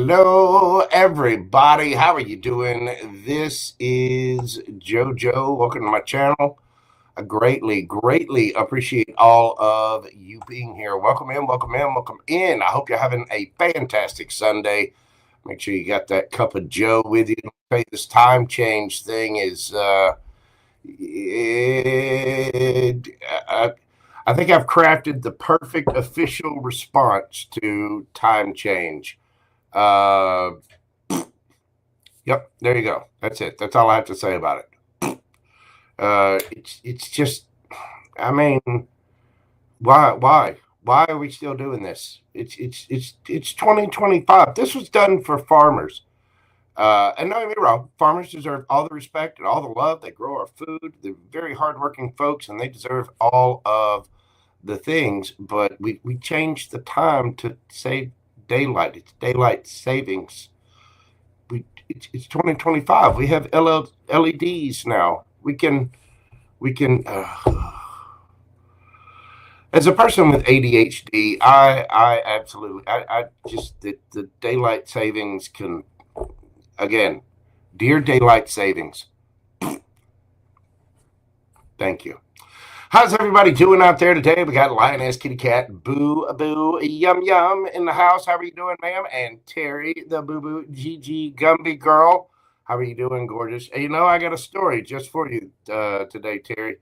Hello, everybody. How are you doing? This is Jojo. Welcome to my channel. I greatly appreciate all of you being here. Welcome in, welcome in, welcome in. I hope you're having a fantastic Sunday. Make sure you got that cup of Joe with you. This time change thing is, I think I've crafted the perfect official response to time change. Yep, there you go. That's it. That's all I have to say about it. It's just, I mean, why are we still doing this? It's 2025. This was done for farmers. And don't get me wrong, farmers deserve all the respect and all the love. They grow our food. They're very hardworking folks, and they deserve all of the things. But we changed the time to save daylight. It's daylight savings. It's 2025. We have LEDs now. We can as a person with ADHD, I absolutely, I just, the daylight savings can, again, dear daylight savings, thank you. How's everybody doing out there today? We got Lioness, Kitty Cat, Boo, Yum Yum in the house. How are you doing, ma'am? And Terry, the Boo Boo, Gigi, Gumby girl. How are you doing, gorgeous? You know, I got a story just for you today, Terry.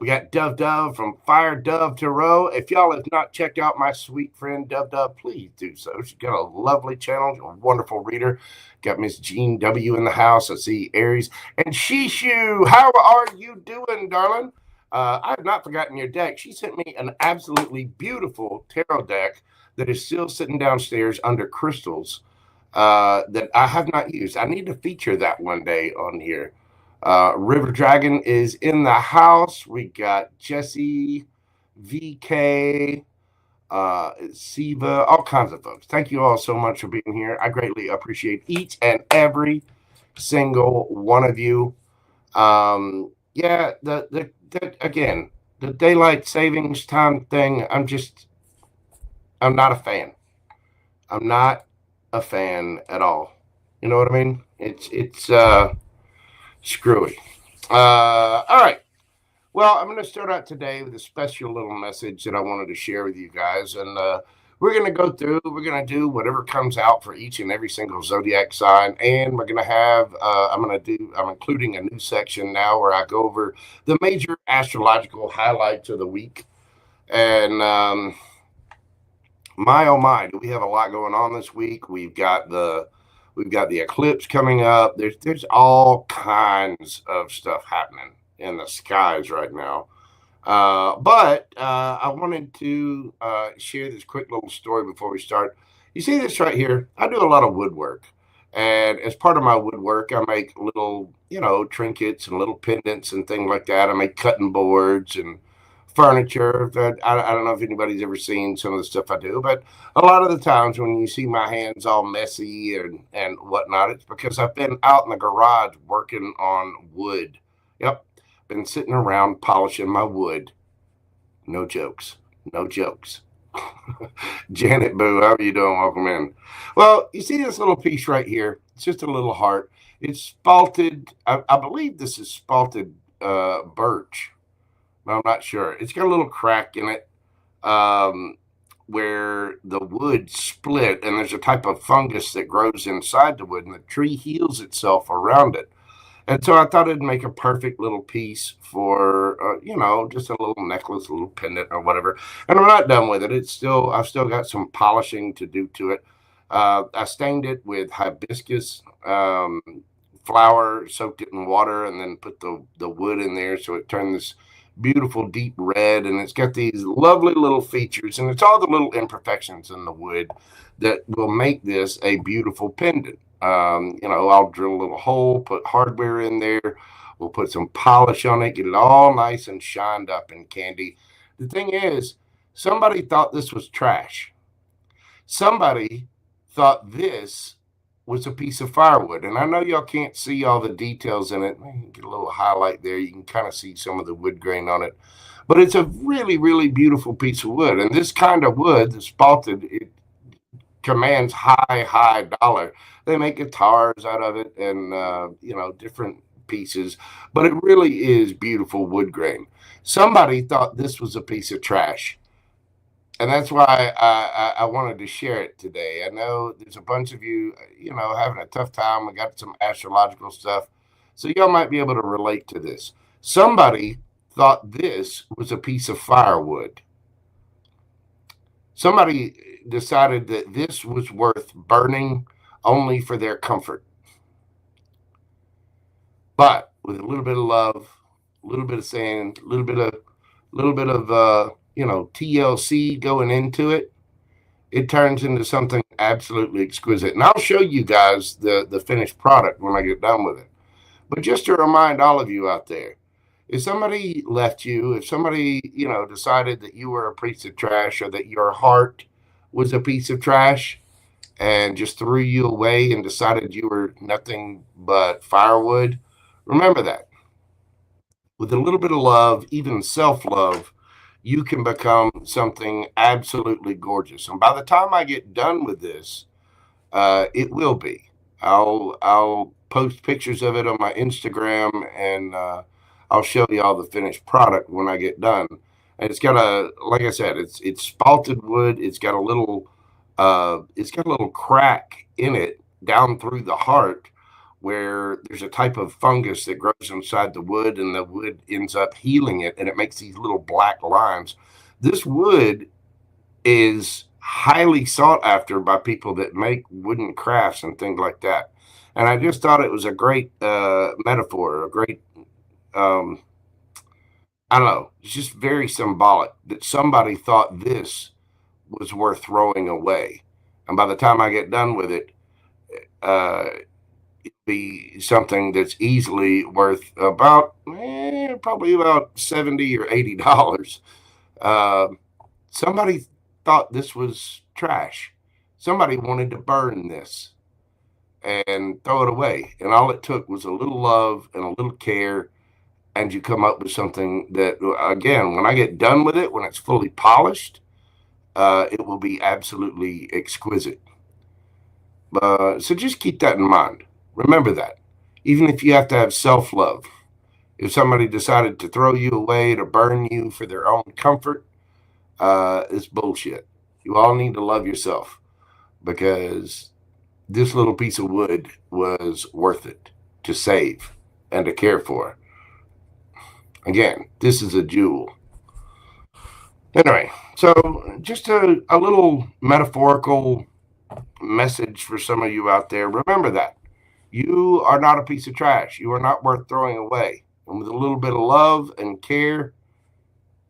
We got Dove from Fire Dove Tarot. If y'all have not checked out my sweet friend Dove, please do so. She's got a lovely channel, a wonderful reader. Got Miss Jean W in the house. I see Aries and Shishu. How are you doing, darling? I have not forgotten your deck. She sent me an absolutely beautiful tarot deck that is still sitting downstairs under crystals that I have not used. I need to feature that one day on here. River Dragon is in the house. We got Jesse, VK, Siva, all kinds of folks. Thank you all so much for being here. I greatly appreciate each and every single one of you. Yeah, again, the daylight savings time thing, I'm not a fan. I'm not a fan at all. You know what I mean? It's screwy. All right. Well, I'm going to start out today with a special little message that I wanted to share with you guys. And we're going to go through, we're going to do whatever comes out for each and every single zodiac sign. And we're going to have, I'm including a new section now where I go over the major astrological highlights of the week. And my, oh my, do we have a lot going on this week? We've got the eclipse coming up. There's all kinds of stuff happening in the skies right now. But I wanted to share this quick little story before we start. You see this right here? I do a lot of woodwork. And as part of my woodwork, I make little, trinkets and little pendants and things like that. I make cutting boards and furniture. That I don't know if anybody's ever seen some of the stuff I do, but a lot of the times when you see my hands all messy and whatnot, it's because I've been out in the garage working on wood. Yep, been sitting around polishing my wood. No jokes. Janet Boo, how are you doing? Welcome in. Well, you see this little piece right here? It's just a little heart. It's spalted. I believe this is spalted birch. But I'm not sure. It's got a little crack in it where the wood split, and there's a type of fungus that grows inside the wood, and the tree heals itself around it. And so I thought it'd make a perfect little piece for, just a little necklace, a little pendant or whatever. And I'm not done with it. I've still got some polishing to do to it. I stained it with hibiscus flour, soaked it in water, and then put the wood in there so it turned this beautiful deep red, and it's got these lovely little features, and it's all the little imperfections in the wood that will make this a beautiful pendant. I'll drill a little hole, put hardware in there, we'll put some polish on it, get it all nice and shined up and candy. The thing is, somebody thought this was trash. Somebody thought this was a piece of firewood. And I know y'all can't see all the details in it. Get a little highlight there. You can kind of see some of the wood grain on it. But it's a really, really beautiful piece of wood. And this kind of wood, the spalted, commands high dollar. They make guitars out of it and, different pieces, but it really is beautiful wood grain. Somebody thought this was a piece of trash. And that's why I wanted to share it today. I know there's a bunch of you, having a tough time. We got some astrological stuff. So y'all might be able to relate to this. Somebody thought this was a piece of firewood. Somebody decided that this was worth burning only for their comfort. But with a little bit of love, a little bit of sand, a little bit of TLC going into it, it turns into something absolutely exquisite. And I'll show you guys the finished product when I get done with it. But just to remind all of you out there, if somebody left you, if somebody, decided that you were a piece of trash or that your heart was a piece of trash and just threw you away and decided you were nothing but firewood, remember that. With a little bit of love, even self-love, you can become something absolutely gorgeous. And by the time I get done with this, it will be. I'll post pictures of it on my Instagram, and I'll show you all the finished product when I get done. And it's got like I said, it's spalted wood. It's got a little crack in it down through the heart, where there's a type of fungus that grows inside the wood, and the wood ends up healing it, and it makes these little black lines. This wood is highly sought after by people that make wooden crafts and things like that. And I just thought it was a great metaphor, a great, I don't know, it's just very symbolic that somebody thought this was worth throwing away. And by the time I get done with it, it'd be something that's easily worth about, probably about $70 or $80. Somebody thought this was trash. Somebody wanted to burn this and throw it away. And all it took was a little love and a little care, and you come up with something that, again, when I get done with it, when it's fully polished, it will be absolutely exquisite. So just keep that in mind. Remember that. Even if you have to have self-love, if somebody decided to throw you away, to burn you for their own comfort, it's bullshit. You all need to love yourself, because this little piece of wood was worth it to save and to care for. Again, this is a jewel. Anyway, so just a little metaphorical message for some of you out there. Remember that. You are not a piece of trash. You are not worth throwing away. And with a little bit of love and care,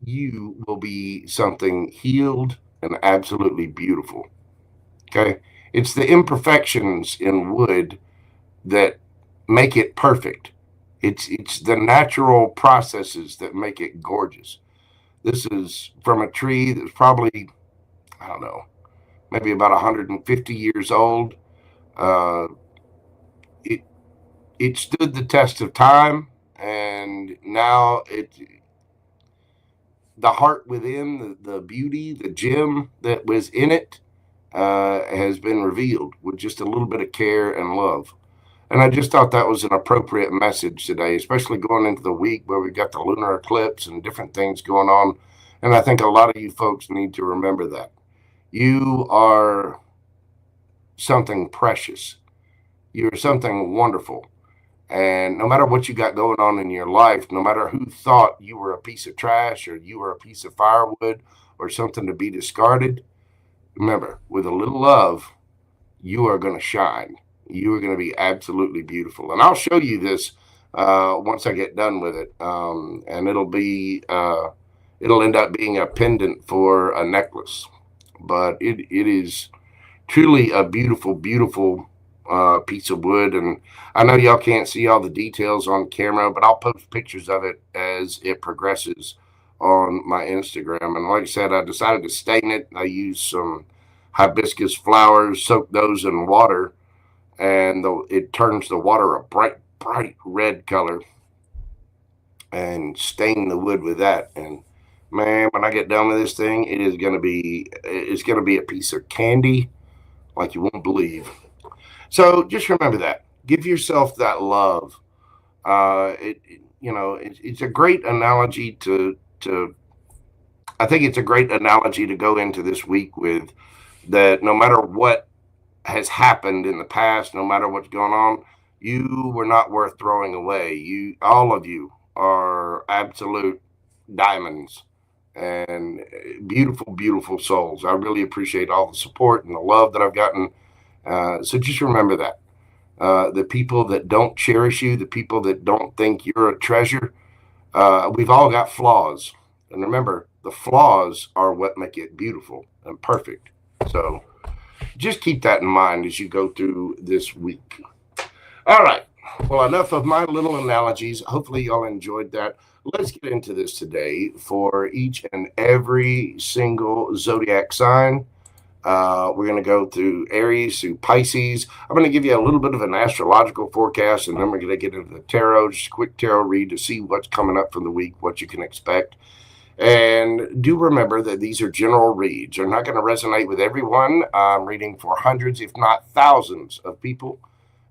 you will be something healed and absolutely beautiful. Okay? It's the imperfections in wood that make it perfect. It's the natural processes that make it gorgeous. This is from a tree that's probably, I don't know, maybe about 150 years old. It stood the test of time, and now the heart within, the beauty, the gem that was in it, has been revealed with just a little bit of care and love. And I just thought that was an appropriate message today, especially going into the week where we've got the lunar eclipse and different things going on. And I think a lot of you folks need to remember that. You are something precious. You're something wonderful. And no matter what you got going on in your life, no matter who thought you were a piece of trash or you were a piece of firewood or something to be discarded, remember, with a little love, you are going to shine. You are going to be absolutely beautiful. And I'll show you this once I get done with it. And it'll end up being a pendant for a necklace. But it is truly a beautiful, beautiful piece of wood. And I know y'all can't see all the details on camera, but I'll post pictures of it as it progresses on my Instagram. And like I said, I decided to stain it. I used some hibiscus flowers, soaked those in water, and it turns the water a bright red color, and stain the wood with that. And man, when I get done with this thing, it's going to be a piece of candy like you won't believe. So just remember that. Give yourself that love. It's a great analogy to. I think it's a great analogy to go into this week with, that no matter what has happened in the past, no matter what's going on, you were not worth throwing away. All of you are absolute diamonds and beautiful, beautiful souls. I really appreciate all the support and the love that I've gotten. So just remember that. The people that don't cherish you, the people that don't think you're a treasure, we've all got flaws. And remember, the flaws are what make it beautiful and perfect. So just keep that in mind as you go through this week. All right. Well, enough of my little analogies. Hopefully y'all enjoyed that. Let's get into this today for each and every single zodiac sign. We're going to go through Aries, through Pisces. I'm going to give you a little bit of an astrological forecast, and then we're going to get into the tarot, just a quick tarot read to see what's coming up for the week, what you can expect. And do remember that these are general reads. They're not going to resonate with everyone. I'm reading for hundreds, if not thousands of people.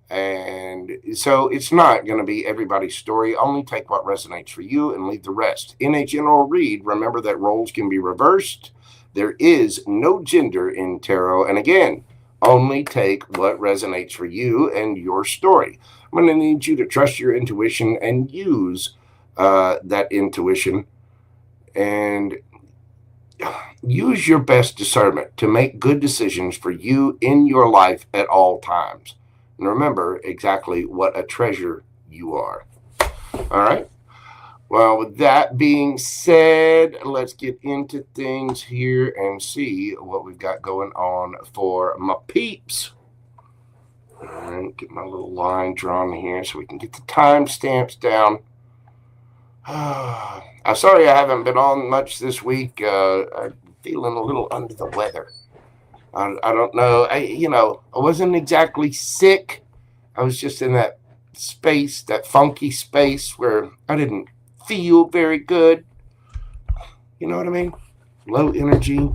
And so it's not going to be everybody's story. Only take what resonates for you and leave the rest. In a general read, remember that roles can be reversed. There is no gender in tarot. And again, only take what resonates for you and your story. I'm going to need you to trust your intuition and use that intuition, and use your best discernment to make good decisions for you in your life at all times. And remember exactly what a treasure you are. All right. Well, with that being said, let's get into things here and see what we've got going on for my peeps. All right, get my little line drawn here so we can get the timestamps down. I'm sorry I haven't been on much this week. I'm feeling a little under the weather. I don't know. I wasn't exactly sick. I was just in that space, that funky space where I didn't feel very good. You know what I mean? Low energy.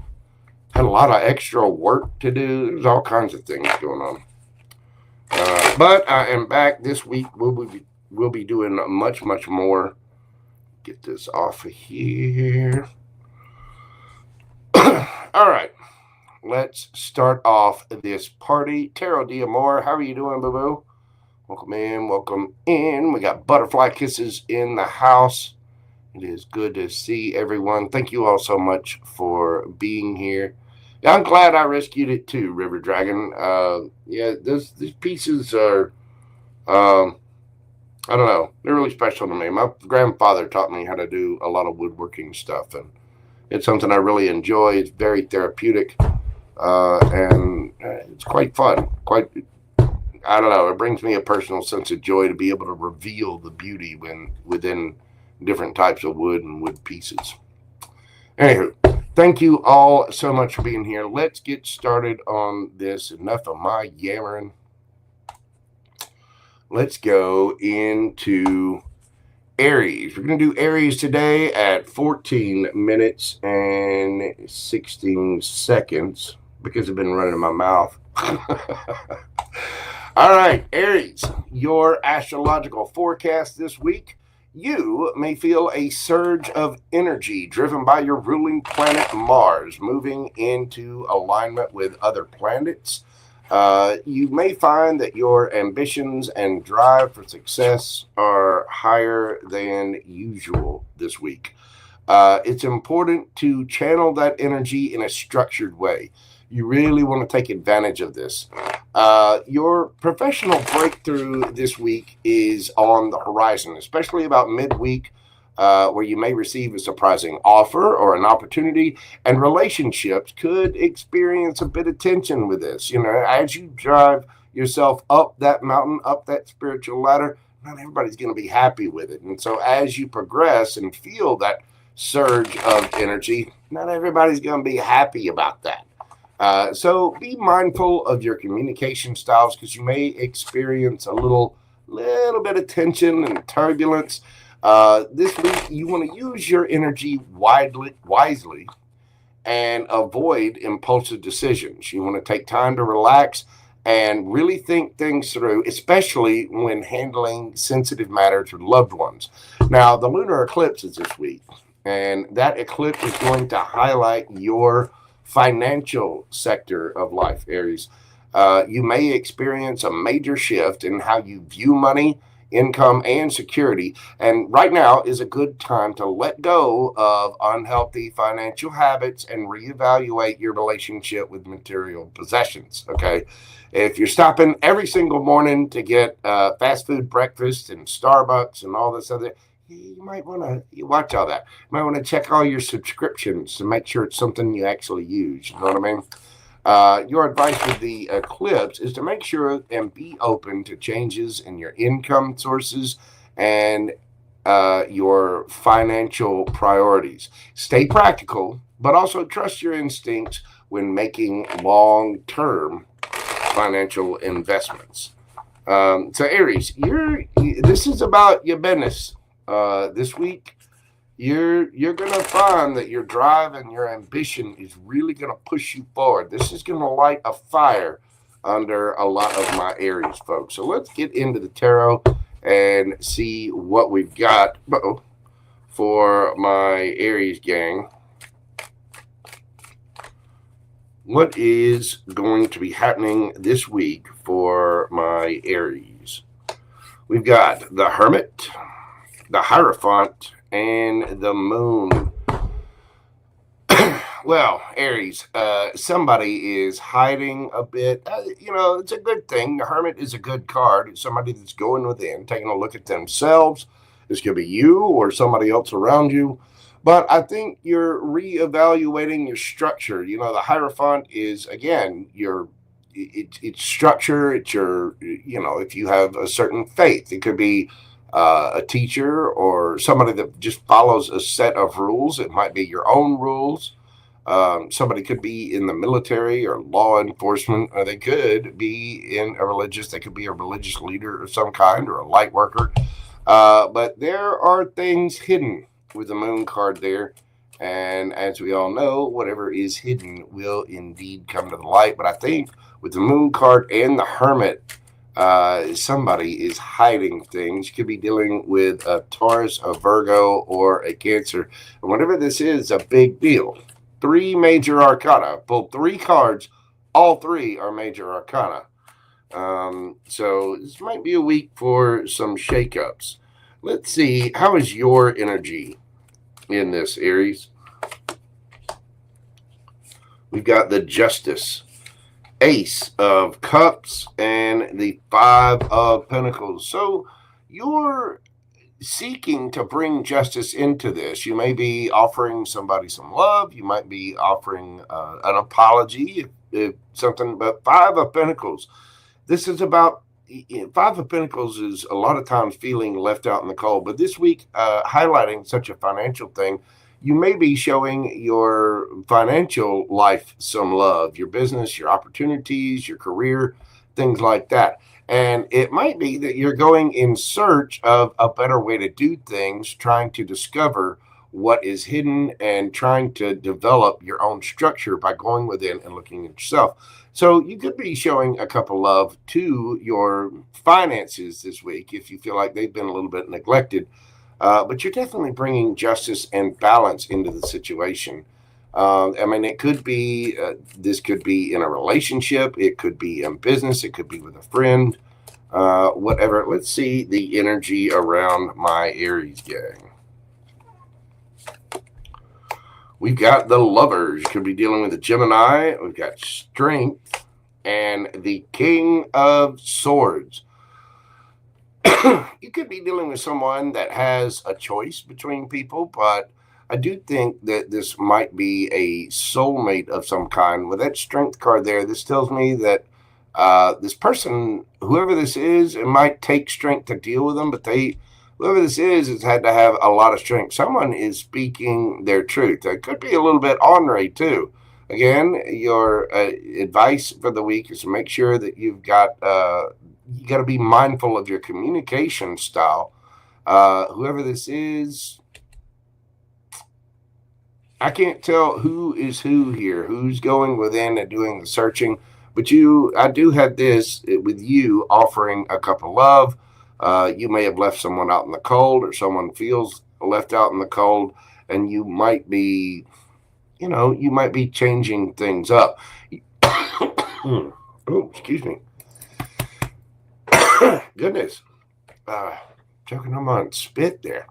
Had a lot of extra work to do. There's all kinds of things going on. But I am back this week. We'll be doing much, much more. Get this off of here. All right. Let's start off this party. Tarot D'Amore, how are you doing, boo-boo? Welcome in, welcome in. We got butterfly kisses in the house. It is good to see everyone. Thank you all so much for being here. I'm glad I rescued it too, River Dragon. These pieces are, I don't know, they're really special to me. My grandfather taught me how to do a lot of woodworking stuff, and it's something I really enjoy. It's very therapeutic. And it's quite fun. I don't know, it brings me a personal sense of joy to be able to reveal the beauty within different types of wood and wood pieces. Anywho, thank you all so much for being here. Let's get started on this. Enough of my yammering. Let's go into Aries. We're going to do Aries today at 14 minutes and 16 seconds because I've been running my mouth. All right, Aries, your astrological forecast this week. You may feel a surge of energy driven by your ruling planet Mars moving into alignment with other planets. You may find that your ambitions and drive for success are higher than usual this week. It's important to channel that energy in a structured way. You really want to take advantage of this. Your professional breakthrough this week is on the horizon, especially about midweek, where you may receive a surprising offer or an opportunity, and relationships could experience a bit of tension with this. As you drive yourself up that mountain, up that spiritual ladder, not everybody's going to be happy with it. And so as you progress and feel that surge of energy, not everybody's going to be happy about that. So be mindful of your communication styles, because you may experience a little bit of tension and turbulence. This week, you want to use your energy wisely and avoid impulsive decisions. You want to take time to relax and really think things through, especially when handling sensitive matters with loved ones. Now, the lunar eclipse is this week, and that eclipse is going to highlight your financial sector of life, Aries. You may experience a major shift in how you view money, income, and security. And right now is a good time to let go of unhealthy financial habits and reevaluate your relationship with material possessions. Okay. If you're stopping every single morning to get fast food breakfast and Starbucks and all this other, you might want to watch all that. You might want to check all your subscriptions to make sure it's something you actually use. You know what I mean? Your advice with the eclipse is to make sure and be open to changes in your income sources and your financial priorities. Stay practical, but also trust your instincts when making long-term financial investments. So Aries, this is about your business. This week, you're going to find that your drive and your ambition is really going to push you forward. This is going to light a fire under a lot of my Aries folks. So let's get into the tarot and see what we've got for my Aries gang. What is going to be happening this week for my Aries? We've got the Hermit, the Hierophant, and the Moon. Well, Aries, somebody is hiding a bit. It's a good thing. The Hermit is a good card. It's somebody that's going within, taking a look at themselves. This could be you or somebody else around you. But I think you're reevaluating your structure. The Hierophant is, again, it's structure. It's your, if you have a certain faith, it could be a teacher or somebody that just follows a set of rules. It might be your own rules. Somebody could be in the military or law enforcement, or they could be they could be a religious leader of some kind or a light worker. But there are things hidden with the Moon card there. And as we all know, whatever is hidden will indeed come to the light. But I think with the Moon card and the Hermit, somebody is hiding things. You could be dealing with a Taurus, a Virgo, or a Cancer. And whatever this is a big deal. 3 major arcana. Pulled 3 cards. All 3 are major arcana. So this might be a week for some shakeups. Let's see. How is your energy in this, Aries? We've got the Justice, Ace of Cups, and the 5 of Pentacles. So you're seeking to bring justice into this. You may be offering somebody some love. You might be offering an apology, if something. But 5 of Pentacles, this is about 5 of Pentacles is a lot of times feeling left out in the cold. But this week, highlighting such a financial thing, you may be showing your financial life some love, your business, your opportunities, your career, things like that. And it might be that you're going in search of a better way to do things, trying to discover what is hidden and trying to develop your own structure by going within and looking at yourself. So you could be showing a couple love to your finances this week if you feel like they've been a little bit neglected. But you're definitely bringing justice and balance into the situation. It could be, this could be in a relationship. It could be in business. It could be with a friend, whatever. Let's see the energy around my Aries gang. We've got the Lovers. You could be dealing with a Gemini. We've got Strength and the King of Swords. You could be dealing with someone that has a choice between people, but I do think that this might be a soulmate of some kind. With that Strength card there, this tells me that this person, whoever this is, it might take strength to deal with them, but whoever this is has had to have a lot of strength. Someone is speaking their truth. It could be a little bit ornery too. Again, your advice for the week is to make sure that you got to be mindful of your communication style. Whoever this is, I can't tell who is who here, who's going within and doing the searching. But I do have this with you offering a cup of love. You may have left someone out in the cold, or someone feels left out in the cold, and you might be, you might be changing things up. Oh, excuse me. Goodness. Choking on my spit there.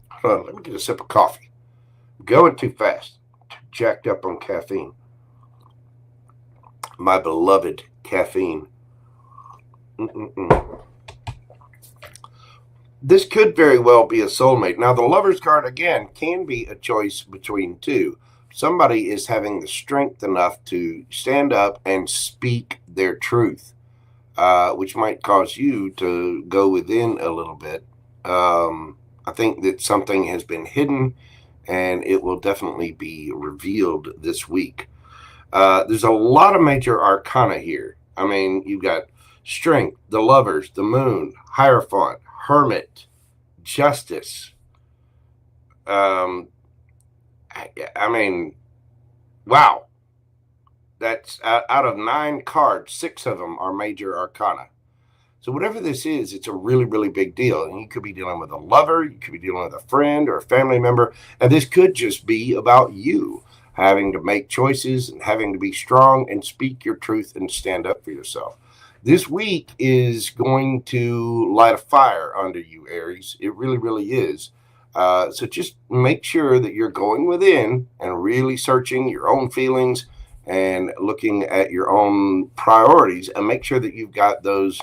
Hold on, let me get a sip of coffee. Going too fast. Too jacked up on caffeine. My beloved caffeine. This could very well be a soulmate. Now, the Lover's card, again, can be a choice between two. Somebody is having the strength enough to stand up and speak their truth, which might cause you to go within a little bit. I think that something has been hidden, and it will definitely be revealed this week. There's a lot of major arcana here. I mean, you've got Strength, the Lovers, the Moon, Hierophant, Hermit, Justice. I mean, wow. That's out of 9 cards, 6 of them are major arcana. So whatever this is, it's a really, really big deal. And you could be dealing with a lover, you could be dealing with a friend or a family member, and this could just be about you having to make choices and having to be strong and speak your truth and stand up for yourself. This week is going to light a fire under you, Aries. It really, really is. So just make sure that you're going within and really searching your own feelings and looking at your own priorities, and make sure that you've got those,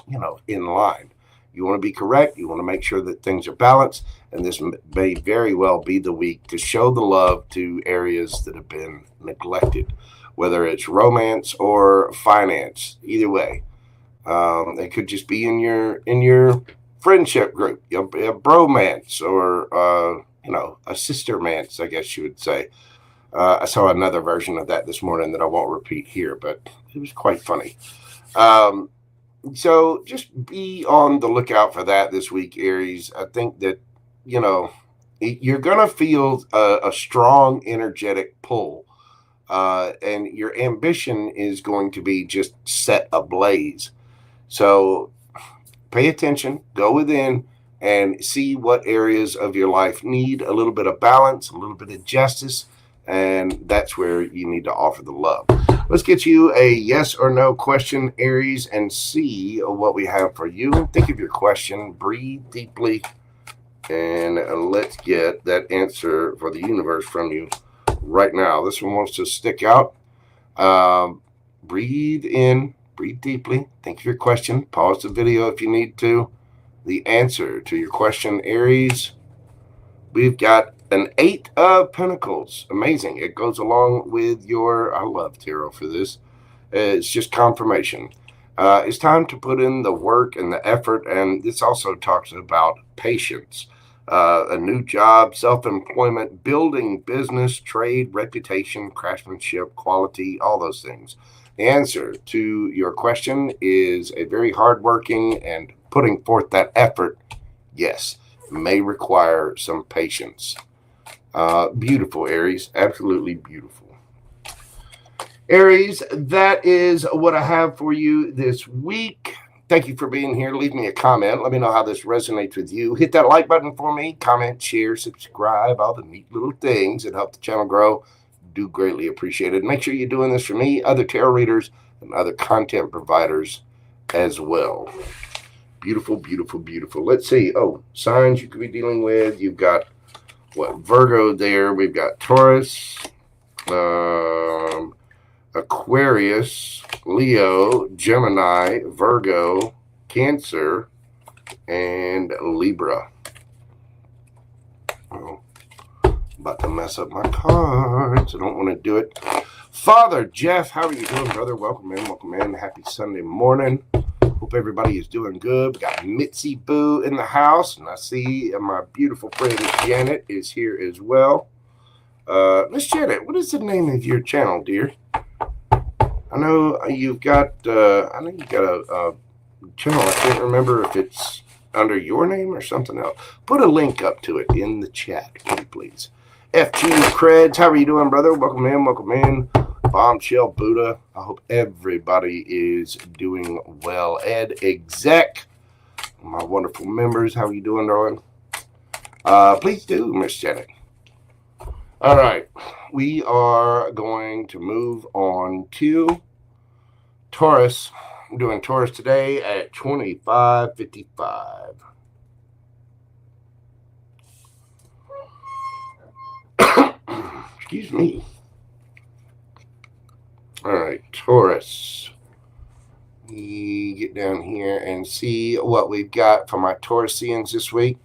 in line. You want to be correct. You want to make sure that things are balanced. And this may very well be the week to show the love to areas that have been neglected, whether it's romance or finance. Either way, it could just be in your friendship group, a bromance, or a sistermance, I guess you would say. I saw another version of that this morning that I won't repeat here, but it was quite funny. So just be on the lookout for that this week, Aries. I think that, you're going to feel a strong, energetic pull. And your ambition is going to be just set ablaze. So pay attention, go within, and see what areas of your life need a little bit of balance, a little bit of justice, and that's where you need to offer the love. Let's get you a yes or no question, Aries, and see what we have for you. Think of your question, breathe deeply, and let's get that answer for the universe from you right now. This one wants to stick out. Breathe in, breathe deeply, think of your question, pause the video if you need to. The answer to your question, Aries, we've got an 8 of Pentacles. Amazing. It goes along with I love tarot for this. It's just confirmation. It's time to put in the work and the effort. And this also talks about patience, a new job, self-employment, building business, trade, reputation, craftsmanship, quality, all those things. The answer to your question is a very hardworking and putting forth that effort, yes, may require some patience. Beautiful, Aries. Absolutely beautiful. Aries, that is what I have for you this week. Thank you for being here. Leave me a comment. Let me know how this resonates with you. Hit that like button for me. Comment, share, subscribe, all the neat little things that help the channel grow. Do greatly appreciate it. Make sure you're doing this for me, other tarot readers, and other content providers as well. Beautiful, beautiful, beautiful. Let's see. Oh, signs you could be dealing with. You've got Virgo there. We've got Taurus, Aquarius, Leo, Gemini, Virgo, Cancer, and Libra. Oh, about to mess up my cards. I don't want to do it. Father Jeff, how are you doing, brother? Welcome in, welcome in. Happy Sunday morning. Hope everybody is doing good. We got Mitzi Boo in the house, and I see my beautiful friend Janet is here as well. Miss Janet, what is the name of your channel, dear? I know you've got a channel. I can't remember if it's under your name or something else. Put a link up to it in the chat, please. FG Creds, how are you doing, brother? Welcome in, welcome in. Bombshell Buddha, I hope everybody is doing well. Ed Exec, my wonderful members, how are you doing, darling? Please do, Miss Janet. All right, we are going to move on to Taurus. I'm doing Taurus today at 25:55. Excuse me. All right, Taurus. We get down here and see what we've got for my Taurusians this week.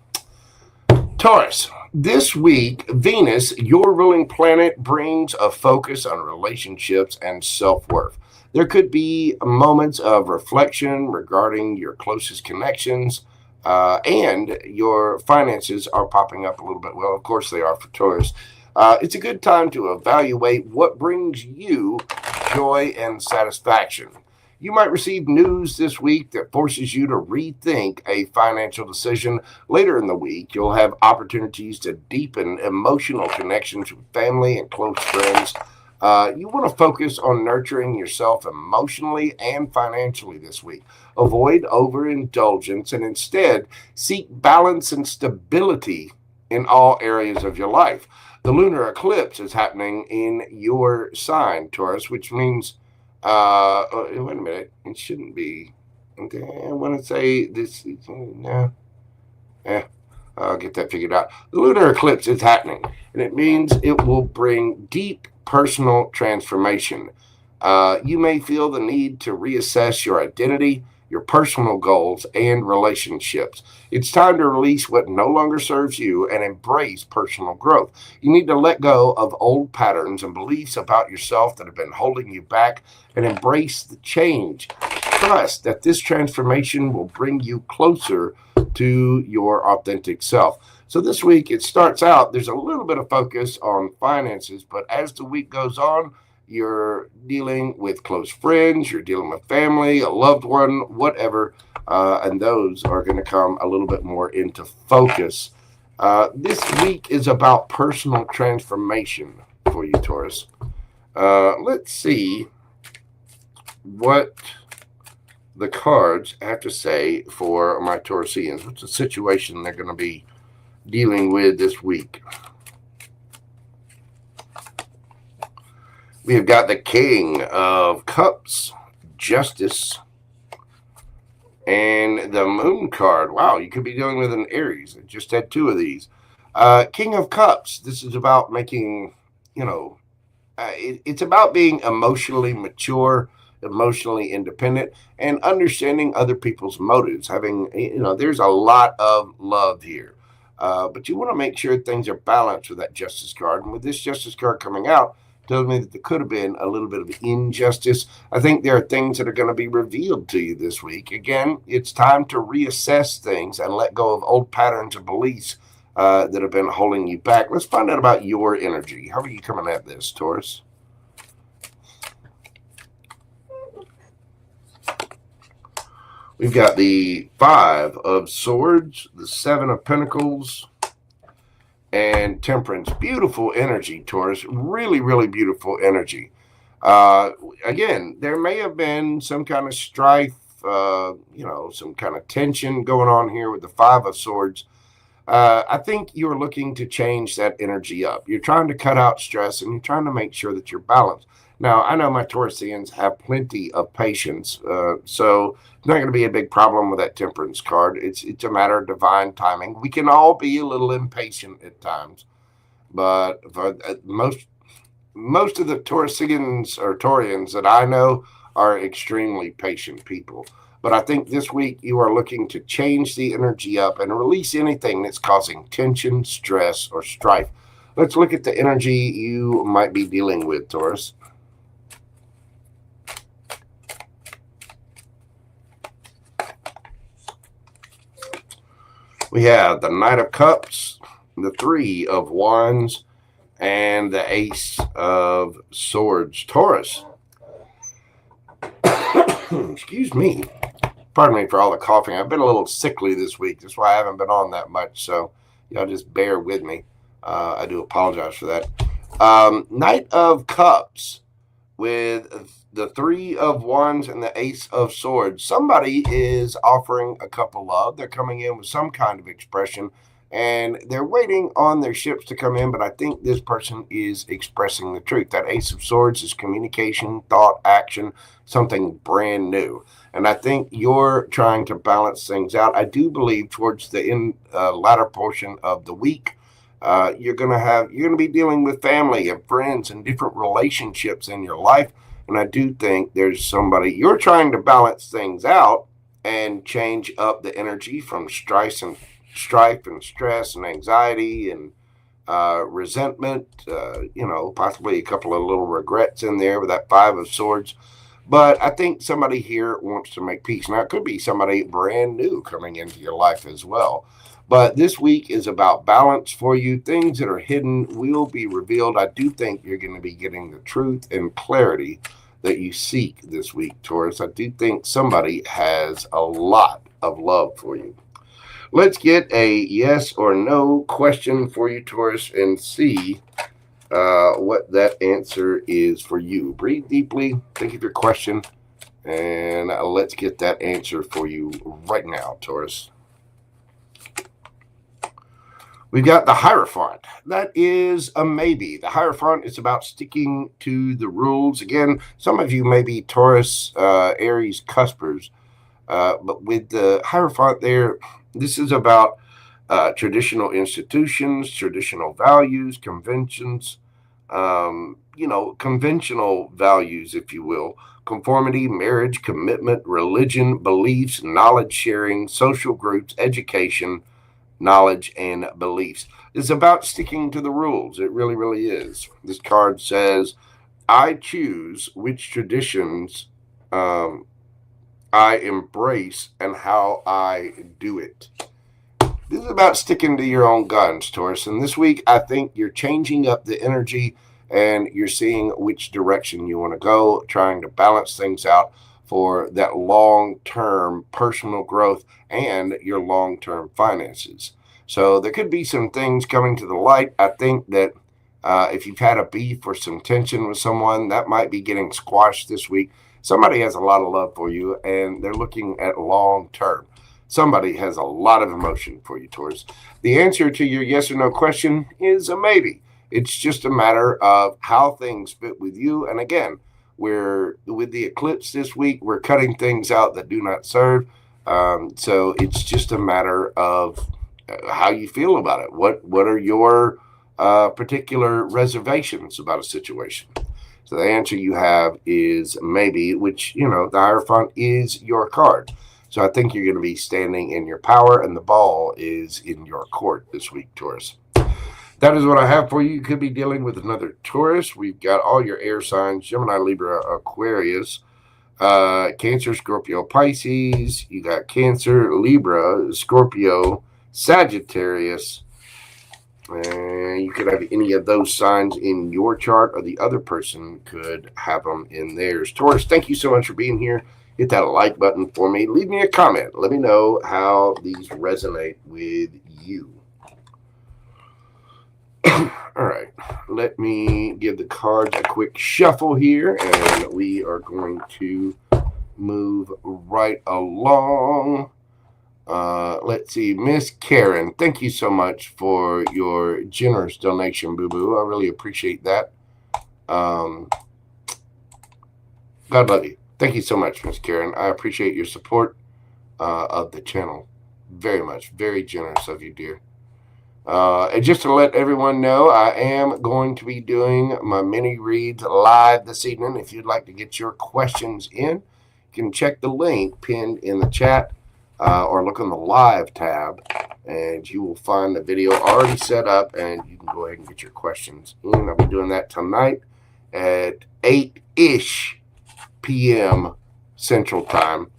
Taurus, this week, Venus, your ruling planet, brings a focus on relationships and self-worth. There could be moments of reflection regarding your closest connections, and your finances are popping up a little bit. Well, of course they are for Taurus. It's a good time to evaluate what brings you joy and satisfaction. You might receive news this week that forces you to rethink a financial decision. Later in the week, you'll have opportunities to deepen emotional connections with family and close friends. You want to focus on nurturing yourself emotionally and financially this week. Avoid overindulgence and instead seek balance and stability in all areas of your life. The lunar eclipse is happening in your sign, Taurus, which means wait a minute. It shouldn't be. Okay, I want to say this. No. I'll get that figured out. The lunar eclipse is happening, and it means it will bring deep personal transformation. You may feel the need to reassess your identity, your personal goals, and relationships. It's time to release what no longer serves you and embrace personal growth. You need to let go of old patterns and beliefs about yourself that have been holding you back and embrace the change. Trust that this transformation will bring you closer to your authentic self. So this week, it starts out, there's a little bit of focus on finances, but as the week goes on, you're dealing with close friends, you're dealing with family, a loved one, whatever, and those are going to come a little bit more into focus. This week is about personal transformation for you, Taurus. Let's see what the cards have to say for my Taurusians. What's the situation they're going to be dealing with this week? We have got the King of Cups, Justice, and the Moon card. Wow, you could be dealing with an Aries. I just had two of these. King of Cups, this is about making, it's about being emotionally mature, emotionally independent, and understanding other people's motives. There's a lot of love here. But you want to make sure things are balanced with that Justice card. And with this Justice card coming out, tells me that there could have been a little bit of injustice. I think there are things that are going to be revealed to you this week. Again, it's time to reassess things and let go of old patterns and beliefs that have been holding you back. Let's find out about your energy. How are you coming at this, Taurus? We've got the Five of Swords, the Seven of Pentacles, and Temperance. Beautiful energy, Taurus. Really, really beautiful energy. Again, there may have been some kind of strife, some kind of tension going on here with the Five of Swords. I think you're looking to change that energy up. You're trying to cut out stress and you're trying to make sure that you're balanced. Now, I know my Taurusians have plenty of patience, so it's not going to be a big problem with that Temperance card. It's a matter of divine timing. We can all be a little impatient at times, but for most of the Taurusians or Taurians that I know are extremely patient people. But I think this week you are looking to change the energy up and release anything that's causing tension, stress, or strife. Let's look at the energy you might be dealing with, Taurus. We have the Knight of Cups, the Three of Wands, and the Ace of Swords. Taurus. Excuse me. Pardon me for all the coughing. I've been a little sickly this week. That's why I haven't been on that much. So y'all just bear with me. I do apologize for that. Knight of Cups with the Three of Wands and the Ace of Swords. Somebody is offering a couple love. They're coming in with some kind of expression, and they're waiting on their ships to come in, but I think this person is expressing the truth. That Ace of Swords is communication, thought, action, something brand new. And I think you're trying to balance things out. I do believe towards the latter portion of the week, you're gonna be dealing with family and friends and different relationships in your life. And I do think there's somebody you're trying to balance things out and change up the energy from strife and stress and anxiety and resentment, possibly a couple of little regrets in there with that Five of Swords. But I think somebody here wants to make peace. Now, it could be somebody brand new coming into your life as well. But this week is about balance for you. Things that are hidden will be revealed. I do think you're going to be getting the truth and clarity that you seek this week, Taurus. I do think somebody has a lot of love for you. Let's get a yes or no question for you, Taurus, and see what that answer is for you. Breathe deeply, think of your question, and let's get that answer for you right now, Taurus. We've got the Hierophant. That is a maybe. The Hierophant is about sticking to the rules. Again, some of you may be Taurus, Aries cuspers, but with the Hierophant there, this is about traditional institutions, traditional values, conventions, conventional values, if you will. Conformity, marriage, commitment, religion, beliefs, knowledge sharing, social groups, education, knowledge, and beliefs. It's about sticking to the rules. It really, really is. This card says, I choose which traditions I embrace and how I do it. This is about sticking to your own guns, Taurus. And this week, I think you're changing up the energy and you're seeing which direction you want to go, trying to balance things out for that long-term personal growth and your long-term finances. So there could be some things coming to the light. I think that if you've had a beef or some tension with someone, that might be getting squashed this week. Somebody has a lot of love for you, and they're looking at long-term. Somebody has a lot of emotion for you, Taurus. The answer to your yes or no question is a maybe. It's just a matter of how things fit with you. And again, with the eclipse this week, we're cutting things out that do not serve. So it's just a matter of how you feel about it. What are your particular reservations about a situation? So the answer you have is maybe, which, the Hierophant is your card. So I think you're going to be standing in your power, and the ball is in your court this week, Taurus. That is what I have for you. You could be dealing with another Taurus. We've got all your air signs: Gemini, Libra, Aquarius, Cancer, Scorpio, Pisces. You got Cancer, Libra, Scorpio, Sagittarius. And you could have any of those signs in your chart, or the other person could have them in theirs. Taurus, thank you so much for being here. Hit that like button for me. Leave me a comment. Let me know how these resonate with you. All right, let me give the cards a quick shuffle here, and we are going to move right along. Let's see, Miss Karen, thank you so much for your generous donation, boo-boo. I really appreciate that. God love you. Thank you so much, Miss Karen. I appreciate your support of the channel very much. Very generous of you, dear. And just to let everyone know, I am going to be doing my mini reads live this evening. If you'd like to get your questions in, you can check the link pinned in the chat or look on the live tab, and you will find the video already set up, and you can go ahead and get your questions in. I'll be doing that tonight at 8-ish p.m. Central Time.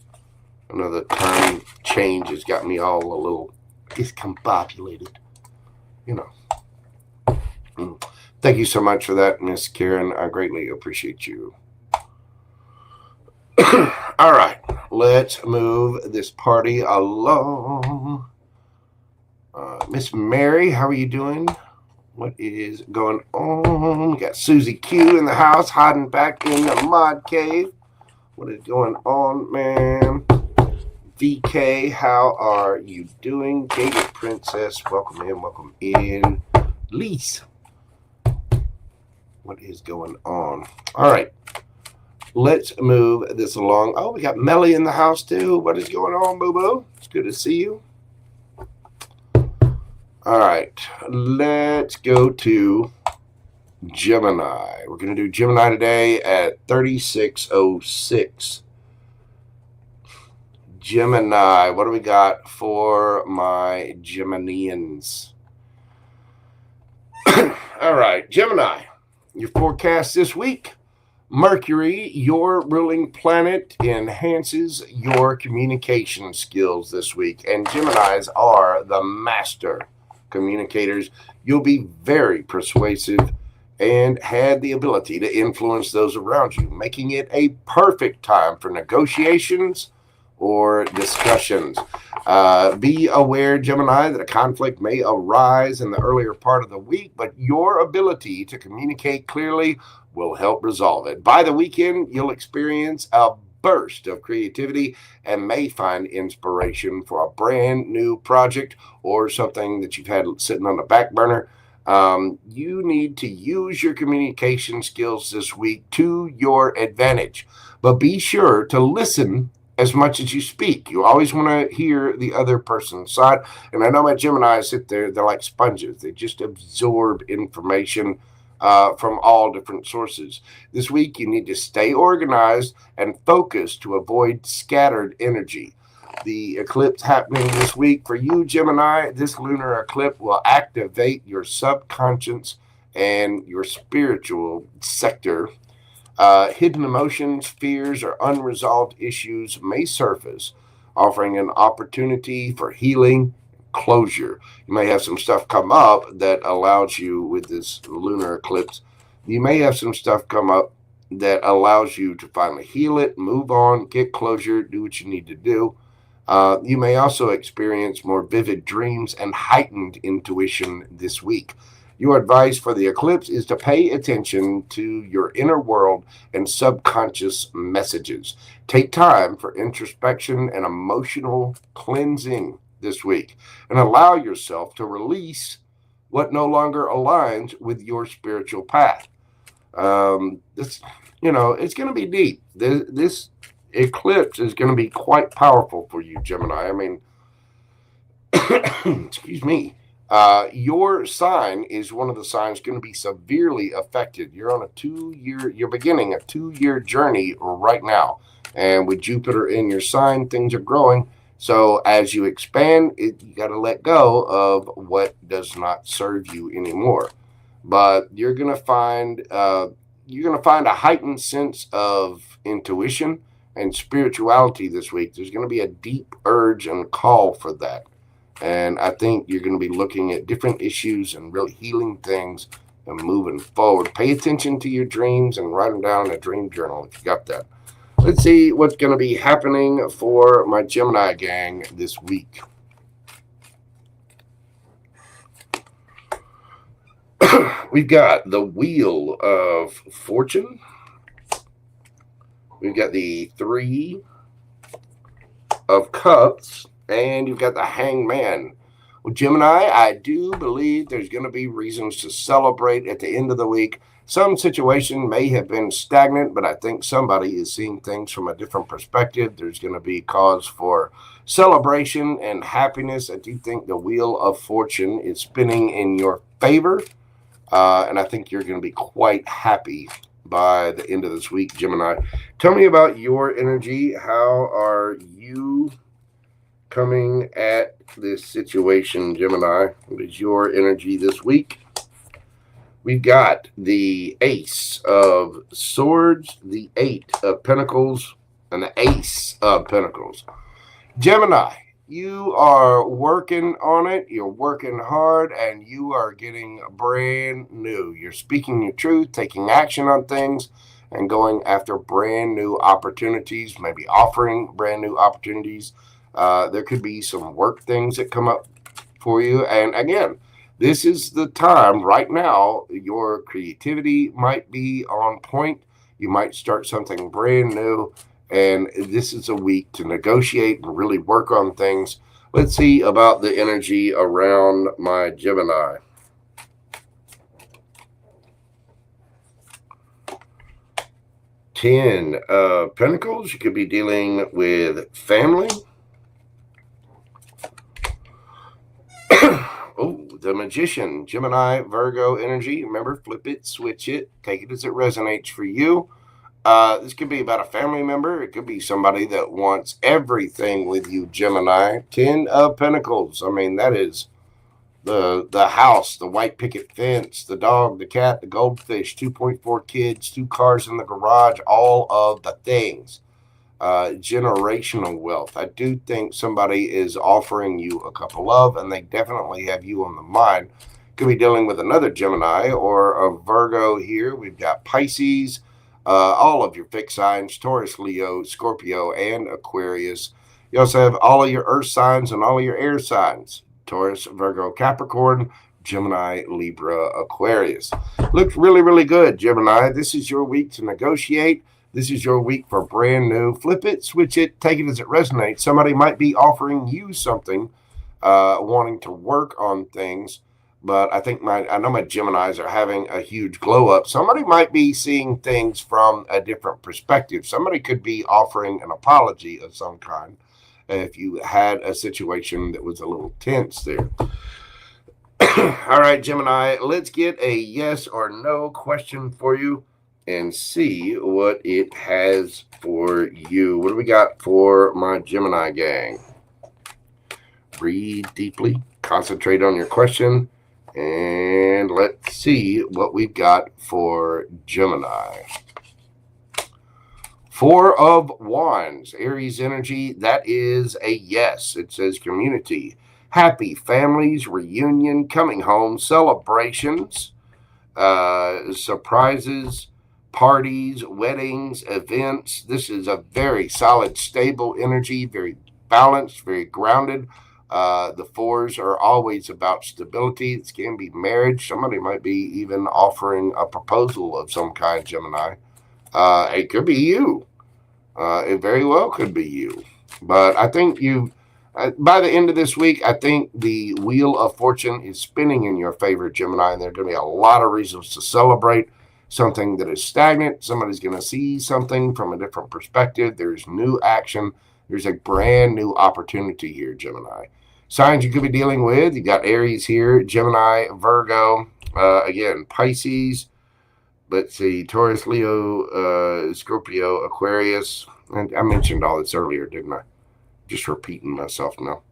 I know the time change has got me all a little discombobulated. Thank you so much for that, Miss Karen. I greatly appreciate you. All right, let's move this party along. Miss Mary, how are you doing? What is going on? We got Susie Q in the house, hiding back in the mod cave. What is going on, man? VK, how are you doing? Jaded Princess, welcome in, welcome in. Lise, what is going on? All right, let's move this along. Oh, we got Melly in the house too. What is going on, boo-boo? It's good to see you. All right, let's go to Gemini. We're going to do Gemini today at 3606. Gemini, what do we got for my Geminians? All right, Gemini, your forecast this week. Mercury, your ruling planet, enhances your communication skills this week. And Geminis are the master communicators. You'll be very persuasive and had the ability to influence those around you, making it a perfect time for negotiations or discussions. Be aware, Gemini, that a conflict may arise in the earlier part of the week, but your ability to communicate clearly will help resolve it. By the weekend, you'll experience a burst of creativity and may find inspiration for a brand new project or something that you've had sitting on the back burner. You need to use your communication skills this week to your advantage, but be sure to listen as much as you speak. You always want to hear the other person's side. And I know my Geminis sit there, they're like sponges. They just absorb information from all different sources. This week, you need to stay organized and focused to avoid scattered energy. The eclipse happening this week for you, Gemini, this lunar eclipse will activate your subconscious and your spiritual sector. Hidden emotions, fears, or unresolved issues may surface, offering an opportunity for healing, closure. You may have some stuff come up that allows you, with this lunar eclipse, you may have some stuff come up that allows you to finally heal it, move on, get closure, do what you need to do. You may also experience more vivid dreams and heightened intuition this week. Your advice for the eclipse is to pay attention to your inner world and subconscious messages. Take time for introspection and emotional cleansing this week, and allow yourself to release what no longer aligns with your spiritual path. It's going to be deep. This eclipse is going to be quite powerful for you, Gemini. I mean, excuse me. Your sign is one of the signs going to be severely affected. You're on you're beginning a 2-year journey right now. And with Jupiter in your sign, things are growing. So as you expand, you got to let go of what does not serve you anymore. But you're going to find a heightened sense of intuition and spirituality this week. There's going to be a deep urge and call for that. And I think you're going to be looking at different issues and really healing things and moving forward. Pay attention to your dreams and write them down in a dream journal if you got that. Let's see what's going to be happening for my Gemini gang this week. We've got the Wheel of Fortune. We've got the 3 of Cups. And you've got the Hangman. Well, Gemini, I do believe there's going to be reasons to celebrate at the end of the week. Some situation may have been stagnant, but I think somebody is seeing things from a different perspective. There's going to be cause for celebration and happiness. I do think the Wheel of Fortune is spinning in your favor. And I think you're going to be quite happy by the end of this week, Gemini. Tell me about your energy. How are you coming at this situation, Gemini? What is your energy this week? We've got the Ace of Swords, the 8 of Pentacles, and the Ace of Pentacles. Gemini, you are working on it. You're working hard, and you are getting brand new. You're speaking your truth, taking action on things, and going after brand new opportunities, maybe offering brand new opportunities. There could be some work things that come up for you. And again, This is the time right now. Your creativity might be on point. You might start something brand new. And this is a week to negotiate and really work on things. Let's see about the energy around my Gemini. Ten of Pentacles. You could be dealing with family. Oh, the Magician, Gemini, Virgo energy. Remember, flip it, switch it, take it as it resonates for you. This could be about a family member. It could be somebody that wants everything with you, Gemini. 10 of Pentacles. I mean, that is the house, the white picket fence, the dog, the cat, the goldfish, 2.4 kids, 2 cars in the garage, all of the things. Generational wealth. I do think somebody is offering you a cup of love, and they definitely have you on the mind. Could be dealing with another Gemini or a Virgo here. We've got Pisces, all of your fixed signs, Taurus, Leo, Scorpio, and Aquarius. You also have all of your earth signs and all of your air signs, Taurus, Virgo, Capricorn, Gemini, Libra, Aquarius. Looks really, really good, Gemini. This is your week to negotiate. This is your week for brand new. Flip it, switch it, take it as it resonates. Somebody might be offering you something, wanting to work on things. But I know my Geminis are having a huge glow up. Somebody might be seeing things from a different perspective. Somebody could be offering an apology of some kind if you had a situation that was a little tense there. All right, Gemini, let's get a yes or no question for you and see what it has for you. What do we got for my Gemini gang? Breathe deeply, concentrate on your question, and let's see what we've got for Gemini. 4 of Wands, Aries energy. That is a yes. It says community, happy families, reunion, coming home, celebrations, surprises, parties, weddings, events. This is a very solid, stable energy, very balanced, very grounded. The 4s are always about stability. It can be marriage. Somebody might be even offering a proposal of some kind, Gemini. It could be you. It very well could be you. But I think by the end of this week, I think the wheel of fortune is spinning in your favor, Gemini, and there are going to be a lot of reasons to celebrate something that is stagnant. Somebody's going to see something from a different perspective. There's new action. There's a brand new opportunity here, Gemini. Signs you could be dealing with, you got Aries here, Gemini, Virgo, again, Pisces, let's see, Taurus, Leo, Scorpio, Aquarius. And I mentioned all this earlier, didn't I? Just repeating myself now.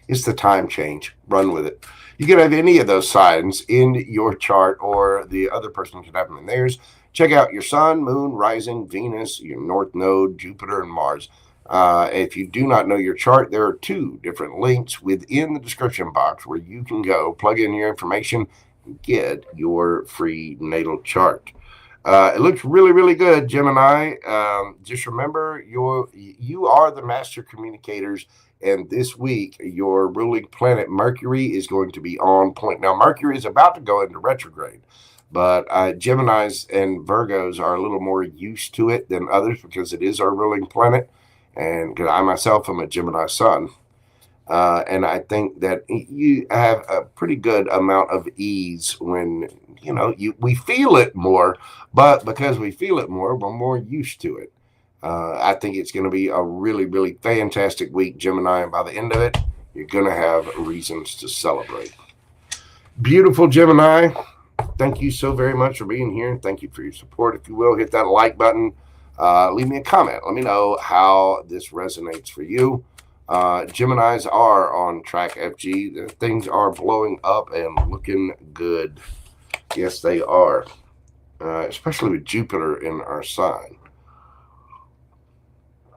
It's the time change. Run with it. You could have any of those signs in your chart, or the other person could have them in theirs. Check out your sun, moon, rising, Venus, your north node, Jupiter, and Mars. If you do not know your chart, there are 2 different links within the description box where you can go plug in your information and get your free natal chart. It looks really, really good, Gemini. Just remember, you are the master communicators, and this week, your ruling planet Mercury is going to be on point. Now, Mercury is about to go into retrograde, but Geminis and Virgos are a little more used to it than others because it is our ruling planet, and because I myself am a Gemini sun. And I think that you have a pretty good amount of ease when, we feel it more, but because we feel it more, we're more used to it. I think it's going to be a really, really fantastic week, Gemini, and by the end of it, you're going to have reasons to celebrate. Beautiful, Gemini. Thank you so very much for being here. Thank you for your support. If you will, hit that like button. Leave me a comment. Let me know how this resonates for you. Geminis are on track, FG. Things are blowing up and looking good. Yes, they are. Especially with Jupiter in our sign.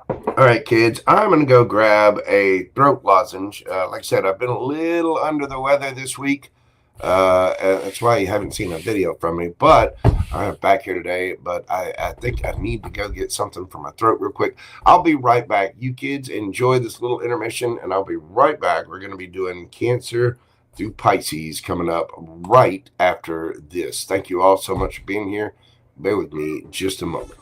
All right, kids, I'm going to go grab a throat lozenge. Like I said, I've been a little under the weather this week. That's why you haven't seen a video from me, but I'm back here today. But I think I need to go get something for my throat real quick. I'll be right back. You kids enjoy this little intermission, and I'll be right back. We're going to be doing Cancer, through Pisces coming up right after this. Thank you all so much for being here. Bear with me just a moment.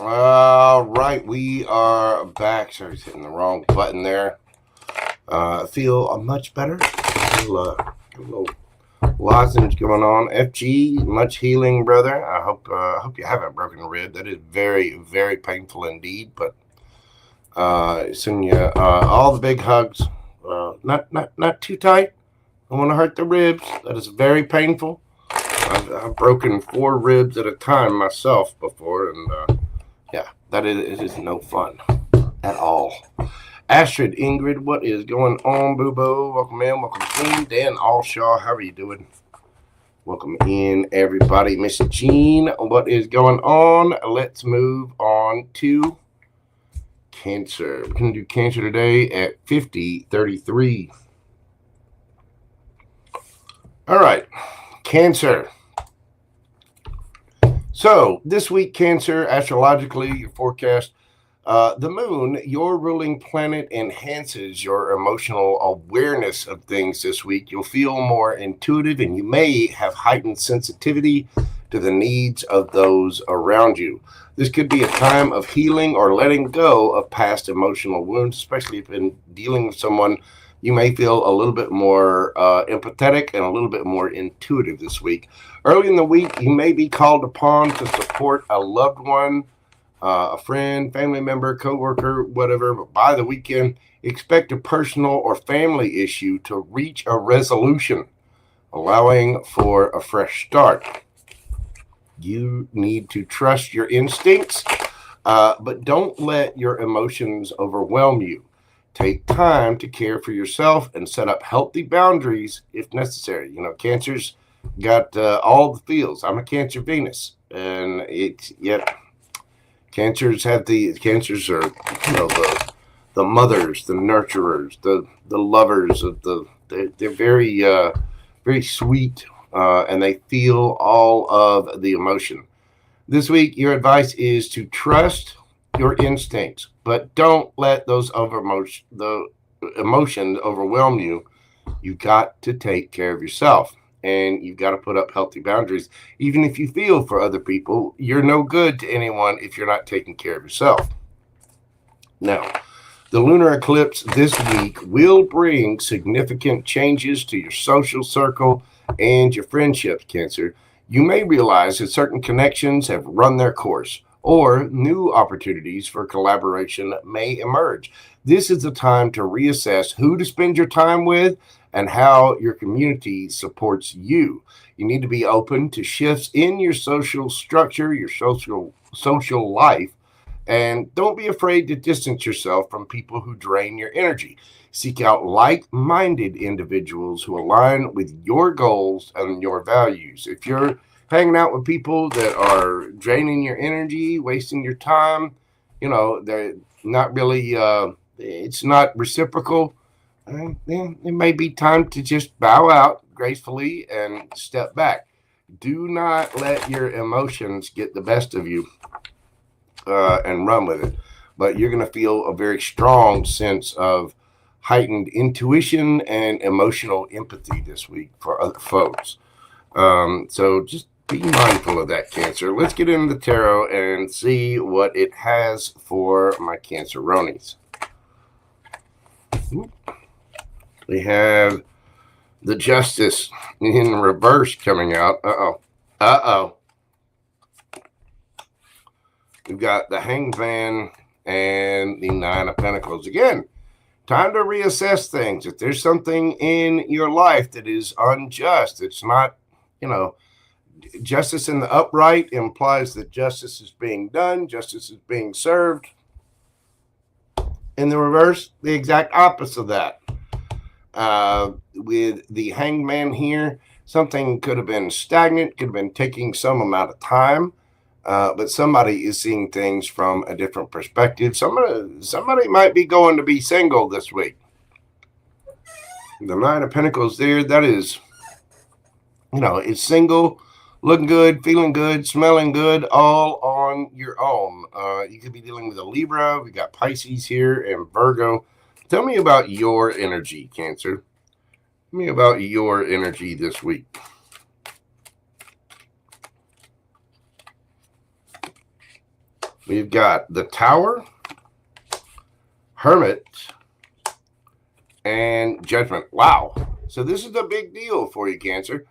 All right, we are back. Sorry, hitting the wrong button there. Feel much better. A little lozenge going on. FG, much healing, brother. I hope you haven't broken a rib. That is very, very painful indeed. But send you all the big hugs. Not too tight. I want to hurt the ribs. That is very painful. I've broken 4 ribs at a time myself before, and yeah, that is no fun at all. Astrid, Ingrid, what is going on, boo-boo? Welcome in, welcome in. Dan Allshaw, how are you doing? Welcome in, everybody. Miss Jean, what is going on? Let's move on to Cancer. We're going to do Cancer today at 50:33. All right, Cancer. So this week, Cancer, astrologically, your forecast, the moon, your ruling planet, enhances your emotional awareness of things this week. You'll feel more intuitive and you may have heightened sensitivity to the needs of those around you. This could be a time of healing or letting go of past emotional wounds, especially if in dealing with someone. You may feel a little bit more empathetic and a little bit more intuitive this week. Early in the week, you may be called upon to support a loved one, a friend, family member, coworker, whatever. But by the weekend, expect a personal or family issue to reach a resolution, allowing for a fresh start. You need to trust your instincts, but don't let your emotions overwhelm you. Take time to care for yourself and set up healthy boundaries if necessary. You know, Cancer's got all the feels. I'm a Cancer Venus, and Cancers are, you know, the mothers, the nurturers, the lovers of they're very very sweet, and they feel all of the emotion. This week, your advice is to trust your instincts, but don't let the emotions overwhelm you. You've got to take care of yourself, and you've got to put up healthy boundaries. Even if you feel for other people, you're no good to anyone if you're not taking care of yourself. Now, the lunar eclipse this week will bring significant changes to your social circle and your friendships, Cancer. You may realize that certain connections have run their course, or new opportunities for collaboration may emerge. This is the time to reassess who to spend your time with and how your community supports you. You need to be open to shifts in your social structure, your social life, and don't be afraid to distance yourself from people who drain your energy. Seek out like-minded individuals who align with your goals and your values. If you're hanging out with people that are draining your energy, wasting your time, you know, they're not really, it's not reciprocal, then it may be time to just bow out gracefully and step back. Do not let your emotions get the best of you and run with it. But you're going to feel a very strong sense of heightened intuition and emotional empathy this week for other folks. So just be mindful of that, Cancer. Let's get into the tarot and see what it has for my Canceronies. We have the Justice in reverse coming out. Uh-oh. We've got the Hanged Man and the Nine of Pentacles. Again, time to reassess things. If there's something in your life that is unjust, it's not, you know, justice in the upright implies that justice is being done, justice is being served. In the reverse, the exact opposite of that. With the Hanged Man here, something could have been stagnant, could have been taking some amount of time, but somebody is seeing things from a different perspective. Somebody might be going to be single this week. The Nine of Pentacles there, that is, you know, it's single, looking good, feeling good, smelling good, all on your own. You could be dealing with a Libra. We got Pisces here and Virgo. Tell me about your energy, Cancer. Tell me about your energy this week. We've got the Tower, Hermit, and Judgment. Wow. So this is a big deal for you, Cancer.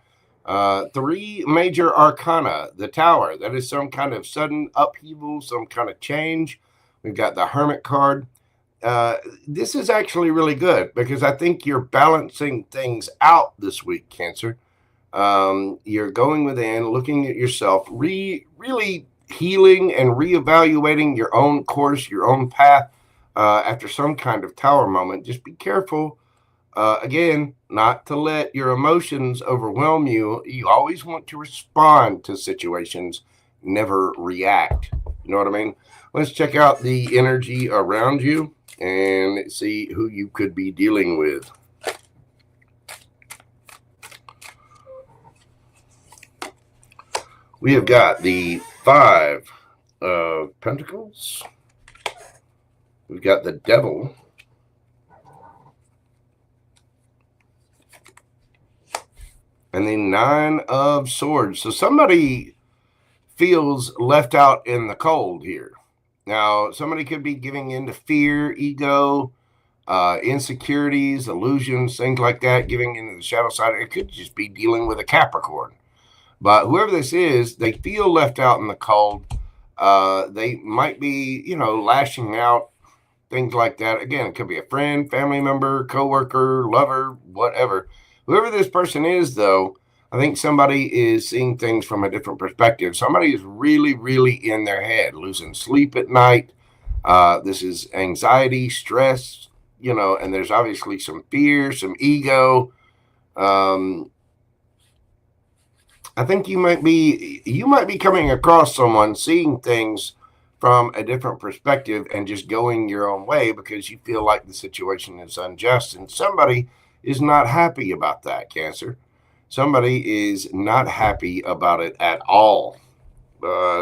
3 major arcana. The Tower, that is some kind of sudden upheaval, some kind of change. We've got the Hermit card. This is actually really good because I think you're balancing things out this week, Cancer. You're going within, looking at yourself, really healing and reevaluating your own course, your own path after some kind of Tower moment. Just be careful. Again, not to let your emotions overwhelm you. You always want to respond to situations, never react. You know what I mean? Let's check out the energy around you and see who you could be dealing with. We have got the 5 of Pentacles. We've got the Devil. And the 9 of Swords. So somebody feels left out in the cold here. Now, somebody could be giving into fear, ego, insecurities, illusions, things like that, giving into the shadow side. It could just be dealing with a Capricorn. But whoever this is, they feel left out in the cold. They might be, lashing out, things like that. Again, it could be a friend, family member, coworker, lover, whatever. Whoever this person is, though, I think somebody is seeing things from a different perspective. Somebody is really, really in their head, losing sleep at night. This is anxiety, stress, and there's obviously some fear, some ego. I think you might be coming across someone seeing things from a different perspective and just going your own way because you feel like the situation is unjust, and somebody is not happy about that, Cancer. Somebody is not happy about it at all.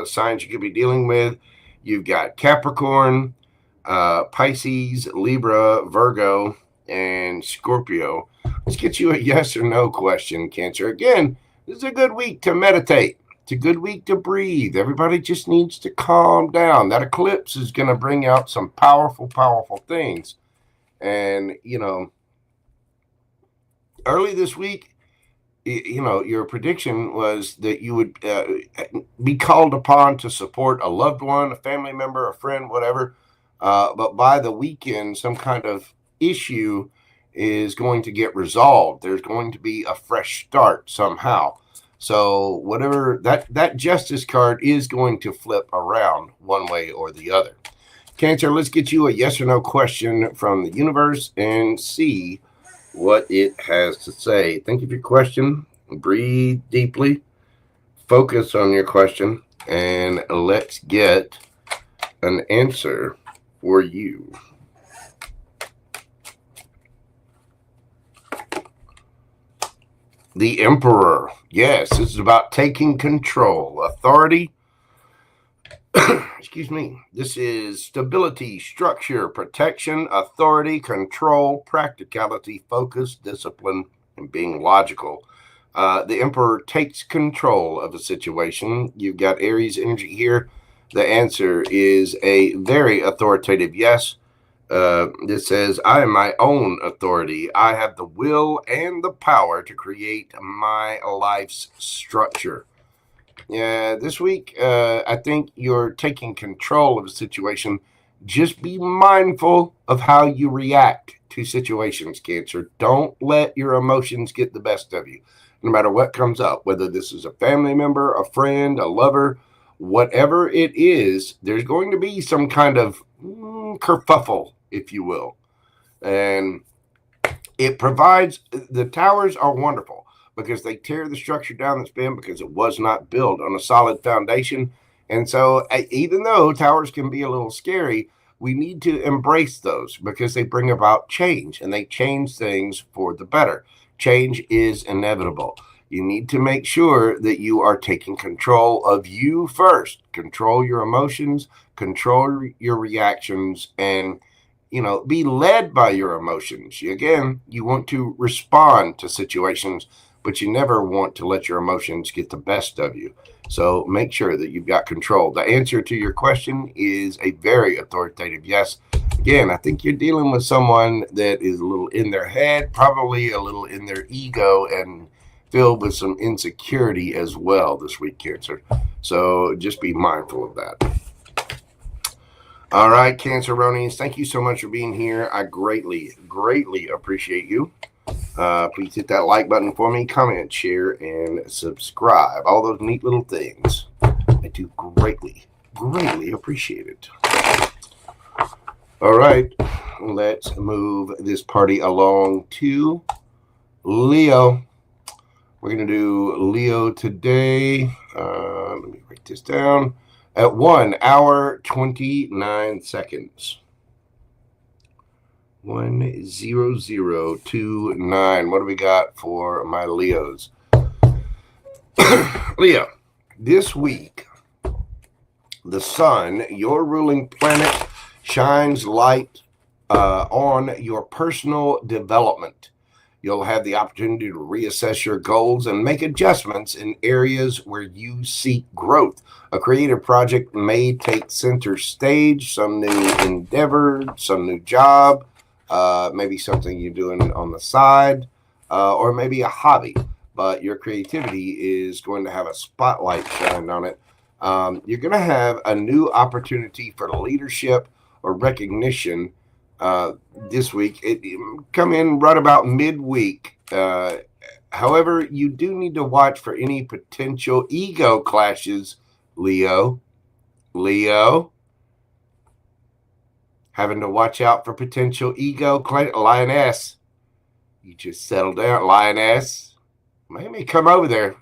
Signs you could be dealing with, you've got Capricorn, Pisces, Libra, Virgo, and Scorpio. Let's get you a yes or no question, Cancer. Again, this is a good week to meditate. It's a good week to breathe. Everybody just needs to calm down. That eclipse is going to bring out some powerful, powerful things. And, early this week, your prediction was that you would be called upon to support a loved one, a family member, a friend, whatever. But by the weekend, some kind of issue is going to get resolved. There's going to be a fresh start somehow. So whatever that justice card is going to flip around one way or the other. Cancer, let's get you a yes or no question from the universe and see what it has to say. Think of your question, breathe deeply, focus on your question, and let's get an answer for you. The Emperor. Yes, this is about taking control, authority. Excuse me. This is stability, structure, protection, authority, control, practicality, focus, discipline, and being logical. The Emperor takes control of a situation. You've got Aries energy here. The answer is a very authoritative yes. This says, I am my own authority. I have the will and the power to create my life's structure. Yeah, this week, I think you're taking control of a situation. Just be mindful of how you react to situations, Cancer. Don't let your emotions get the best of you, no matter what comes up, whether this is a family member, a friend, a lover, whatever it is, there's going to be some kind of kerfuffle, if you will. And it provides, the towers are wonderful because they tear the structure down that's been, because it was not built on a solid foundation. And so even though towers can be a little scary, we need to embrace those because they bring about change, and they change things for the better. Change is inevitable. You need to make sure that you are taking control of you first. Control your emotions, control your reactions, and be led by your emotions. Again, you want to respond to situations, but you never want to let your emotions get the best of you. So make sure that you've got control. The answer to your question is a very authoritative yes. Again, I think you're dealing with someone that is a little in their head, probably a little in their ego, and filled with some insecurity as well this week, Cancer. So just be mindful of that. All right, Canceronians, thank you so much for being here. I greatly, greatly appreciate you. Please hit that like button for me, comment, share, and subscribe. All those neat little things. I do greatly, greatly appreciate it. All right, let's move this party along to Leo. We're going to do Leo today. Let me write this down. at 1 hour 29 seconds. 10029. What do we got for my Leos? Leo, this week, the sun, your ruling planet, shines light on your personal development. You'll have the opportunity to reassess your goals and make adjustments in areas where you seek growth. A creative project may take center stage, some new endeavor, some new job, maybe something you're doing on the side, or maybe a hobby. But your creativity is going to have a spotlight shined on it. You're going to have a new opportunity for leadership or recognition this week. It come in right about midweek. However, you do need to watch for any potential ego clashes, Leo. Having to watch out for potential ego clash. Lioness, you just settle down, Lioness. Maybe come over there.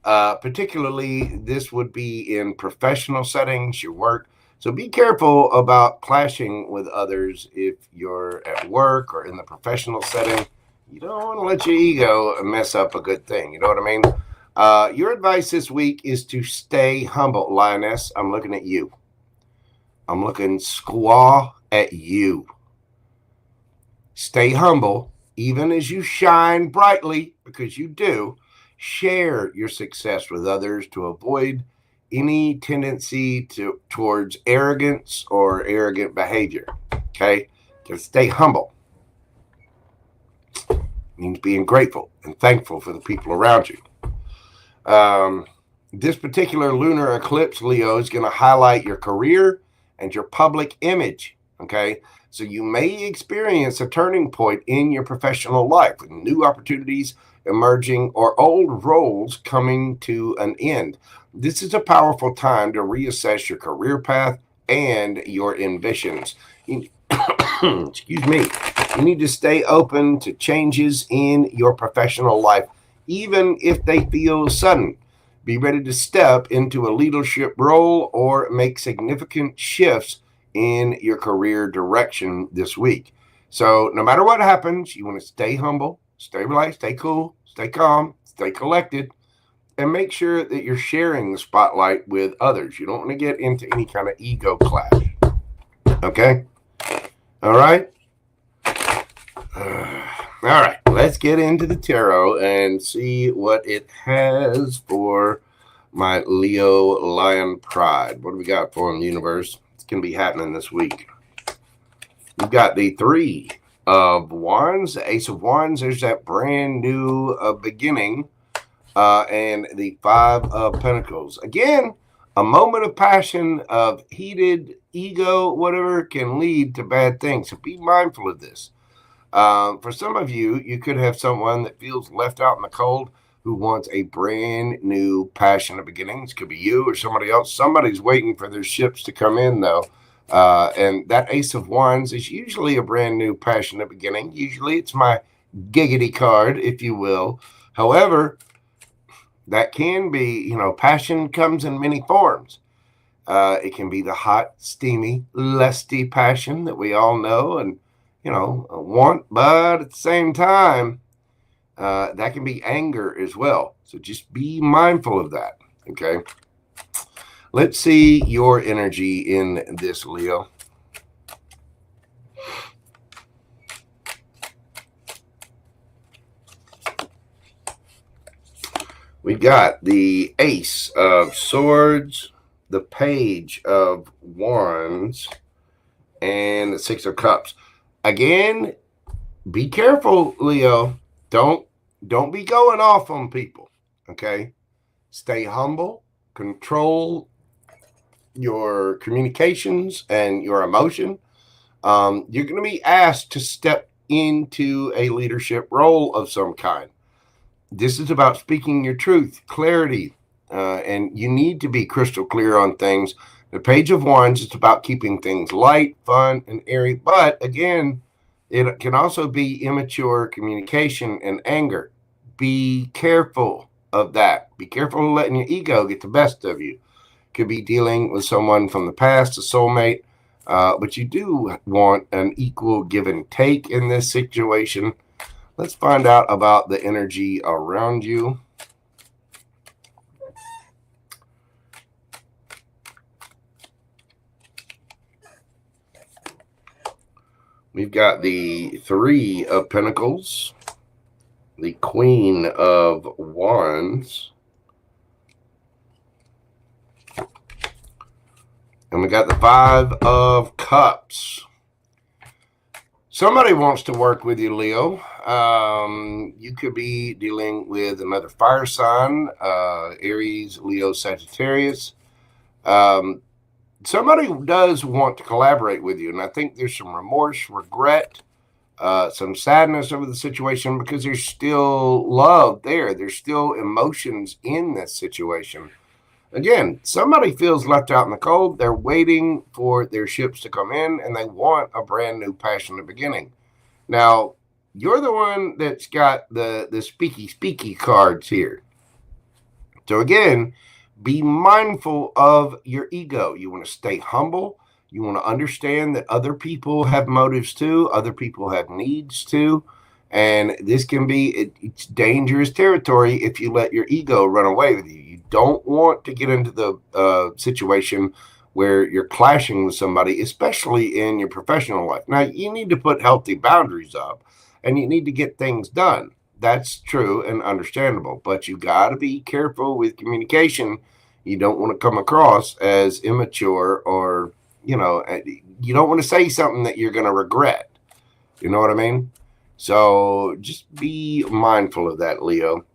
Particularly, this would be in professional settings, your work. So be careful about clashing with others if you're at work or in the professional setting. You don't want to let your ego mess up a good thing. You know what I mean? Your advice this week is to stay humble, Lioness. I'm looking at you. I'm looking squaw at you. Stay humble, even as you shine brightly, because you do. Share your success with others to avoid any tendency towards arrogance or arrogant behavior. Okay? Just stay humble. It means being grateful and thankful for the people around you. This particular lunar eclipse, Leo, is going to highlight your career and your public image. Okay? So you may experience a turning point in your professional life with new opportunities emerging or old roles coming to an end. This is a powerful time to reassess your career path and your ambitions. Excuse me. You need to stay open to changes in your professional life, even if they feel sudden. Be ready to step into a leadership role or make significant shifts in your career direction this week. So no matter what happens, you want to stay humble, stay relaxed, stay cool, stay calm, stay collected, and make sure that you're sharing the spotlight with others. You don't want to get into any kind of ego clash. Okay? All right? All right. Let's get into the tarot and see what it has for my Leo Lion Pride. What do we got for them, universe? It's going to be happening this week. We've got the 3 of Wands, the Ace of Wands. There's that brand new beginning. And the 5 of Pentacles. Again, a moment of passion, of heated ego, whatever, can lead to bad things. So be mindful of this. For some of you, you could have someone that feels left out in the cold who wants a brand new passionate beginning. This could be you or somebody else. Somebody's waiting for their ships to come in, though. And that Ace of Wands is usually a brand new passionate beginning. Usually it's my giggity card, if you will. However, that can be, passion comes in many forms. It can be the hot, steamy, lusty passion that we all know and, want, but at the same time, that can be anger as well. So just be mindful of that, okay? Let's see your energy in this, Leo. We got the Ace of Swords, the Page of Wands, and the 6 of Cups. Again, be careful, Leo. Don't be going off on people, okay? Stay humble, control your communications and your emotion. You're going to be asked to step into a leadership role of some kind. This is about speaking your truth, clarity, and you need to be crystal clear on things. The Page of Wands is about keeping things light, fun, and airy. But again, it can also be immature communication and anger. Be careful of that. Be careful of letting your ego get the best of you. Could be dealing with someone from the past, a soulmate, but you do want an equal give and take in this situation. Let's find out about the energy around you. We've got the Three of Pentacles, the Queen of Wands, and we got the Five of Cups. Somebody wants to work with you, Leo. You could be dealing with another fire sign, Aries, Leo, Sagittarius. Somebody does want to collaborate with you, and I think there's some remorse, regret, some sadness over the situation because there's still love there. There's still emotions in this situation. Again, somebody feels left out in the cold. They're waiting for their ships to come in, and they want a brand new passionate beginning. Now, you're the one that's got the speaky cards here. So again, be mindful of your ego. You want to stay humble. You want to understand that other people have motives too. Other people have needs too. And this can be, it's dangerous territory if you let your ego run away with you. You don't want to get into the situation where you're clashing with somebody, especially in your professional life. Now, you need to put healthy boundaries up and you need to get things done. That's true and understandable, but you got to be careful with communication. You don't want to come across as immature or, you don't want to say something that you're going to regret. You know what I mean? So just be mindful of that, Leo.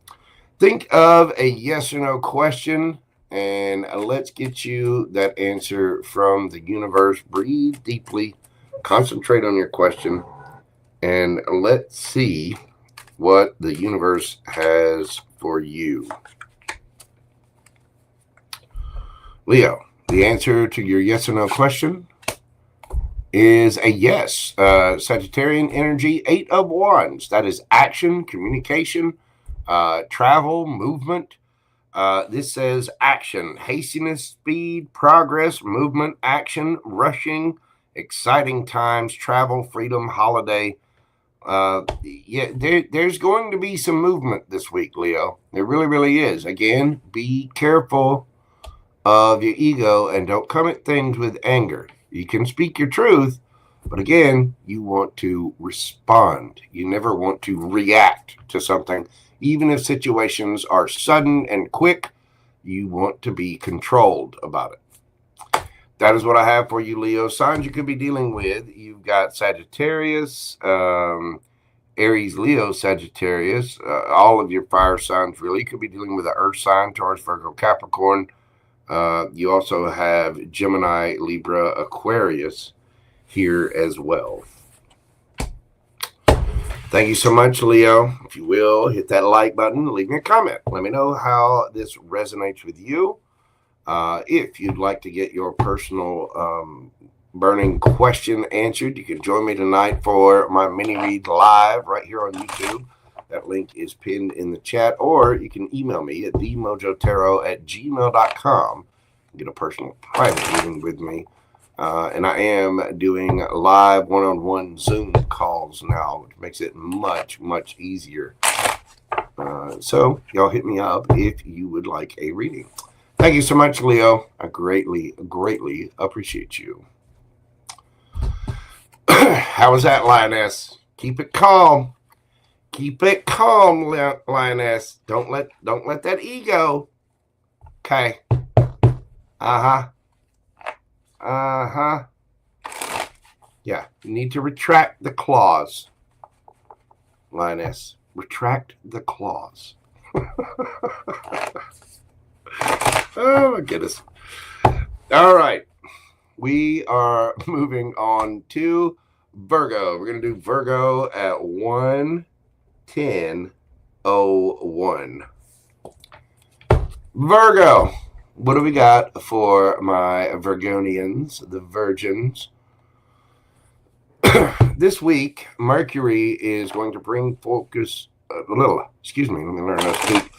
Think of a yes or no question, and let's get you that answer from the universe. Breathe deeply, concentrate on your question, and let's see what the universe has for you. Leo, the answer to your yes or no question is a yes. Sagittarian energy, 8 of Wands. That is action, communication, travel, movement. This says action, hastiness, speed, progress, movement, action, rushing, exciting times, travel, freedom, holiday. There's going to be some movement this week, Leo. There really, really is. Again, be careful of your ego and don't come at things with anger. You can speak your truth, but again, you want to respond. You never want to react to something. Even if situations are sudden and quick, you want to be controlled about it. That is what I have for you, Leo. Signs you could be dealing with. You've got Sagittarius, Aries, Leo, Sagittarius. All of your fire signs really could be dealing with the earth sign, Taurus, Virgo, Capricorn. You also have Gemini, Libra, Aquarius here as well. Thank you so much, Leo. If you will, hit that like button, leave me a comment. Let me know how this resonates with you. If you'd like to get your personal burning question answered, you can join me tonight for my mini read live right here on YouTube. That link is pinned in the chat, or you can email me at themojotarot@gmail.com. Get a personal private reading with me. And I am doing live one-on-one Zoom calls now, which makes it much, much easier. So y'all hit me up if you would like a reading. Thank you so much, Leo. I greatly, greatly appreciate you. How was that, Lioness? Keep it calm. Keep it calm, Lioness. Don't let that ego. Okay. Yeah, you need to retract the claws, Lioness. Retract the claws. Oh, my goodness. All right. We are moving on to Virgo. We're going to do Virgo at 1:10:01. Virgo, what do we got for my Virgonians, the virgins? This week, Mercury is going to bring focus, let me learn how to speak.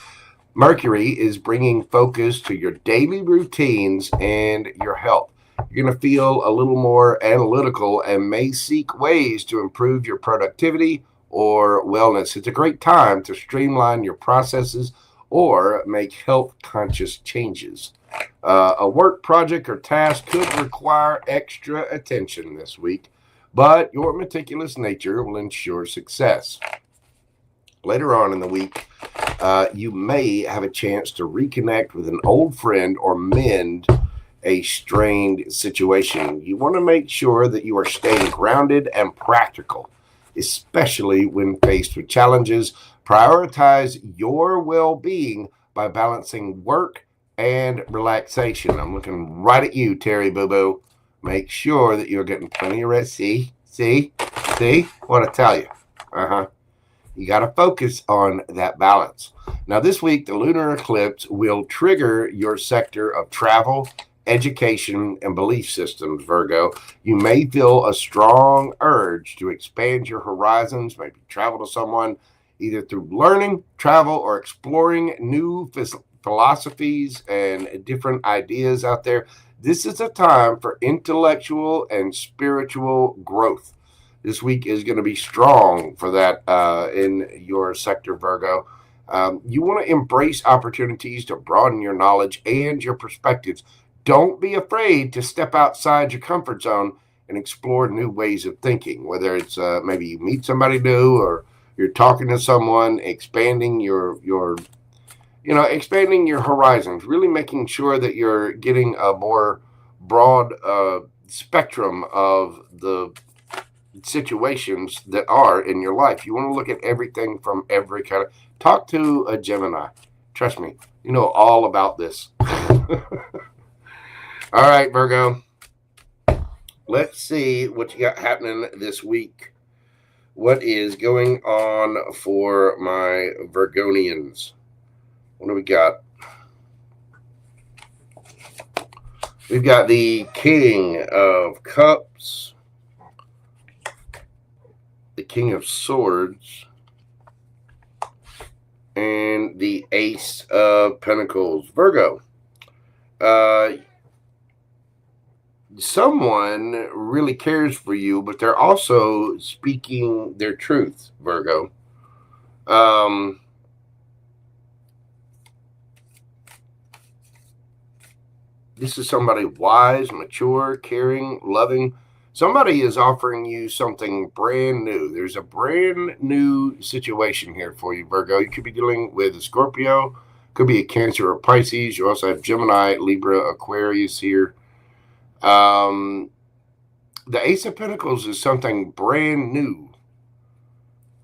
Mercury is bringing focus to your daily routines and your health. You're going to feel a little more analytical and may seek ways to improve your productivity or wellness. It's a great time to streamline your processes or make health conscious changes. A work project or task could require extra attention this week, but your meticulous nature will ensure success. Later on in the week, you may have a chance to reconnect with an old friend or mend a strained situation. You want to make sure that you are staying grounded and practical, especially when faced with challenges. Prioritize your well-being by balancing work and relaxation. I'm looking right at you, Terry Boo-Boo. Make sure that you're getting plenty of rest. See what I tell you. You got to focus on that balance. Now, this week, the lunar eclipse will trigger your sector of travel, education, and belief systems, Virgo. You may feel a strong urge to expand your horizons, maybe travel to someone, either through learning, travel, or exploring new philosophies and different ideas out there. This is a time for intellectual and spiritual growth. This week is going to be strong for that in your sector, Virgo. You want to embrace opportunities to broaden your knowledge and your perspectives. Don't be afraid to step outside your comfort zone and explore new ways of thinking, whether it's maybe you meet somebody new or you're talking to someone, expanding your expanding your horizons, really making sure that you're getting a more broad spectrum of the situations that are in your life. You want to look at everything from every kind of. Talk to a Gemini. Trust me, you know all about this. All right, Virgo. Let's see what you got happening this week. What is going on for my Virgonians? What do we got? We've got the King of Cups, the King of Swords, and the Ace of Pentacles. Virgo, someone really cares for you, but they're also speaking their truth, Virgo. This is somebody wise, mature, caring, loving. Somebody is offering you something brand new. There's a brand new situation here for you, Virgo. You could be dealing with a Scorpio, could be a Cancer or Pisces. You also have Gemini, Libra, Aquarius here. The Ace of Pentacles is something brand new.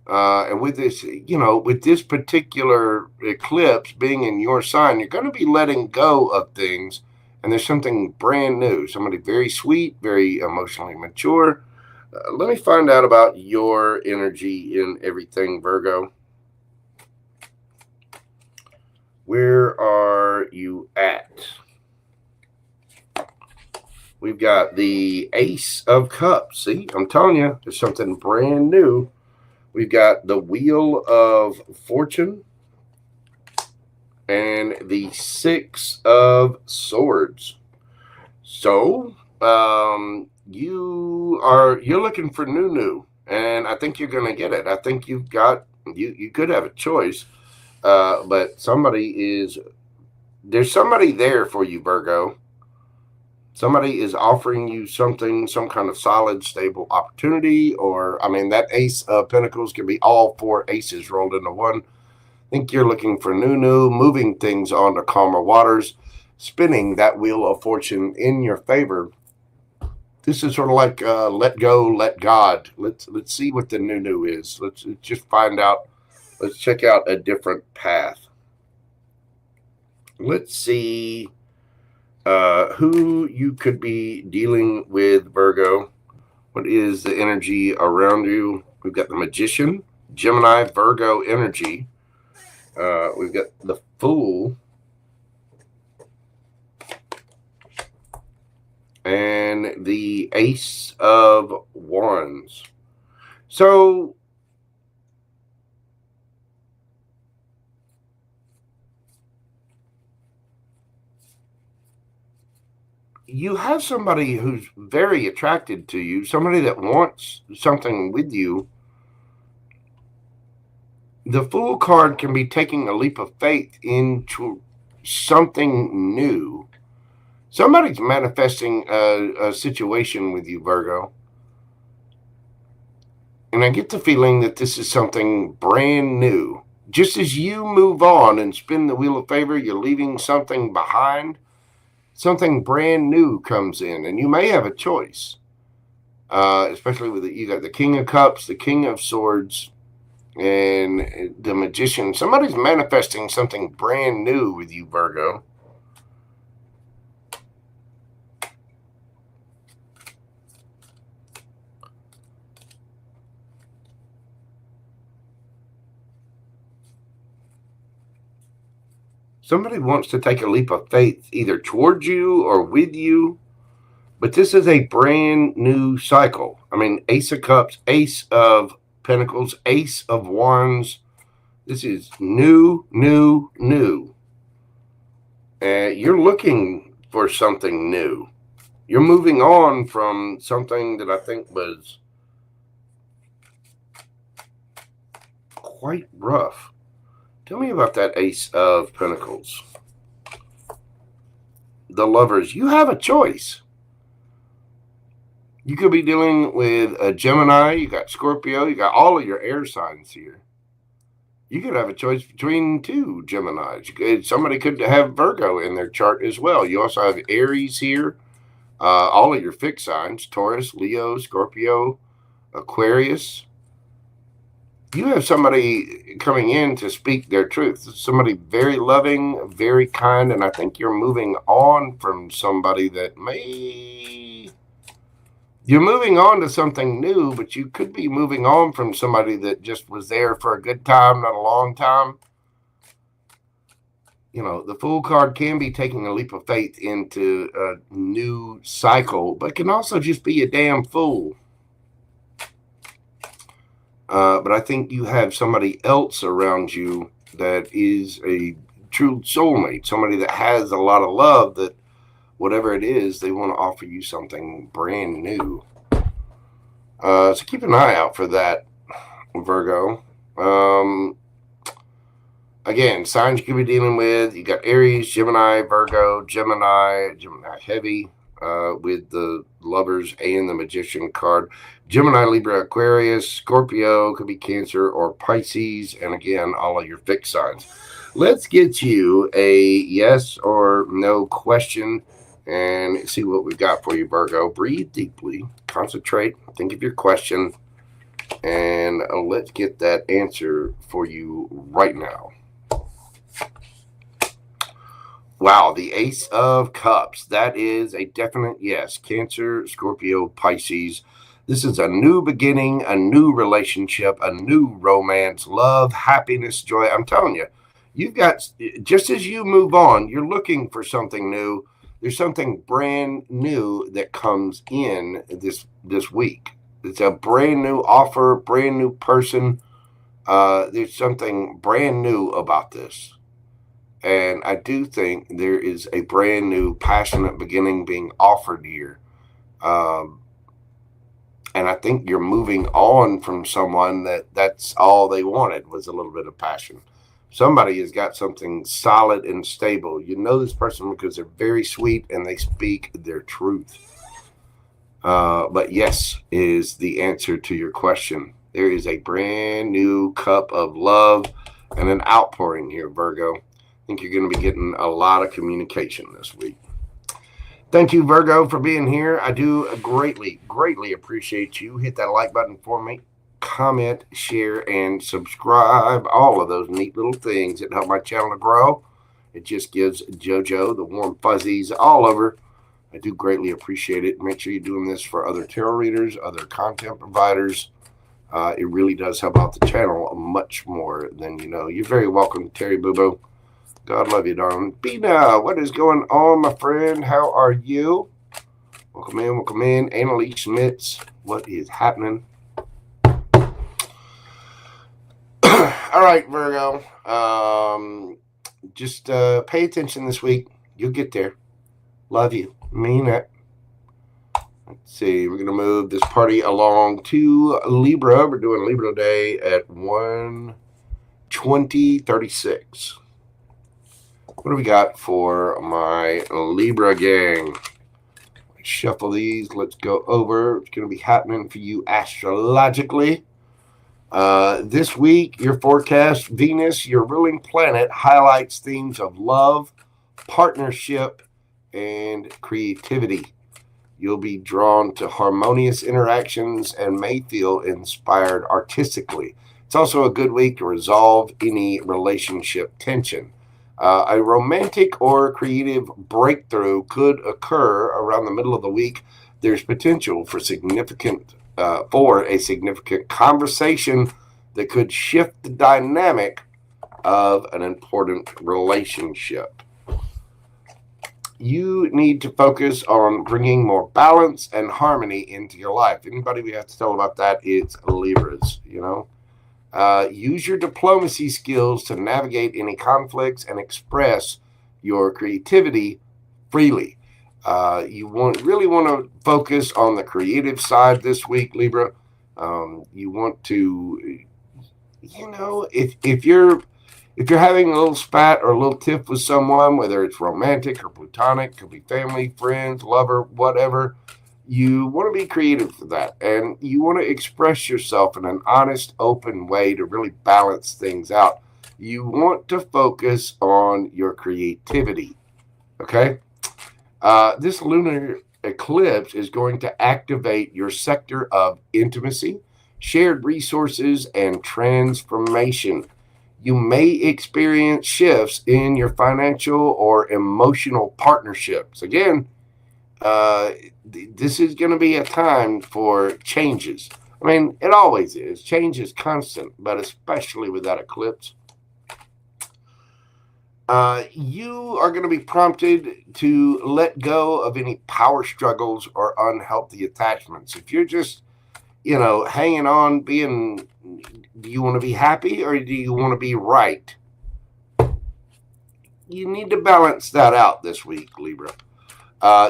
And with this, with this particular eclipse being in your sign, you're going to be letting go of things. And there's something brand new, somebody very sweet, very emotionally mature. Let me find out about your energy in everything, Virgo. Where are you at? We've got the Ace of Cups. See, I'm telling you, there's something brand new. We've got the Wheel of Fortune and the Six of Swords. So you're looking for new, and I think you're going to get it. I think you could have a choice, but there's somebody there for you, Virgo. Somebody is offering you something, some kind of solid, stable opportunity, or that Ace of Pentacles can be all four aces rolled into one. I think you're looking for new, moving things on to calmer waters, spinning that Wheel of Fortune in your favor. This is sort of like let go, let God. Let's see what the new is. Let's just find out. Let's check out a different path. Let's see who you could be dealing with, Virgo. What is the energy around you? We've got the Magician, Gemini, Virgo energy. We've got the Fool and the Ace of Wands. So you have somebody who's very attracted to you, somebody that wants something with you. The Fool card can be taking a leap of faith into something new. Somebody's manifesting a situation with you, Virgo. And I get the feeling that this is something brand new. Just as you move on and spin the wheel of favor, you're leaving something behind. Something brand new comes in, and you may have a choice. Especially with you got the King of Cups, the King of Swords, and the Magician. Somebody's manifesting something brand new with you, Virgo. Somebody wants to take a leap of faith either towards you or with you. But this is a brand new cycle. I mean, Ace of Cups, Ace of Pentacles, Ace of Wands. This is new, new, new. You're looking for something new. You're moving on from something that I think was quite rough. Tell me about that Ace of Pentacles. The Lovers. You have a choice. You could be dealing with a Gemini. You got Scorpio. You got all of your air signs here. You could have a choice between two Geminis. Somebody could have Virgo in their chart as well. You also have Aries here. All of your fixed signs, Taurus, Leo, Scorpio, Aquarius. You have somebody coming in to speak their truth. Somebody very loving, very kind, and I think you're moving on from somebody that you're moving on to something new, but you could be moving on from somebody that just was there for a good time, not a long time. You know, the Fool card can be taking a leap of faith into a new cycle, but can also just be a damn fool. But I think you have somebody else around you that is a true soulmate, somebody that has a lot of love, that whatever it is, they want to offer you something brand new. So keep an eye out for that, Virgo. Again, signs you could be dealing with. You got Aries, Gemini, Virgo, Gemini heavy with the Lovers and the Magician card. Gemini, Libra, Aquarius, Scorpio, could be Cancer or Pisces. And again, all of your fixed signs. Let's get you a yes or no question and see what we've got for you, Virgo. Breathe deeply, concentrate, think of your question, and let's get that answer for you right now. Wow, the Ace of Cups. That is a definite yes. Cancer, Scorpio, Pisces. This is a new beginning, a new relationship, a new romance, love, happiness, joy. I'm telling you, you've got, just as you move on, you're looking for something new. There's something brand new that comes in this week. It's a brand new offer, brand new person. There's something brand new about this. And I do think there is a brand new, passionate beginning being offered here. And I think you're moving on from someone that's all they wanted was a little bit of passion. Somebody has got something solid and stable. You know this person because they're very sweet and they speak their truth. But yes is the answer to your question. There is a brand new cup of love and an outpouring here, Virgo. I think you're going to be getting a lot of communication this week. Thank you, Virgo, for being here. I do greatly, greatly appreciate you. Hit that like button for me. Comment, share, and subscribe. All of those neat little things that help my channel to grow. It just gives JoJo the warm fuzzies all over. I do greatly appreciate it. Make sure you're doing this for other tarot readers, other content providers. It really does help out the channel much more than you know. You're very welcome, Terry Boo Boo. God love you, darling. Bina, what is going on, my friend? How are you? Welcome in, welcome in. Annalise Schmitz, what is happening? All right, Virgo. Just pay attention this week. You'll get there. Love you. Mean it. Let's see. We're going to move this party along to Libra. We're doing Libra Day at 1:20:36. What do we got for my Libra gang? Shuffle these. Let's go over. It's going to be happening for you astrologically. This week, your forecast, Venus, your ruling planet, highlights themes of love, partnership, and creativity. You'll be drawn to harmonious interactions and may feel inspired artistically. It's also a good week to resolve any relationship tension. A romantic or creative breakthrough could occur around the middle of the week. There's potential for a significant conversation that could shift the dynamic of an important relationship. You need to focus on bringing more balance and harmony into your life. Anybody we have to tell about that, it's Libras, use your diplomacy skills to navigate any conflicts and express your creativity freely. You really want to focus on the creative side this week, Libra. You want to, if you're having a little spat or a little tiff with someone, whether it's romantic or platonic, could be family, friends, lover, whatever, you want to be creative for that. And you want to express yourself in an honest, open way to really balance things out. You want to focus on your creativity, okay? This lunar eclipse is going to activate your sector of intimacy, shared resources, and transformation. You may experience shifts in your financial or emotional partnerships. Again, this is going to be a time for changes. I mean, it always is. Change is constant, but especially with that eclipse. You are going to be prompted to let go of any power struggles or unhealthy attachments. If you're just, hanging on, do you want to be happy or do you want to be right? You need to balance that out this week, Libra.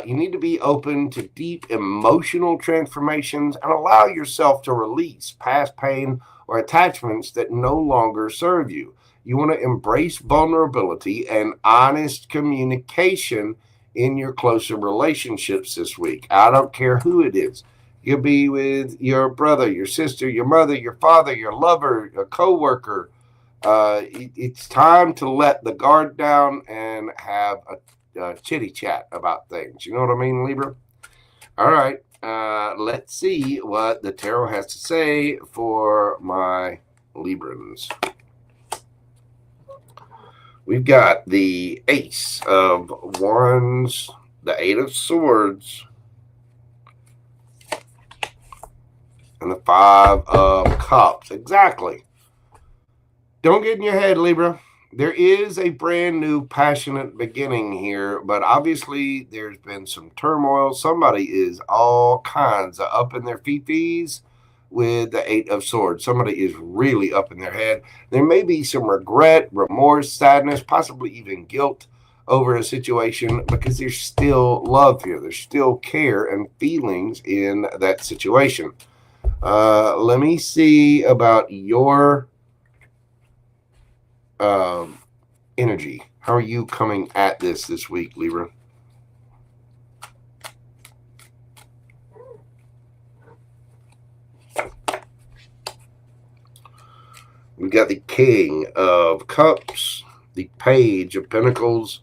You need to be open to deep emotional transformations and allow yourself to release past pain or attachments that no longer serve you. You want to embrace vulnerability and honest communication in your closer relationships this week. I don't care who it is. You'll be with your brother, your sister, your mother, your father, your lover, a coworker. It's time to let the guard down and have a chitty chat about things. You know what I mean, Libra? All right. Let's see what the tarot has to say for my Librans. We've got the Ace of Wands, the Eight of Swords, and the Five of Cups. Exactly. Don't get in your head, Libra. There is a brand new passionate beginning here, but obviously there's been some turmoil. Somebody is all kinds of up in their feet with the Eight of Swords. Somebody is really up in their head. There may be some regret, remorse, sadness, possibly even guilt over a situation because there's still love here. There's still care and feelings in that situation. Let me see about your energy. How are you coming at this week, Libra? We've got the King of Cups, the Page of Pentacles,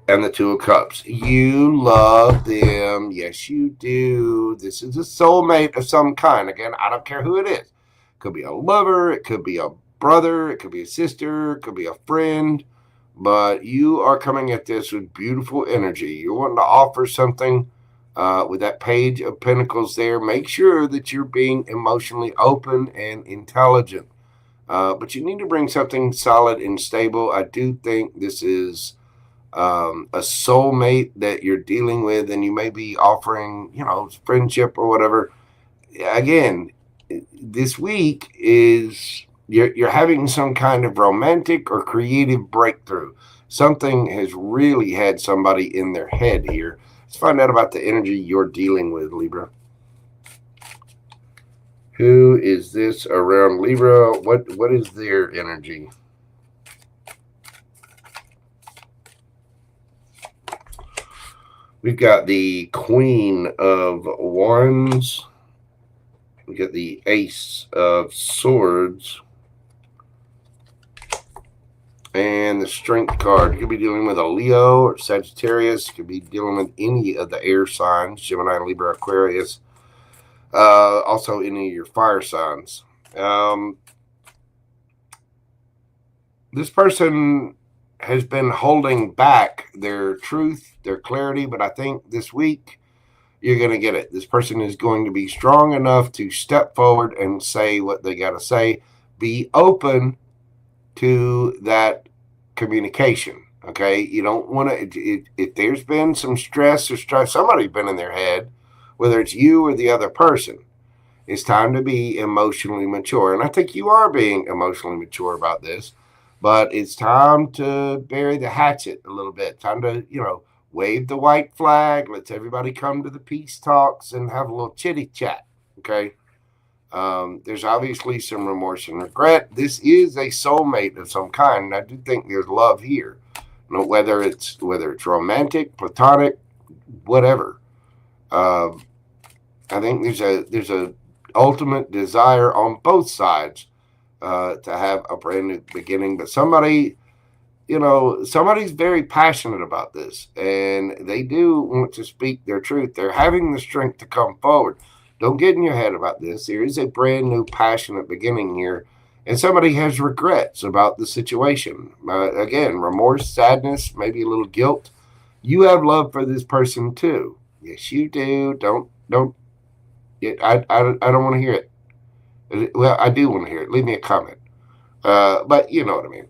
and the Two of Cups. You love them. Yes, you do. This is a soulmate of some kind. Again, I don't care who it is. It could be a lover. It could be a brother. It could be a sister. It could be a friend. But you are coming at this with beautiful energy. You're wanting to offer something with that Page of Pentacles there. Make sure that you're being emotionally open and intelligent. But you need to bring something solid and stable. I do think this is a soulmate that you're dealing with, and you may be offering, friendship or whatever. Again, this week is you're having some kind of romantic or creative breakthrough. Something has really had somebody in their head here. Let's find out about the energy you're dealing with, Libra. Who is this around Libra? What is their energy? We've got the Queen of Wands. We got the Ace of Swords. And the Strength card. You could be dealing with a Leo or Sagittarius. You could be dealing with any of the air signs, Gemini, Libra, Aquarius. Also any of your fire signs. This person has been holding back their truth, their clarity, but I think this week you're going to get it. This person is going to be strong enough to step forward and say what they got to say. Be open to that communication. Okay, you don't want to, if there's been some stress or strife, somebody's been in their head, whether it's you or the other person. It's time to be emotionally mature. And I think you are being emotionally mature about this, but it's time to bury the hatchet a little bit. Time to, wave the white flag. Let's everybody come to the peace talks and have a little chitty chat. Okay. There's obviously some remorse and regret. This is a soulmate of some kind. And I do think there's love here. Whether it's romantic, platonic, whatever. I think there's a ultimate desire on both sides to have a brand new beginning. But somebody's very passionate about this, and they do want to speak their truth. They're having the strength to come forward. Don't get in your head about this. There is a brand new passionate beginning here, and somebody has regrets about the situation. Again, remorse, sadness, maybe a little guilt. You have love for this person too. Yes, you do. Don't. I don't want to hear it. Well, I do want to hear it. Leave me a comment. But you know what I mean.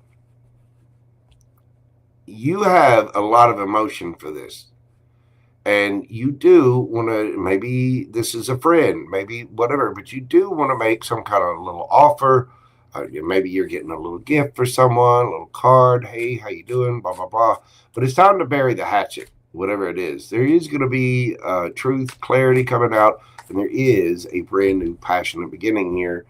You have a lot of emotion for this. And you do want to, maybe this is a friend, maybe whatever, but you do want to make some kind of little offer. Maybe you're getting a little gift for someone, a little card. Hey, how you doing? Blah, blah, blah. But it's time to bury the hatchet, whatever it is. There is going to be truth, clarity coming out, and there is a brand new passionate beginning here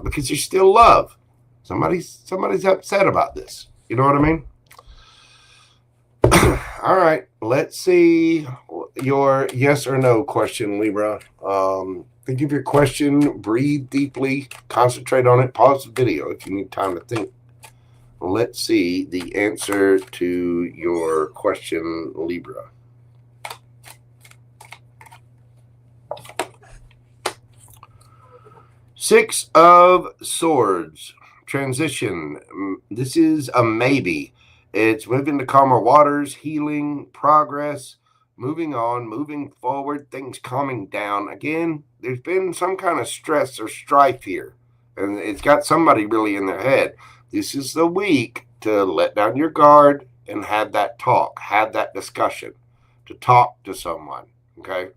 because there's still love. Somebody's upset about this. You know what I mean? All right, let's see your yes or no question, Libra. Think of your question, breathe deeply, concentrate on it, pause the video if you need time to think. Let's see the answer to your question, Libra. Six of Swords, transition. This is a maybe. It's moving to calmer waters, healing, progress, moving on, moving forward, things calming down. Again, there's been some kind of stress or strife here, and it's got somebody really in their head. This is the week to let down your guard and have that talk, have that discussion, to talk to someone, okay?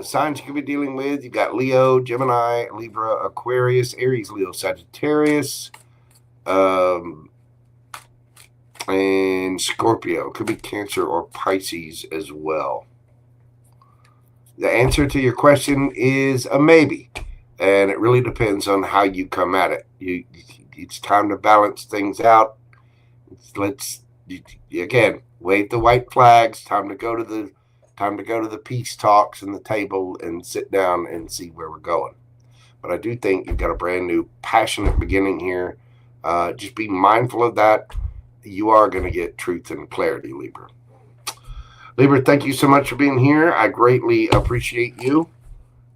Signs you could be dealing with, you've got Leo, Gemini, Libra, Aquarius, Aries, Leo, Sagittarius, and Scorpio. Could be Cancer or Pisces as well. The answer to your question is a maybe, and it really depends on how you come at it. It's time to balance things out. Again, wave the white flags. Time to go to the peace talks and the table and sit down and see where we're going. But I do think you've got a brand new passionate beginning here. Just be mindful of that. You are going to get truth and clarity, Libra. Libra, thank you so much for being here. I greatly appreciate you.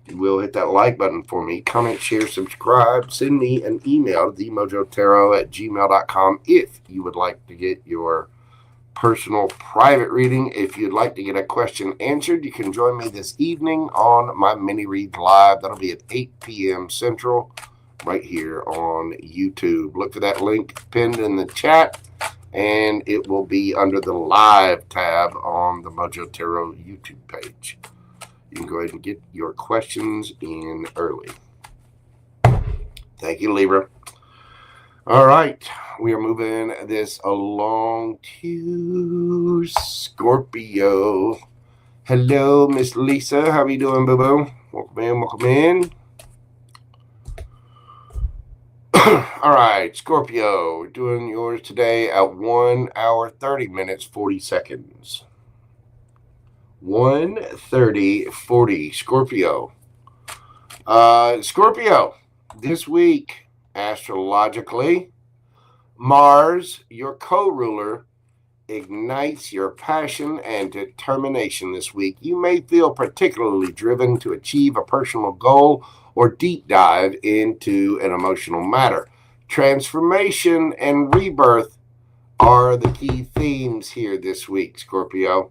You will hit that like button for me. Comment, share, subscribe. Send me an email to themojotarot@gmail.com if you would like to get your personal private reading. If you'd like to get a question answered, you can join me this evening on my mini read live. That'll be at 8 p.m. Central right here on YouTube. Look for that link pinned in the chat, and it will be under the live tab on the Mojo Tarot YouTube page. You can go ahead and get your questions in early. Thank you, Libra. All right, we are moving this along to Scorpio. Hello, Miss Lisa. How are you doing, boo-boo? Welcome in, welcome in. All right, Scorpio, we're doing yours today at 1 hour, 30 minutes, 40 seconds. 1:30:40, Scorpio. Scorpio, this week, astrologically, Mars, your co-ruler, ignites your passion and determination this week. You may feel particularly driven to achieve a personal goal or deep dive into an emotional matter. Transformation and rebirth are the key themes here this week, Scorpio.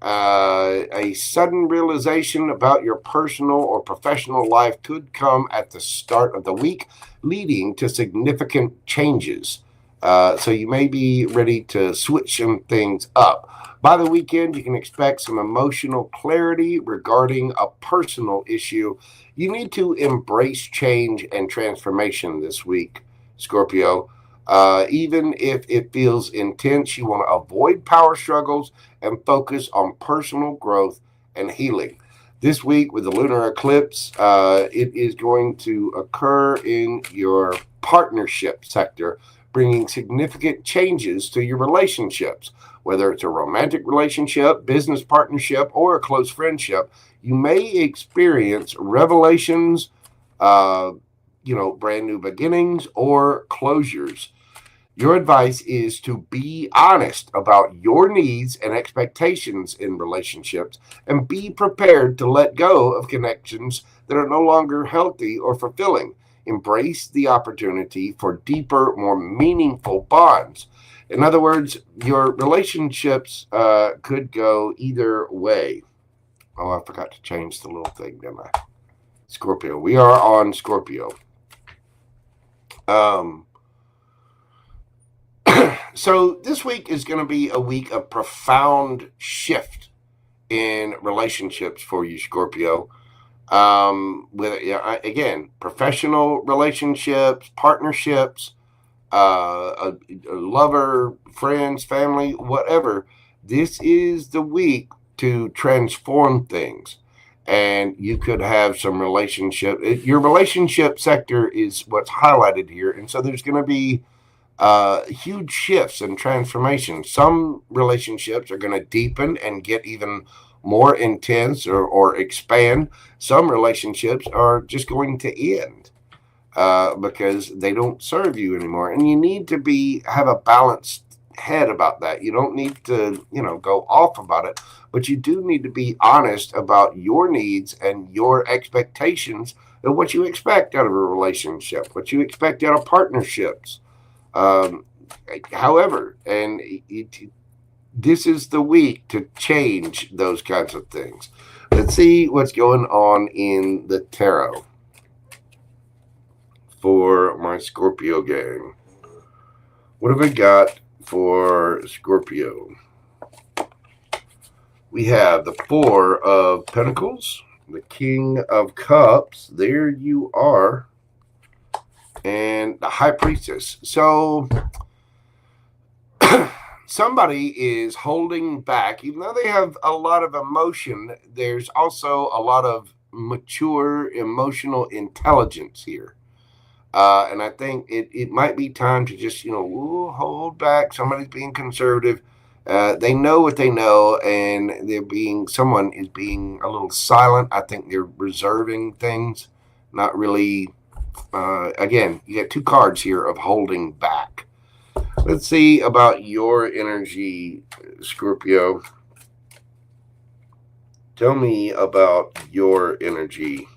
A sudden realization about your personal or professional life could come at the start of the week, leading to significant changes. So you may be ready to switch some things up. By the weekend, you can expect some emotional clarity regarding a personal issue. You need to embrace change and transformation this week, Scorpio. Even if it feels intense, you want to avoid power struggles and focus on personal growth and healing. This week with the lunar eclipse, it is going to occur in your partnership sector, bringing significant changes to your relationships. Whether it's a romantic relationship, business partnership, or a close friendship, you may experience revelations, brand new beginnings or closures. Your advice is to be honest about your needs and expectations in relationships and be prepared to let go of connections that are no longer healthy or fulfilling. Embrace the opportunity for deeper, more meaningful bonds. In other words, your relationships could go either way. Oh, I forgot to change the little thing, didn't I? Scorpio. We are on Scorpio. So this week is going to be a week of profound shift in relationships for you, Scorpio. Again, professional relationships, partnerships, a lover, friends, family, whatever. This is the week to transform things. And you could have some relationship. Your relationship sector is what's highlighted here. And so there's going to be huge shifts and transformations. Some relationships are going to deepen and get even more intense or expand. Some relationships are just going to end because they don't serve you anymore. And you need to have a balanced head about that. You don't need to, go off about it, but you do need to be honest about your needs and your expectations and what you expect out of a relationship, what you expect out of partnerships. However, this is the week to change those kinds of things. Let's see what's going on in the tarot for my Scorpio gang. What have I got for Scorpio? We have the Four of Pentacles, the King of Cups. There you are. And the High Priestess. So somebody is holding back, even though they have a lot of emotion. There's also a lot of mature emotional intelligence here. And I think it might be time to just, hold back. Somebody's being conservative. They know what they know, and someone is being a little silent. I think they're reserving things, not really. Again, you get two cards here of holding back. Let's see about your energy, Scorpio. Tell me about your energy.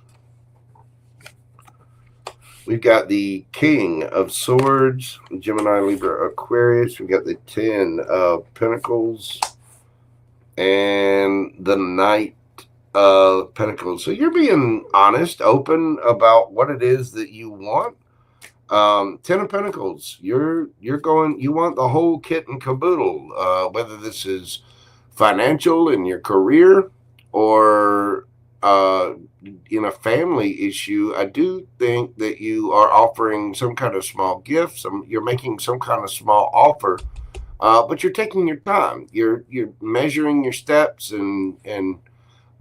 We've got the King of Swords, Gemini, Libra, Aquarius. We've got the 10 of Pentacles and the Knight of Pentacles. So you're being honest, open about what it is that you want. 10 of Pentacles. You want the whole kit and caboodle, whether this is financial in your career or in a family issue. I do think that you are offering some kind of small gift. You're making some kind of small offer But you're taking your time. You're measuring your steps and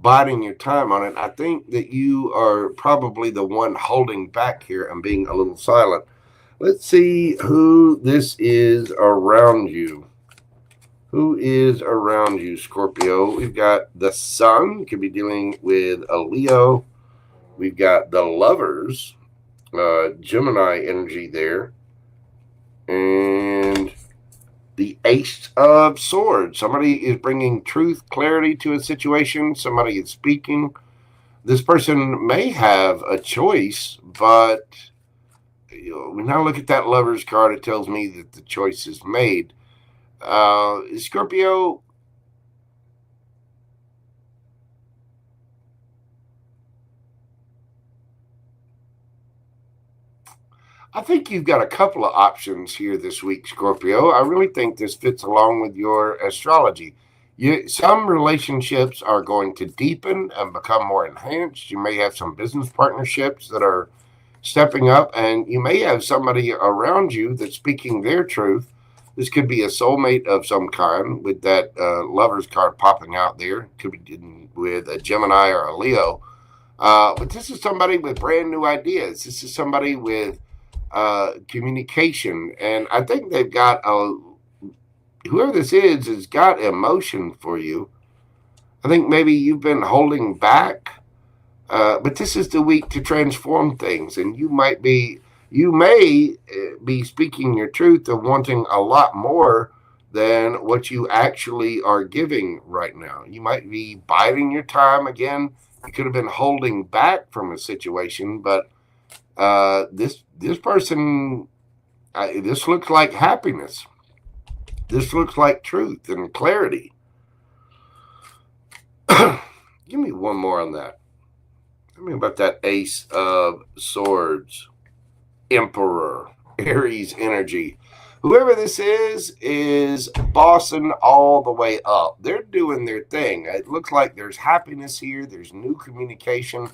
biding your time on it. I think that you are probably the one holding back here and being a little silent. Let's see who this is around you. Who is around you, Scorpio? We've got the Sun, could be dealing with a Leo. We've got the Lovers, Gemini energy there. And the Ace of Swords. Somebody is bringing truth, clarity to a situation. Somebody is speaking. This person may have a choice, but when I look at that Lover's card, it tells me that the choice is made. Scorpio, I think you've got a couple of options here this week, Scorpio. I really think this fits along with your astrology. Some relationships are going to deepen and become more enhanced. You may have some business partnerships that are stepping up, and you may have somebody around you that's speaking their truth. This could be a soulmate of some kind with that Lover's card popping out there. Could be dealing with a Gemini or a Leo. But this is somebody with brand new ideas. This is somebody with communication. And I think they've got whoever this is has got emotion for you. I think maybe you've been holding back. But this is the week to transform things. And you may be speaking your truth of wanting a lot more than what you actually are giving right now. You might be biding your time again. You could have been holding back from a situation, but this person, this looks like happiness. This looks like truth and clarity. Give me one more on that. Tell me about that Ace of Swords. Emperor, Aries energy. Whoever this is bossing all the way up. They're doing their thing. It looks like there's happiness here. There's new communication.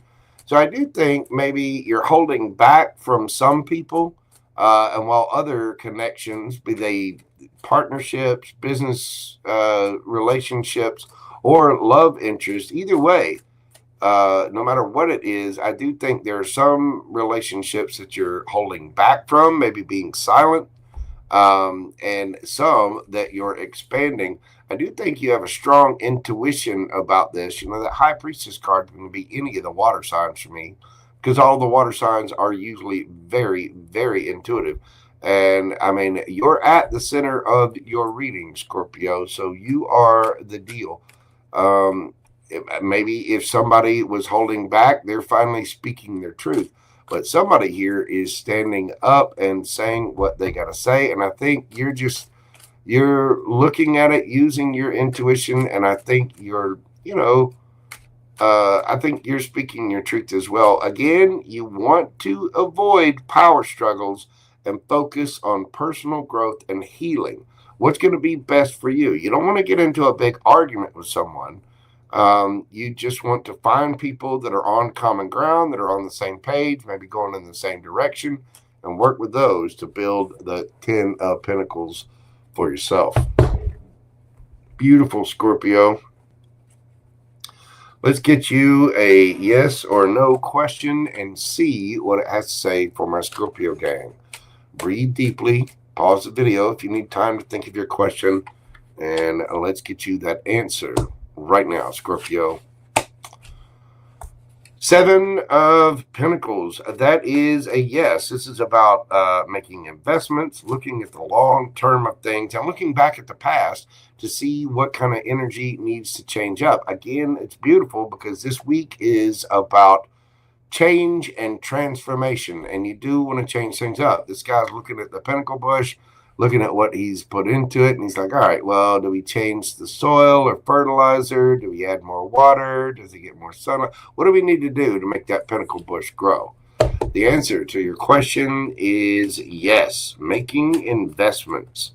So I do think maybe you're holding back from some people, and while other connections, be they partnerships, business relationships, or love interests, either way, no matter what it is, I do think there are some relationships that you're holding back from, maybe being silent, and some that you're expanding. I do think you have a strong intuition about this. You know, that High Priestess card can be any of the water signs for me, because all the water signs are usually very, very intuitive. And I mean, you're at the center of your reading, Scorpio, so you are the deal. Maybe if somebody was holding back, they're finally speaking their truth. But somebody here is standing up and saying what they got to say. And I think you're looking at it using your intuition. And I think I think you're speaking your truth as well. Again, you want to avoid power struggles and focus on personal growth and healing. What's going to be best for you? You don't want to get into a big argument with someone. You just want to find people that are on common ground, that are on the same page, maybe going in the same direction, and work with those to build the 10 of Pentacles for yourself. Beautiful, Scorpio. Let's get you a yes or no question and see what it has to say for my Scorpio gang. Breathe deeply. Pause the video if you need time to think of your question, and let's get you that answer right now, Scorpio. 7 of Pentacles. That is a yes. This is about making investments, looking at the long term of things, and looking back at the past to see what kind of energy needs to change up. Again, it's beautiful because this week is about change and transformation, and you do want to change things up. This guy's looking at the pentacle bush, looking at what he's put into it, and he's like, all right, well, do we change the soil or fertilizer? Do we add more water? Does he get more sunlight? What do we need to do to make that pentacle bush grow? The answer to your question is yes, making investments.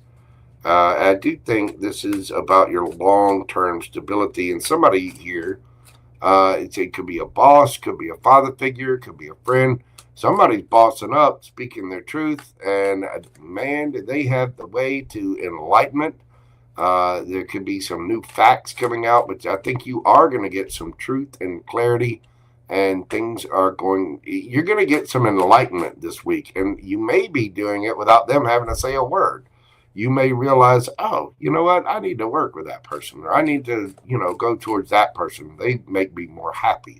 I do think this is about your long-term stability, and somebody here, it could be a boss, could be a father figure, could be a friend. Somebody's bossing up, speaking their truth, and man, do they have the way to enlightenment. There could be some new facts coming out, but I think you are going to get some truth and clarity, and you're going to get some enlightenment this week, and you may be doing it without them having to say a word. You may realize, oh, you know what? I need to work with that person, or I need to, go towards that person. They make me more happy,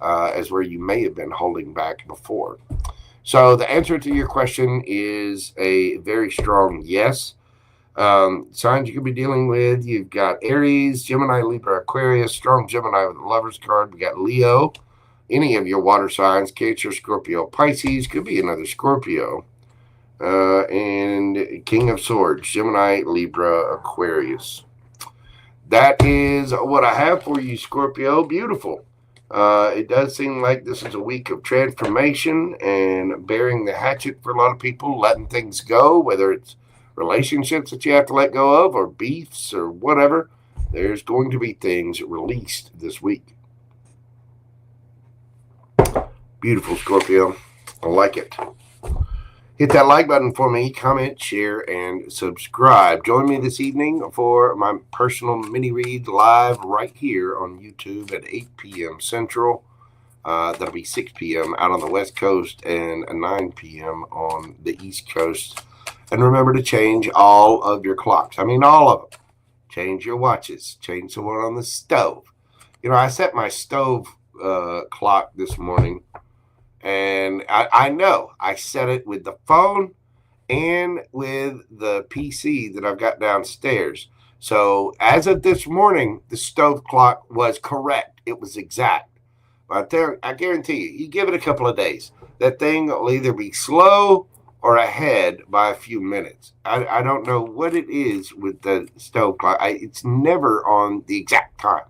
as where you may have been holding back before. So the answer to your question is a very strong yes. Signs you could be dealing with, you've got Aries, Gemini, Libra, Aquarius, strong Gemini with the Lover's card. We got Leo, any of your water signs, Cancer, Scorpio, Pisces, could be another Scorpio. And King of Swords, Gemini, Libra, Aquarius. That is what I have for you, Scorpio. Beautiful. It does seem like this is a week of transformation and bearing the hatchet for a lot of people, letting things go, whether it's relationships that you have to let go of or beefs or whatever. There's going to be things released this week. Beautiful, Scorpio. I like it. Hit that like button for me, comment, share, and subscribe. Join me this evening for my personal mini read live right here on YouTube at 8 p.m. Central. That'll be 6 p.m. out on the West Coast and 9 p.m. on the East Coast. And remember to change all of your clocks. I mean, all of them. Change your watches. Change the one on the stove. I set my stove clock this morning. And I know I set it with the phone and with the PC that I've got downstairs. So as of this morning, the stove clock was correct. It was exact. But I guarantee you give it a couple of days. That thing will either be slow or ahead by a few minutes. I don't know what it is with the stove clock. It's never on the exact time.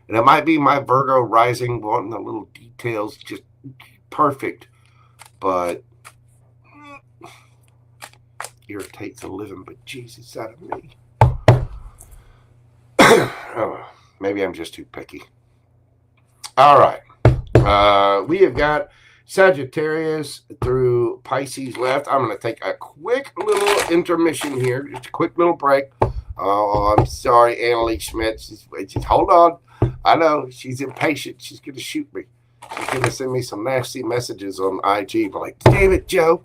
And it might be my Virgo rising, wanting the little details just perfect, but irritates the living bejesus out of me. Oh, maybe I'm just too picky. All right. We have got Sagittarius through Pisces left. I'm going to take a quick little intermission here, just a quick little break. Oh, I'm sorry, Annalise Schmidt. Just hold on. I know she's impatient. She's going to shoot me. She's going to send me some nasty messages on IG. Like, damn it, Joe.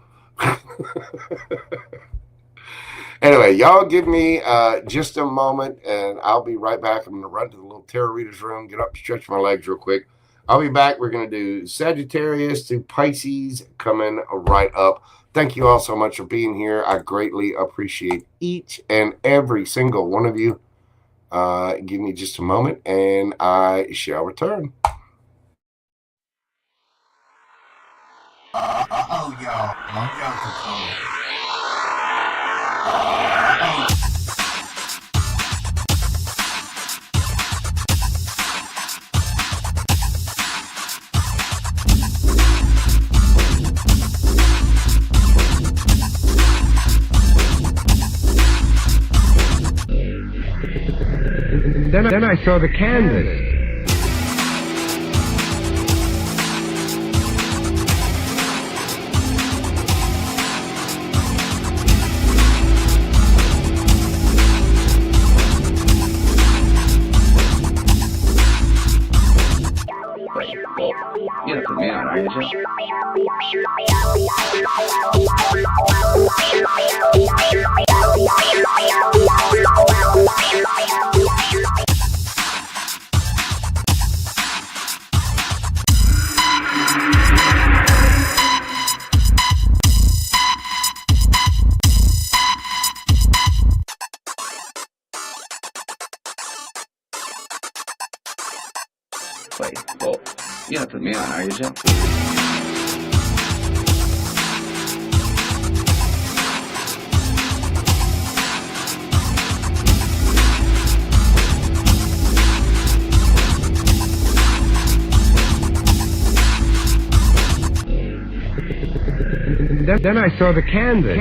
Anyway, y'all give me just a moment, and I'll be right back. I'm going to run to the little tarot reader's room, get up, stretch my legs real quick. I'll be back. We're going to do Sagittarius to Pisces coming right up. Thank you all so much for being here. I greatly appreciate each and every single one of you. Give me just a moment, and I shall return. Oh, y'all. Then I saw the canvas. Wait, well, you have to put me on, are you, Joe? Then I saw the canvas.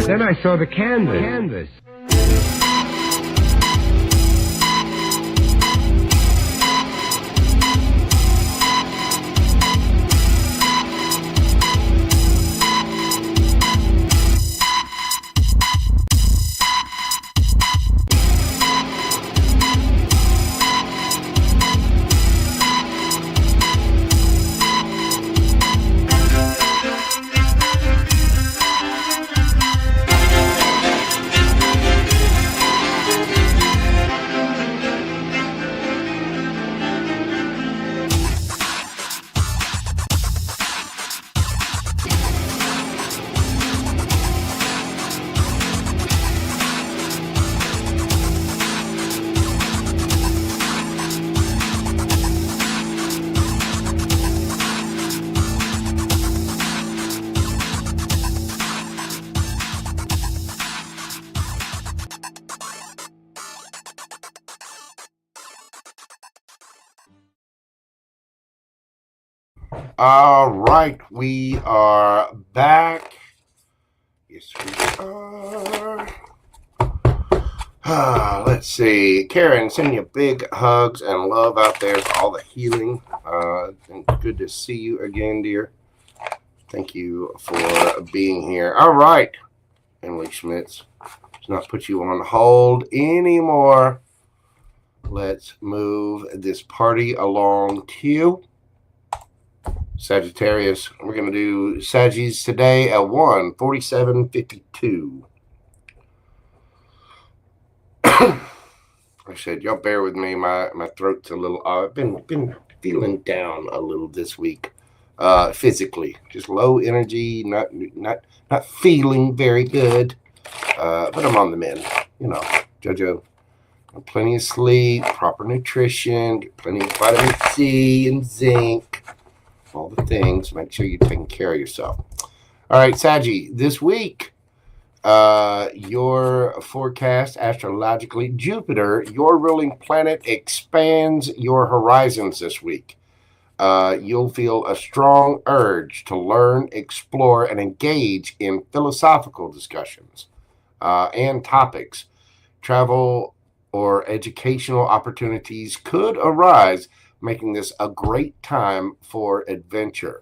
Then I saw the canvas. All right, we are back. Yes, we are. Let's see. Karen, sending you big hugs and love out there for all the healing. And good to see you again, dear. Thank you for being here. All right, Emily Schmitz. Let's not put you on hold anymore. Let's move this party along to Sagittarius. We're going to do Saggies today at 1:47:52. I said, y'all bear with me. My throat's a little. I've been feeling down a little this week, physically, just low energy, not feeling very good. But I'm on the mend. You know, JoJo. Plenty of sleep, proper nutrition, get plenty of vitamin C and zinc, all the things. Make sure you're taking care of yourself. All right, Saggy, this week, your forecast astrologically, Jupiter, your ruling planet, expands your horizons this week. You'll feel a strong urge to learn, explore, and engage in philosophical discussions and topics. Travel or educational opportunities could arise, making this a great time for adventure.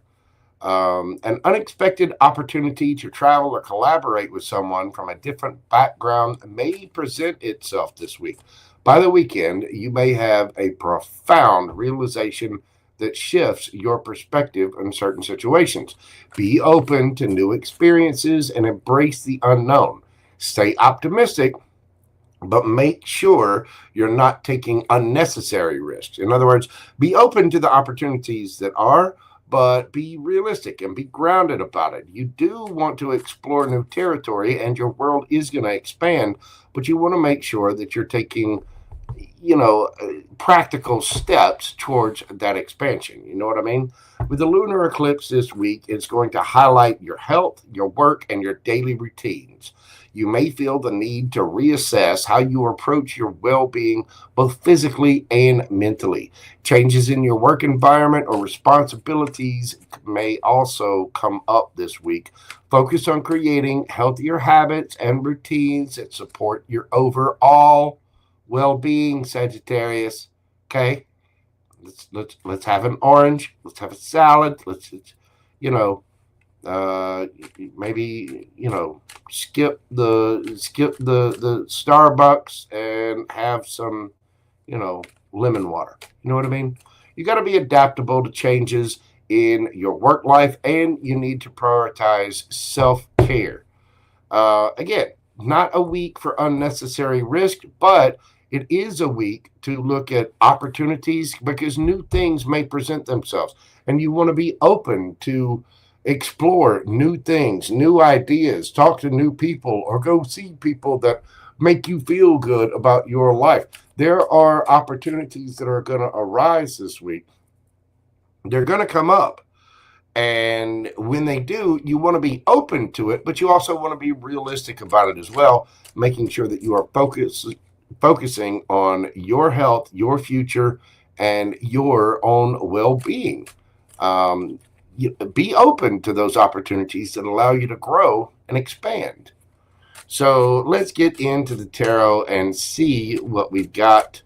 An unexpected opportunity to travel or collaborate with someone from a different background may present itself this week. By the weekend, you may have a profound realization that shifts your perspective in certain situations. Be open to new experiences and embrace the unknown. Stay optimistic, but make sure you're not taking unnecessary risks. In other words, be open to the opportunities that are, but be realistic and be grounded about it. You do want to explore new territory and your world is going to expand, but you want to make sure that you're taking, practical steps towards that expansion. You know what I mean? With the lunar eclipse this week, it's going to highlight your health, your work, and your daily routines. You may feel the need to reassess how you approach your well-being, both physically and mentally. Changes in your work environment or responsibilities may also come up this week. Focus on creating healthier habits and routines that support your overall well-being, Sagittarius. Okay, let's have an orange. Let's have a salad. Let's maybe skip the Starbucks and have some lemon water. You know what I mean? You got to be adaptable to changes in your work life, and you need to prioritize self-care. Again, not a week for unnecessary risk, but it is a week to look at opportunities because new things may present themselves, and you want to be open to explore new things, new ideas, talk to new people, or go see people that make you feel good about your life. There are opportunities that are going to arise this week. They're going to come up. And when they do, you want to be open to it, but you also want to be realistic about it as well, making sure that you are focusing on your health, your future, and your own well-being. Be open to those opportunities that allow you to grow and expand. So let's get into the tarot and see what we've got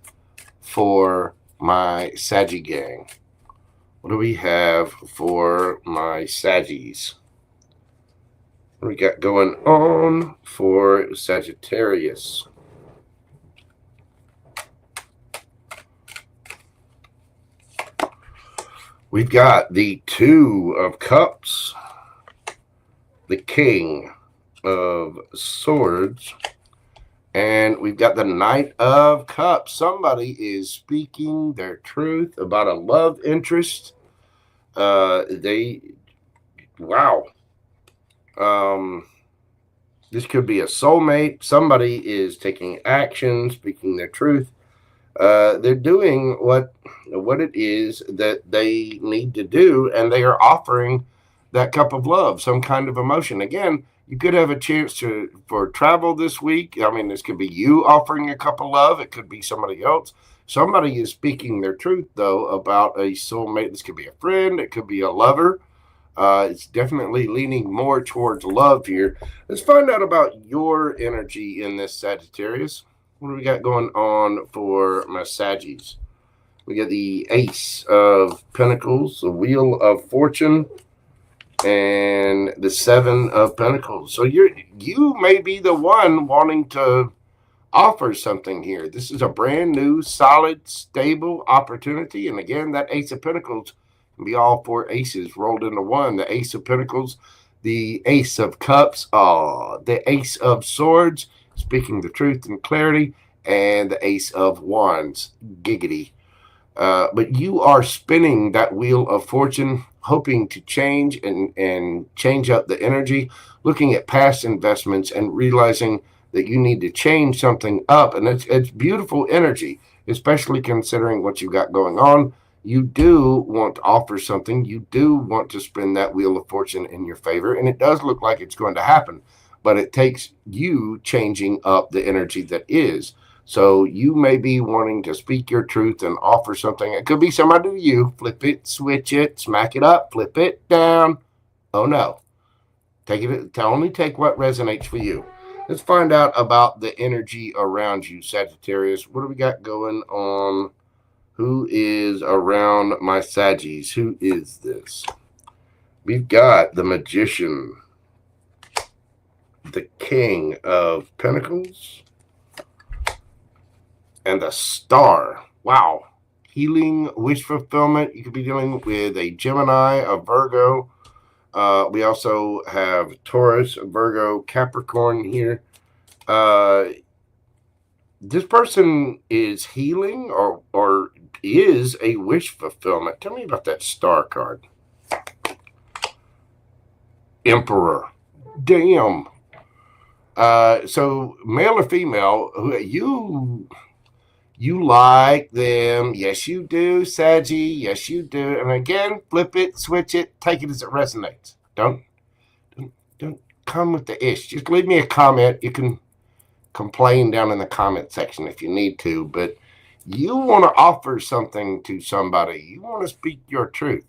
for my Saggy gang. What do we have for my Saggies? What do we got going on for Sagittarius? We've got the Two of Cups, the King of Swords, and we've got the Knight of Cups. Somebody is speaking their truth about a love interest. Wow. This could be a soulmate. Somebody is taking action, speaking their truth. They're doing what it is that they need to do, and they are offering that cup of love, some kind of emotion. Again, you could have a chance for travel this week. I mean, this could be you offering a cup of love. It could be somebody else. Somebody is speaking their truth, though, about a soulmate. This could be a friend. It could be a lover. It's definitely leaning more towards love here. Let's find out about your energy in this, Sagittarius. What do we got going on for my Saggies? We got the Ace of Pentacles, the Wheel of Fortune, and the Seven of Pentacles. So you may be the one wanting to offer something here. This is a brand new, solid, stable opportunity. And again, that Ace of Pentacles can be all four aces rolled into one. The Ace of Pentacles, the Ace of Cups, the Ace of Swords, speaking the truth and clarity, and the Ace of Wands, giggity. But you are spinning that Wheel of Fortune, hoping to change and change up the energy, looking at past investments and realizing that you need to change something up. And it's beautiful energy, especially considering what you've got going on. You do want to offer something. You do want to spin that Wheel of Fortune in your favor. And it does look like it's going to happen. But it takes you changing up the energy that is. So you may be wanting to speak your truth and offer something. It could be somebody to you. Flip it, switch it, smack it up, flip it down. Oh, no. Only take what resonates for you. Let's find out about the energy around you, Sagittarius. What do we got going on? Who is around my Saggies? Who is this? We've got the Magician, the King of Pentacles, and the Star. Wow. Healing, wish fulfillment. You could be dealing with a Gemini, a Virgo. We also have Taurus, Virgo, Capricorn here. This person is healing or is a wish fulfillment. Tell me about that Star card. Emperor. Damn. So male or female, you like them. Yes, you do, Saggy. Yes, you do. And again, flip it, switch it, take it as it resonates. Don't come with the ish. Just leave me a comment. You can complain down in the comment section if you need to, but you want to offer something to somebody. You want to speak your truth.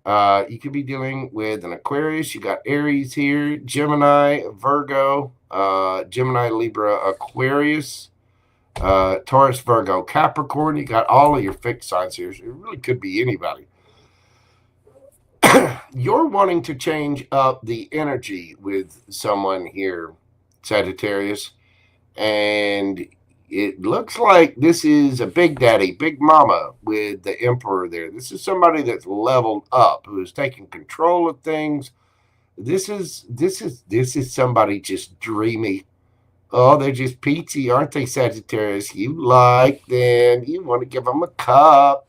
You could be dealing with an Aquarius. You got Aries here, Gemini, Virgo, Gemini, Libra, Aquarius, Taurus, Virgo, Capricorn. You got all of your fixed signs here. So it really could be anybody. You're wanting to change up the energy with someone here, Sagittarius, and it looks like this is a big daddy, big mama with the Emperor there. This is somebody that's leveled up, who is taking control of things. This is somebody just dreamy. Oh, they're just peachy, aren't they, Sagittarius? You like them. You want to give them a cup.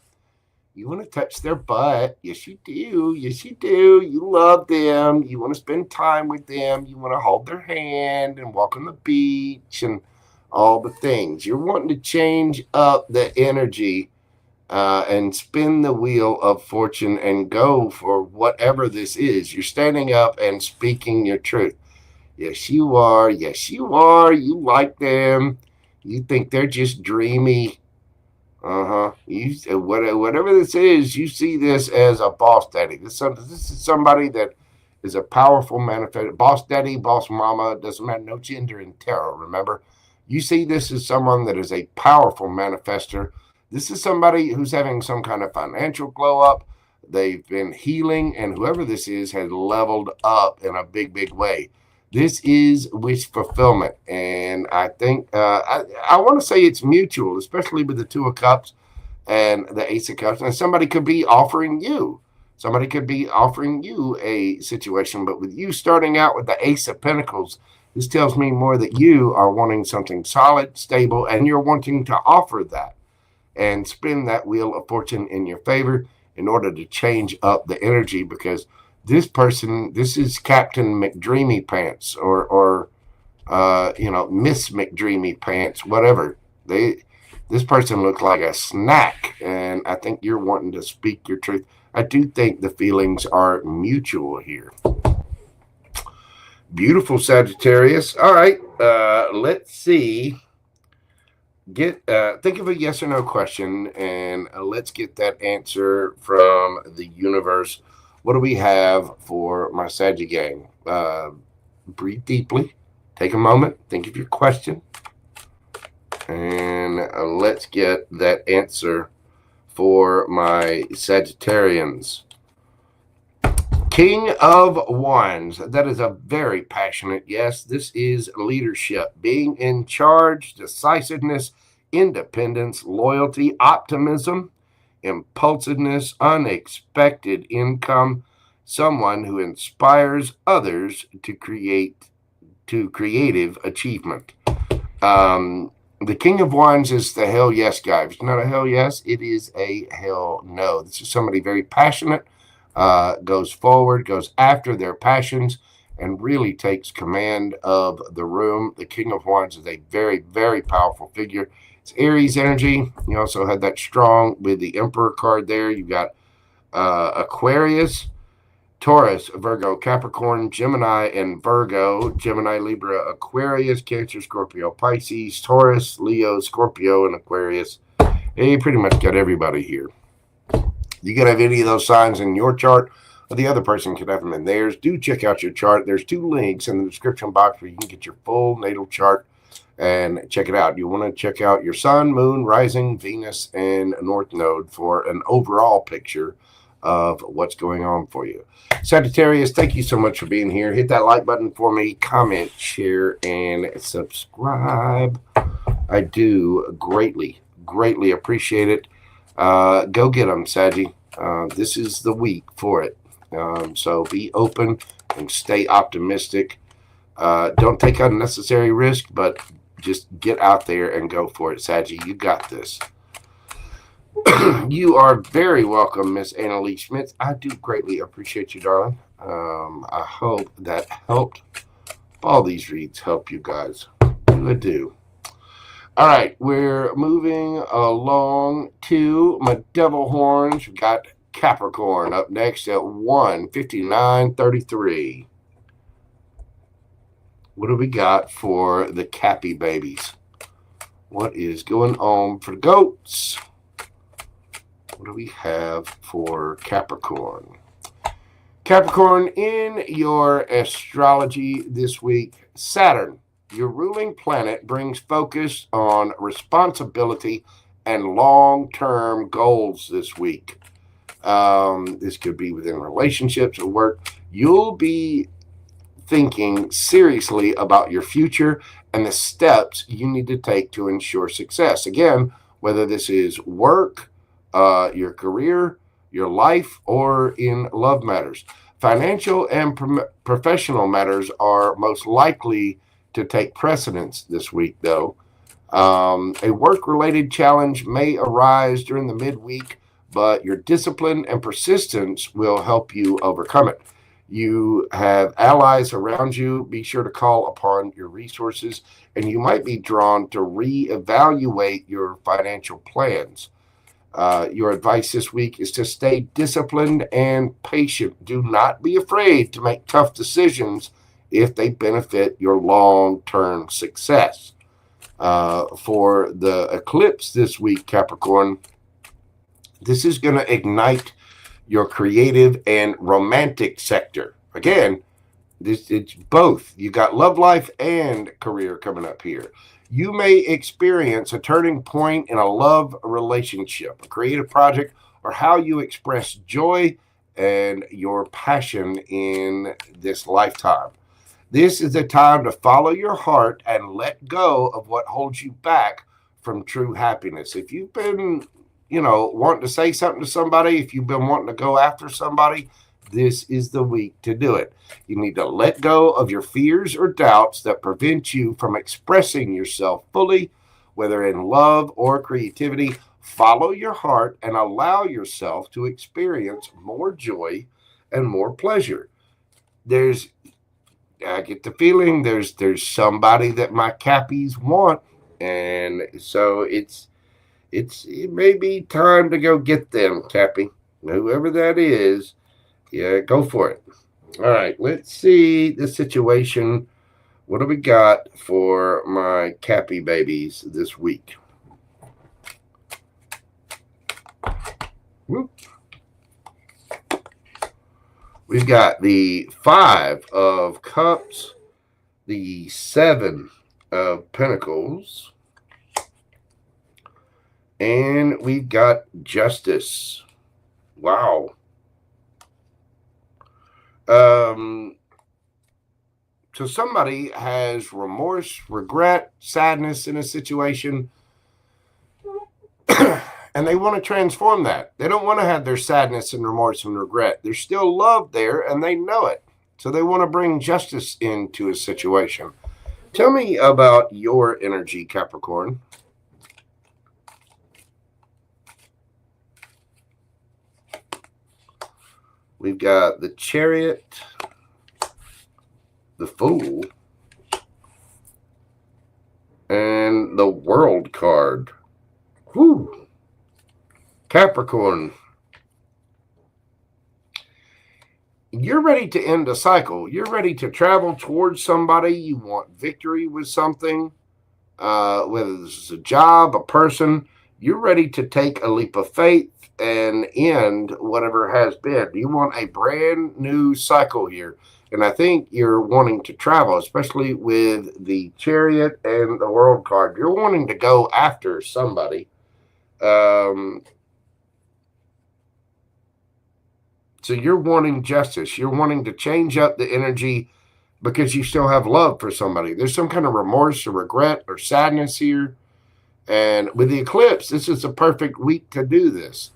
You want to touch their butt. Yes, you do. Yes, you do. You love them. You want to spend time with them. You want to hold their hand and walk on the beach and all the things. You're wanting to change up the energy and spin the Wheel of Fortune and go for whatever this is. You're standing up and speaking your truth. Yes, you are. Yes, you are. You like them. You think they're just dreamy. Whatever this is, you see this as a boss daddy. This is somebody that is a powerful manifestor. Boss daddy, boss mama, doesn't matter, no gender in tarot, remember? You see this as someone that is a powerful manifester. This is somebody who's having some kind of financial glow up. They've been healing, and whoever this is has leveled up in a big, big way. This is wish fulfillment, and I think I want to say it's mutual, especially with the Two of Cups and the Ace of Cups. And somebody could be offering you. Somebody could be offering you a situation, but with you starting out with the Ace of Pentacles, this tells me more that you are wanting something solid, stable, and you're wanting to offer that and spin that wheel of fortune in your favor in order to change up the energy, because this person, this is Captain McDreamy Pants or Miss McDreamy Pants, whatever. This person looks like a snack, and I think you're wanting to speak your truth. I do think the feelings are mutual here. Beautiful Sagittarius. All right, let's see. Think of a yes or no question, and let's get that answer from the universe. What do we have for my Saggy gang? Breathe deeply. Take a moment. Think of your question. And let's get that answer for my Sagittarians. King of Wands. That is a very passionate yes. This is leadership, being in charge, decisiveness, independence, loyalty, optimism, impulsiveness, unexpected income, someone who inspires others to creative achievement. The King of Wands is the hell yes guy. If it's not a hell yes, it is a hell no. This is somebody very passionate, goes forward, goes after their passions, and really takes command of the room. The King of Wands is a very, very powerful figure. It's Aries energy. You also had that strong with the Emperor card there. You've got Aquarius, Taurus, Virgo, Capricorn, Gemini, and Virgo. Gemini, Libra, Aquarius, Cancer, Scorpio, Pisces, Taurus, Leo, Scorpio, and Aquarius. And you pretty much got everybody here. You could have any of those signs in your chart, or the other person could have them in theirs. Do check out your chart. There's 2 links in the description box where you can get your full natal chart and check it out. You want to check out your sun, moon, rising, Venus, and North Node for an overall picture of what's going on for you. Sagittarius, thank you so much for being here. Hit that like button for me, comment, share, and subscribe. I do greatly appreciate it. Go get them, Saggy. This is the week for it. So be open and stay optimistic. Don't take unnecessary risk, but just get out there and go for it, Saggy. You got this. You are very welcome, Miss Annalise Schmitz. I do greatly appreciate you, darling. I hope that helped. All these reads help you guys. I do. All right, we're moving along to my devil horns. We've got Capricorn up next at 1:59:33. What do we got for the Cappy babies? What is going on for the goats? What do we have for Capricorn? Capricorn, in your astrology this week, Saturn, your ruling planet, brings focus on responsibility and long-term goals this week. This could be within relationships or work. You'll be thinking seriously about your future and the steps you need to take to ensure success. Again, whether this is work, your career, your life, or in love matters. Financial and professional matters are most likely to take precedence this week, though. A work-related challenge may arise during the midweek, but your discipline and persistence will help you overcome it. You have allies around you. Be sure to call upon your resources, and you might be drawn to reevaluate your financial plans. Your advice this week is to stay disciplined and patient. Do not be afraid to make tough decisions if they benefit your long-term success. For the eclipse this week, Capricorn, this is going to ignite your creative and romantic sector. Again, it's both. You got love life and career coming up here. You may experience a turning point in a love relationship, a creative project, or how you express joy and your passion in this lifetime. This is a time to follow your heart and let go of what holds you back from true happiness. If you've been, wanting to say something to somebody, if you've been wanting to go after somebody, this is the week to do it. You need to let go of your fears or doubts that prevent you from expressing yourself fully, whether in love or creativity. Follow your heart and allow yourself to experience more joy and more pleasure. I get the feeling there's somebody that my Cappies want, and so it may be time to go get them, Cappy. Whoever that is, yeah, go for it. All right, let's see the situation. What do we got for my Cappy babies this week? Whoop. We've got the 5 of Cups, the 7 of Pentacles, and we've got Justice. Wow. So somebody has remorse, regret, sadness in a situation, and they want to transform that. They don't want to have their sadness and remorse and regret. There's still love there, and they know it. So they want to bring justice into a situation. Tell me about your energy, Capricorn. We've got the Chariot, the Fool, and the World card. Whew. Capricorn, you're ready to end a cycle. You're ready to travel towards somebody. You want victory with something, whether this is a job, a person. You're ready to take a leap of faith and end whatever has been. You want a brand new cycle here. And I think you're wanting to travel, especially with the Chariot and the World card. You're wanting to go after somebody. So you're wanting justice. You're wanting to change up the energy because you still have love for somebody. There's some kind of remorse or regret or sadness here. And with the eclipse, this is a perfect week to do this.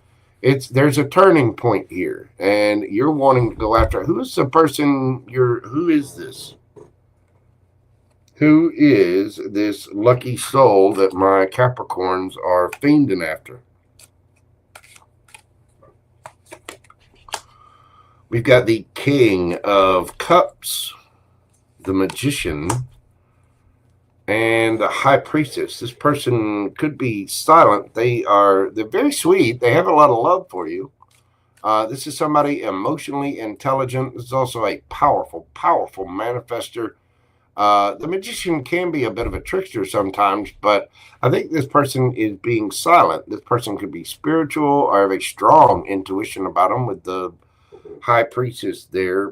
There's a turning point here, and you're wanting to go after. Who is the person who is this? Who is this lucky soul that my Capricorns are fiending after? We've got the King of Cups, the Magician, and the High Priestess. This person could be silent. They're very sweet. They have a lot of love for you. This is somebody emotionally intelligent. This is also a powerful, powerful manifester. The Magician can be a bit of a trickster sometimes, but I think this person is being silent. This person could be spiritual or have a strong intuition about them with the High Priestess there.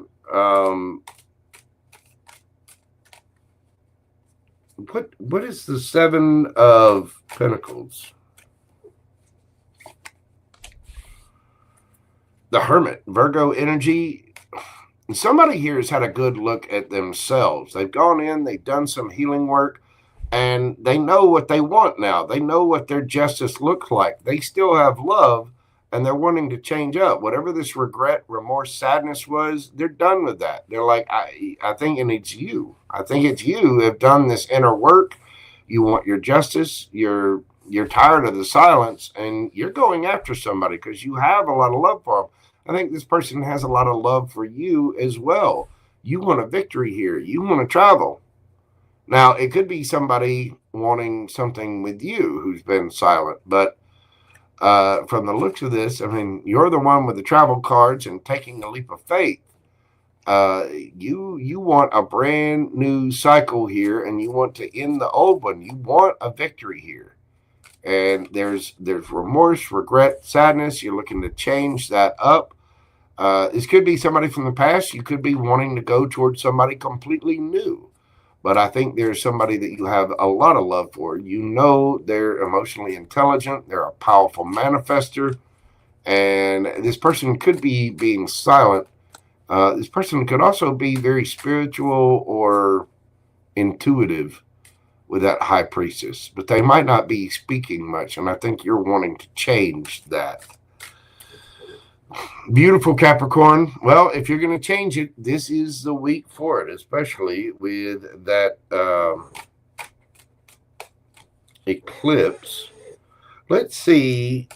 What is the 7 of Pentacles? The Hermit, Virgo energy. Somebody here has had a good look at themselves. They've gone in, they've done some healing work, and they know what they want now. They know what their justice looks like. They still have love, and they're wanting to change up. Whatever this regret, remorse, sadness was, they're done with that. They're like, I think it's you. I think it's you who have done this inner work. You want your justice. You're tired of the silence, and you're going after somebody because you have a lot of love for them. I think this person has a lot of love for you as well. You want a victory here. You want to travel. Now, it could be somebody wanting something with you who's been silent, but from the looks of this, I mean, you're the one with the travel cards and taking a leap of faith. You want a brand new cycle here, and you want to end the old one. You want a victory here. And there's remorse, regret, sadness. You're looking to change that up. This could be somebody from the past. You could be wanting to go towards somebody completely new. But I think there's somebody that you have a lot of love for. You know they're emotionally intelligent. They're a powerful manifester. And this person could be being silent. This person could also be very spiritual or intuitive with that high priestess. But they might not be speaking much. And I think you're wanting to change that. Beautiful Capricorn. Well, if you're going to change it, this is the week for it, especially with that eclipse. Let's see.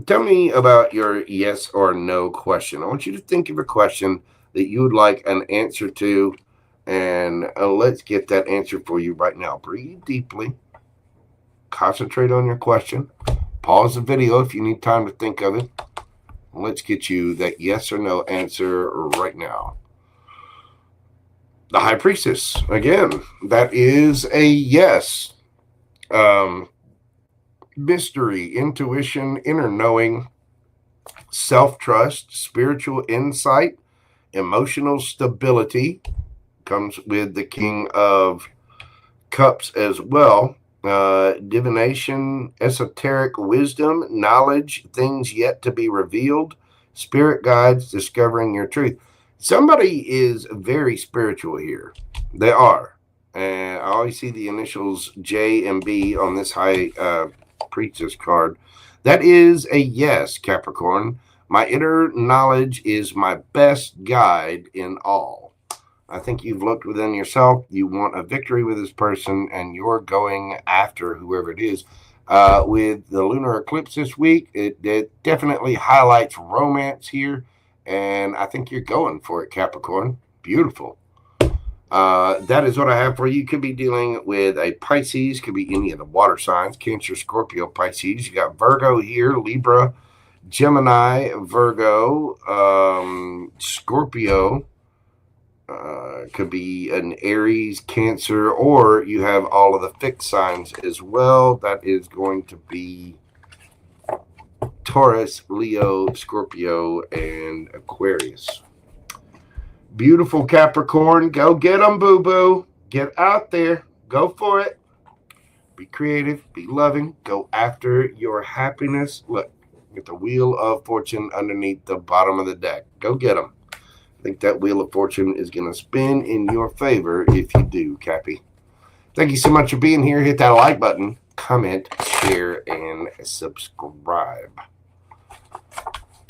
Tell me about your yes or no question. I want you to think of a question that you would like an answer to, and let's get that answer for you right now. Breathe deeply. Concentrate on your question. Pause the video if you need time to think of it. Let's get you that yes or no answer right now. The High Priestess. Again, that is a yes. Mystery, intuition, inner knowing, self-trust, spiritual insight, emotional stability. Comes with the King of Cups as well. Divination, esoteric wisdom, knowledge, things yet to be revealed, spirit guides, discovering your truth. Somebody is very spiritual here. They are. And I always see the initials J and B on this High Priestess card. That is a yes, Capricorn. My inner knowledge is my best guide in all. I think you've looked within yourself. You want a victory with this person, and you're going after whoever it is. With the lunar eclipse this week, it definitely highlights romance here, and I think you're going for it, Capricorn. Beautiful. That is what I have for you. You could be dealing with a Pisces, could be any of the water signs, Cancer, Scorpio, Pisces. You got Virgo here, Libra, Gemini, Virgo, Scorpio. Could be an Aries, Cancer, or you have all of the fixed signs as well. That is going to be Taurus, Leo, Scorpio, and Aquarius. Beautiful Capricorn. Go get them, boo-boo. Get out there. Go for it. Be creative. Be loving. Go after your happiness. Look, get the Wheel of Fortune underneath the bottom of the deck. Go get them. I think that Wheel of Fortune is going to spin in your favor if you do, Cappy. Thank you so much for being here. Hit that like button, comment, share, and subscribe.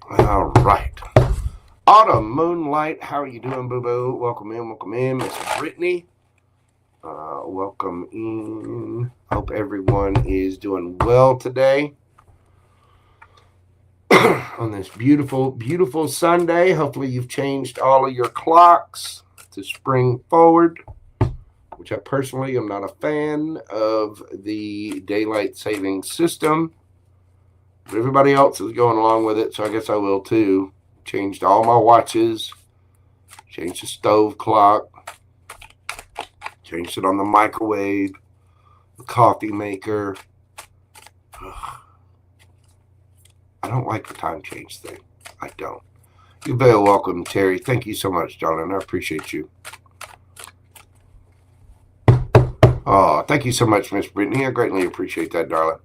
All right. Autumn Moonlight, how are you doing, boo-boo? Welcome in, Miss Brittany. Welcome in. Hope everyone is doing well today. On this beautiful, beautiful Sunday. Hopefully you've changed all of your clocks to spring forward, which I personally am not a fan of the daylight saving system. But everybody else is going along with it, so I guess I will too. Changed all my watches, changed the stove clock, changed it on the microwave, the coffee maker. I don't like the time change thing. I don't. You're very welcome, Terry. Thank you so much, darling. I appreciate you. Oh, thank you so much, Miss Brittany. I greatly appreciate that, darling.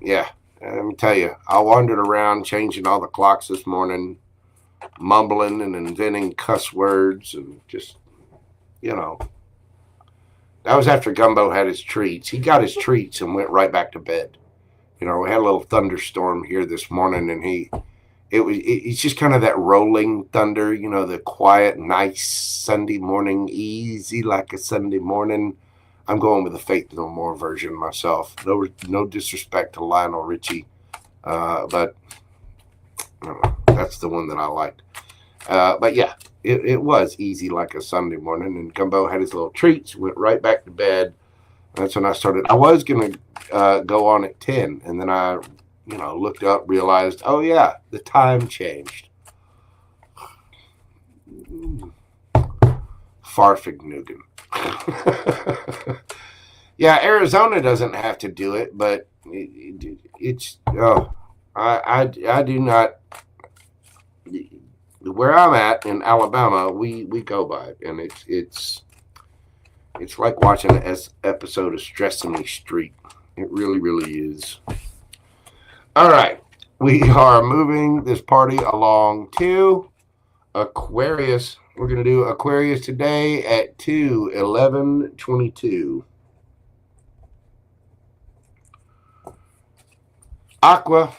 Yeah, let me tell you, I wandered around changing all the clocks this morning, mumbling and inventing cuss words and just, you know. That was after Gumbo had his treats. He got his treats and went right back to bed. You know, we had a little thunderstorm here this morning, and it's just kind of that rolling thunder, you know, the quiet, nice Sunday morning, easy like a Sunday morning. I'm going with the Faith No More version myself. No disrespect to Lionel Richie, but that's the one that I liked. But yeah, it was easy like a Sunday morning, and Gumbo had his little treats, went right back to bed. That's when I started. I was going to go on at 10, and then I, looked up, realized, oh, yeah, the time changed. Farfignugan. Yeah, Arizona doesn't have to do it, but it's, I do not. Where I'm at in Alabama, we go by it, and it's like watching an episode of Sesame Street. It really, really is. All right, we are moving this party along to Aquarius. We're going to do Aquarius today at 2/11/22. Aqua,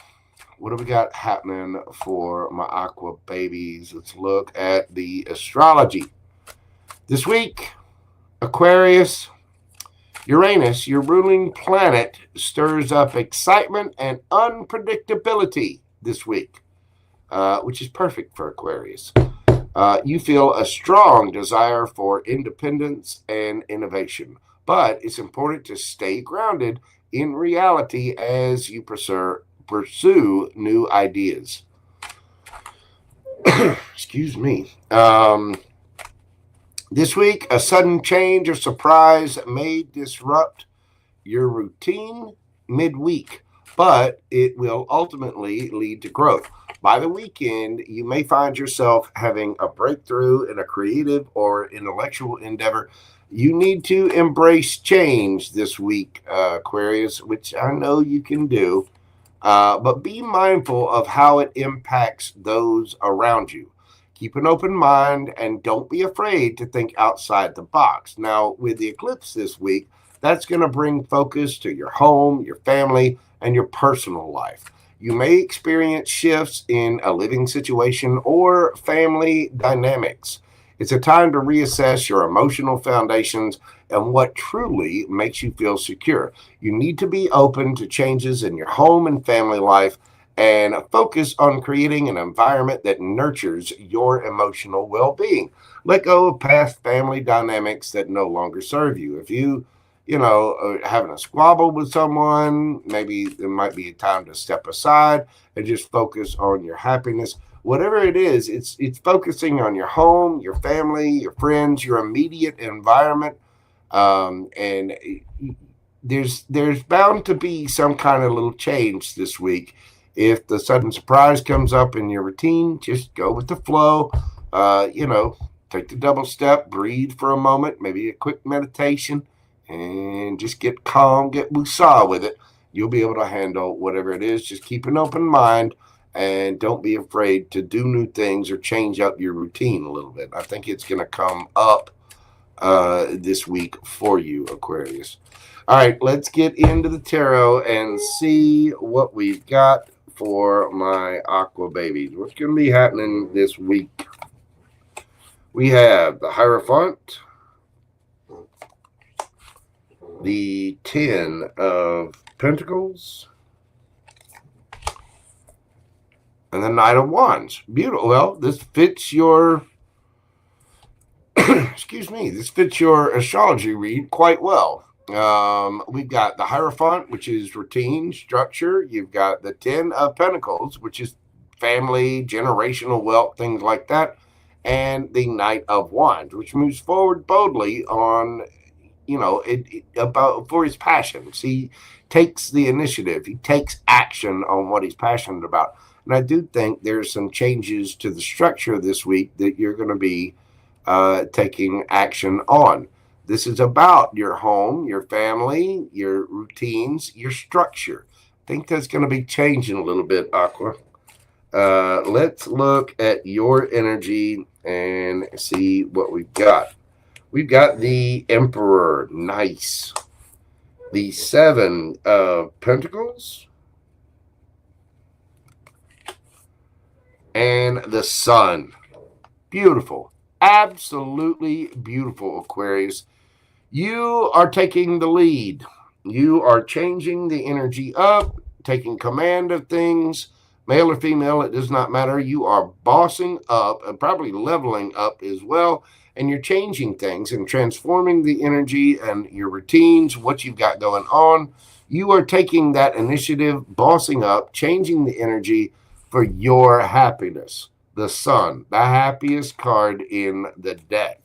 what do we got happening for my Aqua babies? Let's look at the astrology. This week, Aquarius, Uranus, your ruling planet, stirs up excitement and unpredictability this week, which is perfect for Aquarius. You feel a strong desire for independence and innovation, but it's important to stay grounded in reality as you pursue new ideas. Excuse me. This week, a sudden change or surprise may disrupt your routine midweek, but it will ultimately lead to growth. By the weekend, you may find yourself having a breakthrough in a creative or intellectual endeavor. You need to embrace change this week, Aquarius, which I know you can do, but be mindful of how it impacts those around you. Keep an open mind and don't be afraid to think outside the box. Now, with the eclipse this week, that's going to bring focus to your home, your family, and your personal life. You may experience shifts in a living situation or family dynamics. It's a time to reassess your emotional foundations and what truly makes you feel secure. You need to be open to changes in your home and family life and focus on creating an environment that nurtures your emotional well-being. Let go of past family dynamics that no longer serve you. If you are having a squabble with someone, maybe there might be a time to step aside and just focus on your happiness. Whatever it is, it's focusing on your home, your family, your friends, your immediate environment, and there's bound to be some kind of little change this week. If the sudden surprise comes up in your routine, just go with the flow. Take the double step, breathe for a moment, maybe a quick meditation, and just get calm, get woosah with it. You'll be able to handle whatever it is. Just keep an open mind and don't be afraid to do new things or change up your routine a little bit. I think it's going to come up this week for you, Aquarius. All right, let's get into the tarot and see what we've got for my Aqua babies. What's going to be happening this week? We have the Hierophant, the 10 of Pentacles, and the Knight of Wands. Beautiful. Well, this fits your this fits your astrology read quite well. We've got the Hierophant, which is routine, structure. You've got the 10 of Pentacles, which is family, generational wealth, things like that. And the Knight of Wands, which moves forward boldly on, about for his passions. He takes the initiative. He takes action on what he's passionate about. And I do think there's some changes to the structure this week that you're going to be taking action on. This is about your home, your family, your routines, your structure. I think that's going to be changing a little bit, Aqua. Let's look at your energy and see what we've got. We've got the Emperor. Nice. The 7 of Pentacles. And the Sun. Beautiful. Absolutely beautiful, Aquarius. You are taking the lead. You are changing the energy up, taking command of things. Male or female, it does not matter. You are bossing up and probably leveling up as well. And you're changing things and transforming the energy and your routines, what you've got going on. You are taking that initiative, bossing up, changing the energy for your happiness. The Sun, the happiest card in the deck.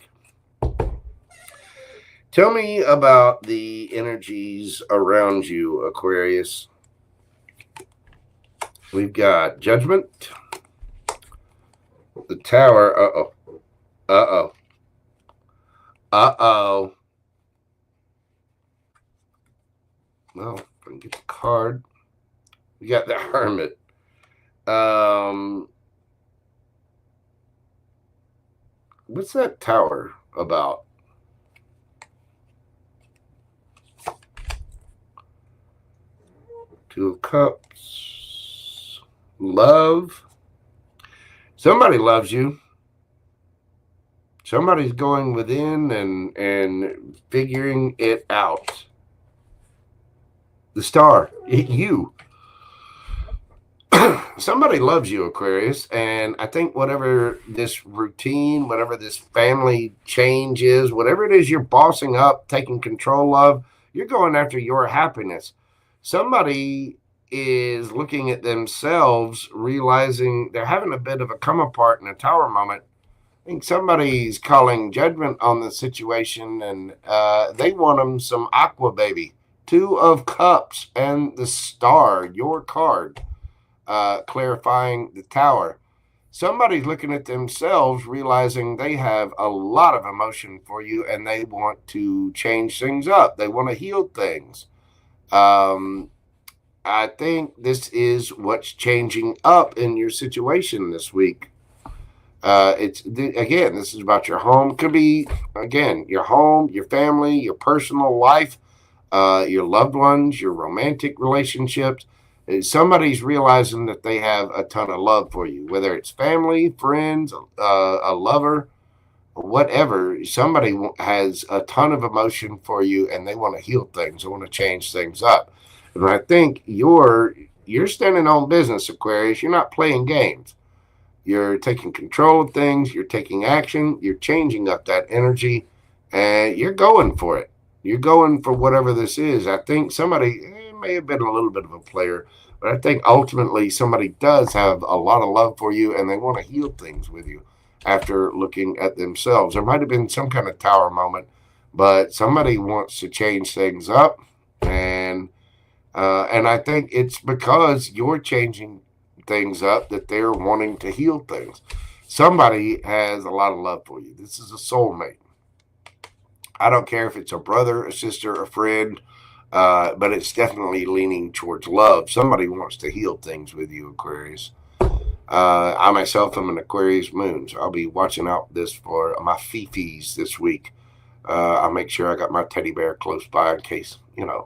Tell me about the energies around you, Aquarius. We've got Judgment, the Tower. Uh-oh. Uh-oh. Uh-oh. Well, if I can get the card. We got the Hermit. What's that Tower about? Two of Cups. Love. Somebody loves you. Somebody's going within and figuring it out. The Star. You. Somebody loves you, Aquarius, and I think whatever this routine, whatever this family change is, whatever it is you're bossing up, taking control of, you're going after your happiness. Somebody is looking at themselves, realizing they're having a bit of a come apart in a Tower moment. I think somebody's calling judgment on the situation, and they want them some Aqua Baby. Two of Cups and the Star, your card. Clarifying the Tower. Somebody's looking at themselves, realizing they have a lot of emotion for you and they want to change things up. They want to heal things. I think this is what's changing up in your situation this week. Again, this is about your home. Could be, again, your home, your family, your personal life, your loved ones, your romantic relationships. Somebody's realizing that they have a ton of love for you, whether it's family, friends, a lover, whatever. Somebody has a ton of emotion for you and they want to heal things. They want to change things up. And I think you're standing on business, Aquarius. You're not playing games. You're taking control of things. You're taking action. You're changing up that energy and you're going for it. You're going for whatever this is. I think somebody may have been a little bit of a player, but I think ultimately somebody does have a lot of love for you and they want to heal things with you after looking at themselves. There might have been some kind of Tower moment, but somebody wants to change things up, and I think it's because you're changing things up that they're wanting to heal things. Somebody has a lot of love for you. This is a soulmate. I don't care if it's a brother, a sister, a friend, but it's definitely leaning towards love. Somebody wants to heal things with you, Aquarius. I myself am an Aquarius moon, so I'll be watching out this for my fifis this week. I'll make sure I got my teddy bear close by in case, need a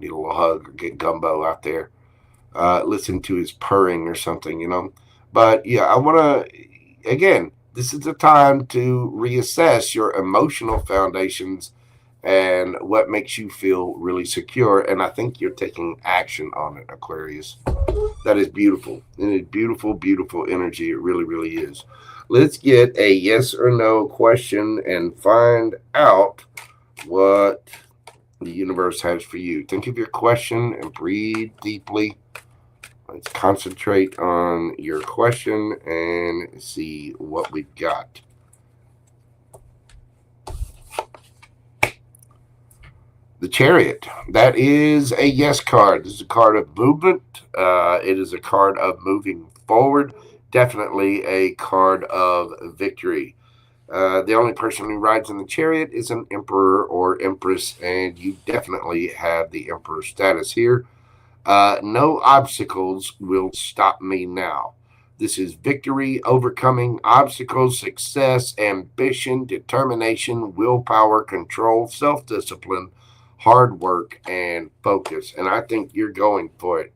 little hug or get Gumbo out there. Listen to his purring or something, But yeah, I want to, again, this is the time to reassess your emotional foundations and what makes you feel really secure. And I think you're taking action on it, Aquarius. That is beautiful. It is beautiful, beautiful energy. It really, really is. Let's get a yes or no question and find out what the universe has for you. Think of your question and breathe deeply. Let's concentrate on your question and see what we've got. The Chariot. That is a yes card. This is a card of movement. It is a card of moving forward. Definitely a card of victory. The only person who rides in the Chariot is an emperor or empress, and you definitely have the emperor status here. No obstacles will stop me now. This is victory, overcoming obstacles, success, ambition, determination, willpower, control, self-discipline, hard work, and focus. And I think you're going for it.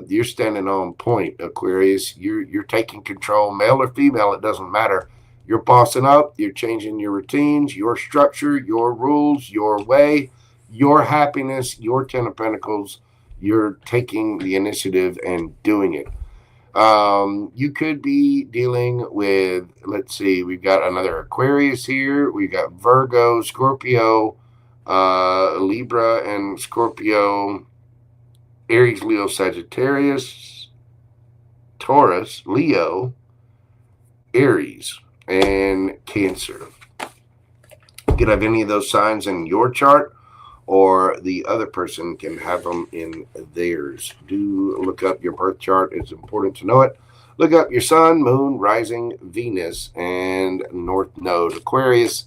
You're standing on point, Aquarius. You're taking control, male or female, it doesn't matter. You're bossing up. You're changing your routines, your structure, your rules, your way, your happiness, your 10 of Pentacles. You're taking the initiative and doing it. You could be dealing with, let's see, we've got another Aquarius here. We've got Virgo, Scorpio, Libra and Scorpio, Aries, Leo, Sagittarius, Taurus, Leo, Aries, and Cancer. You could have any of those signs in your chart, or the other person can have them in theirs. Do look up your birth chart. It's important to know it. Look up your sun, moon, rising, Venus, and north node. Aquarius,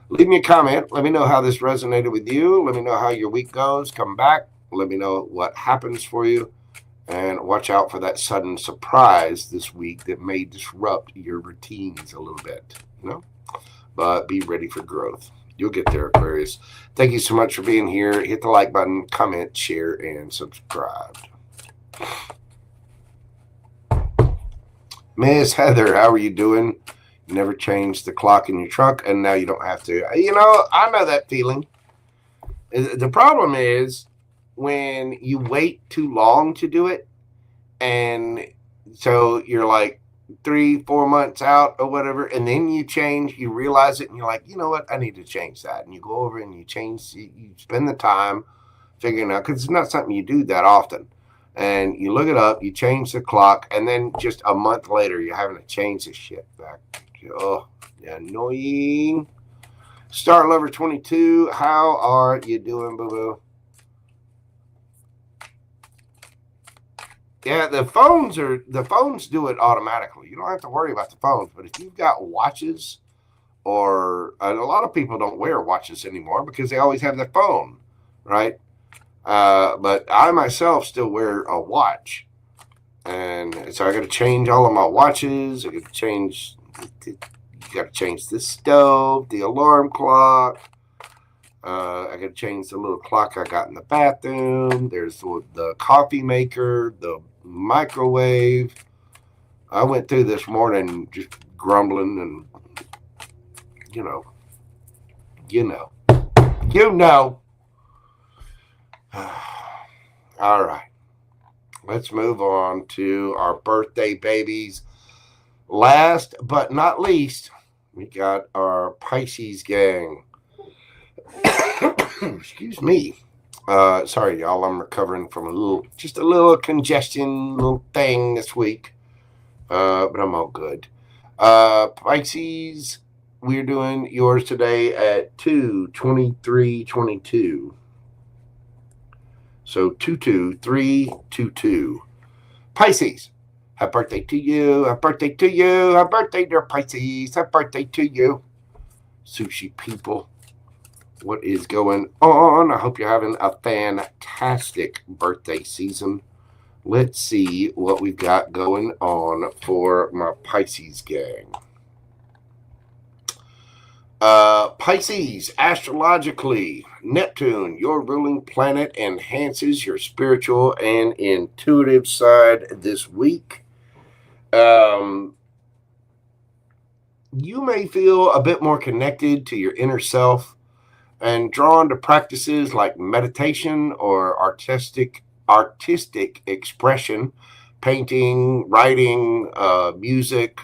leave me a comment. Let me know how this resonated with you. Let me know how your week goes. Come back. Let me know what happens for you. And watch out for that sudden surprise this week that may disrupt your routines a little bit, But be ready for growth. You'll get there, Aquarius. Thank you so much for being here. Hit the like button, comment, share, and subscribe. Miss Heather, how are you doing? You never changed the clock in your truck, and now you don't have to. I know that feeling. The problem is when you wait too long to do it, and so you're like 3-4 months out or whatever, and then you change, you realize it, and you're like, you know what, I need to change that. And you go over and you change, you spend the time figuring out, because it's not something you do that often. And you look it up, you change the clock, and then just a month later, you're having to change the shit back. Oh, annoying. Star Lover 22, how are you doing, boo-boo? Yeah, the phones do it automatically. You don't have to worry about the phones. But if you've got watches, or a lot of people don't wear watches anymore because they always have their phone, right? But I myself still wear a watch. And so I got to change all of my watches. You got to change the stove, the alarm clock. I got to change the little clock I got in the bathroom. There's the coffee maker, the microwave. I went through this morning just grumbling and, All right. Let's move on to our birthday babies. Last but not least, we got our Pisces gang. Excuse me. Sorry, y'all. I'm recovering from a little congestion, little thing this week. But I'm all good. Pisces, we're doing yours today at 2/23/22. So 22322. Pisces, happy birthday to you. Happy birthday to you. Happy birthday, dear Pisces. Happy birthday to you. Sushi people, what is going on? I hope you're having a fantastic birthday season. Let's see what we've got going on for my Pisces gang. Pisces, astrologically, Neptune, your ruling planet, enhances your spiritual and intuitive side this week. You may feel a bit more connected to your inner self and drawn to practices like meditation or artistic expression, painting, writing, music,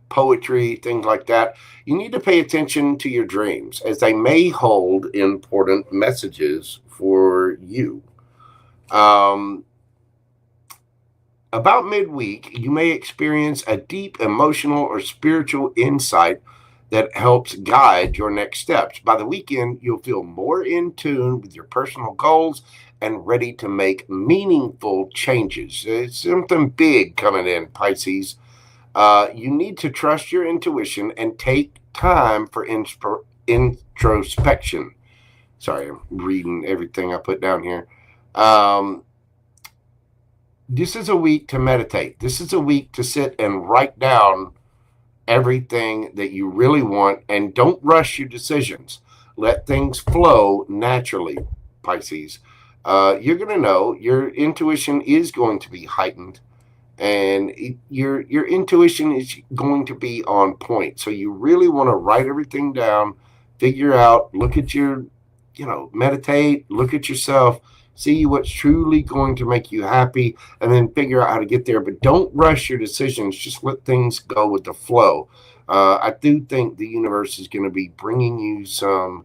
poetry, things like that. You need to pay attention to your dreams, as they may hold important messages for you. About midweek, you may experience a deep emotional or spiritual insight that helps guide your next steps. By the weekend, you'll feel more in tune with your personal goals and ready to make meaningful changes. It's something big coming in, Pisces. You need to trust your intuition and take time for introspection. Sorry, I'm reading everything I put down here. This is a week to meditate. This is a week to sit and write down everything that you really want, and don't rush your decisions. Let things flow naturally, Pisces. You're going to know your intuition is going to be heightened, and your intuition is going to be on point. So you really want to write everything down, figure out, look at your, meditate, look at yourself, see what's truly going to make you happy, and then figure out how to get there. But don't rush your decisions. Just let things go with the flow. I do think the universe is going to be bringing you some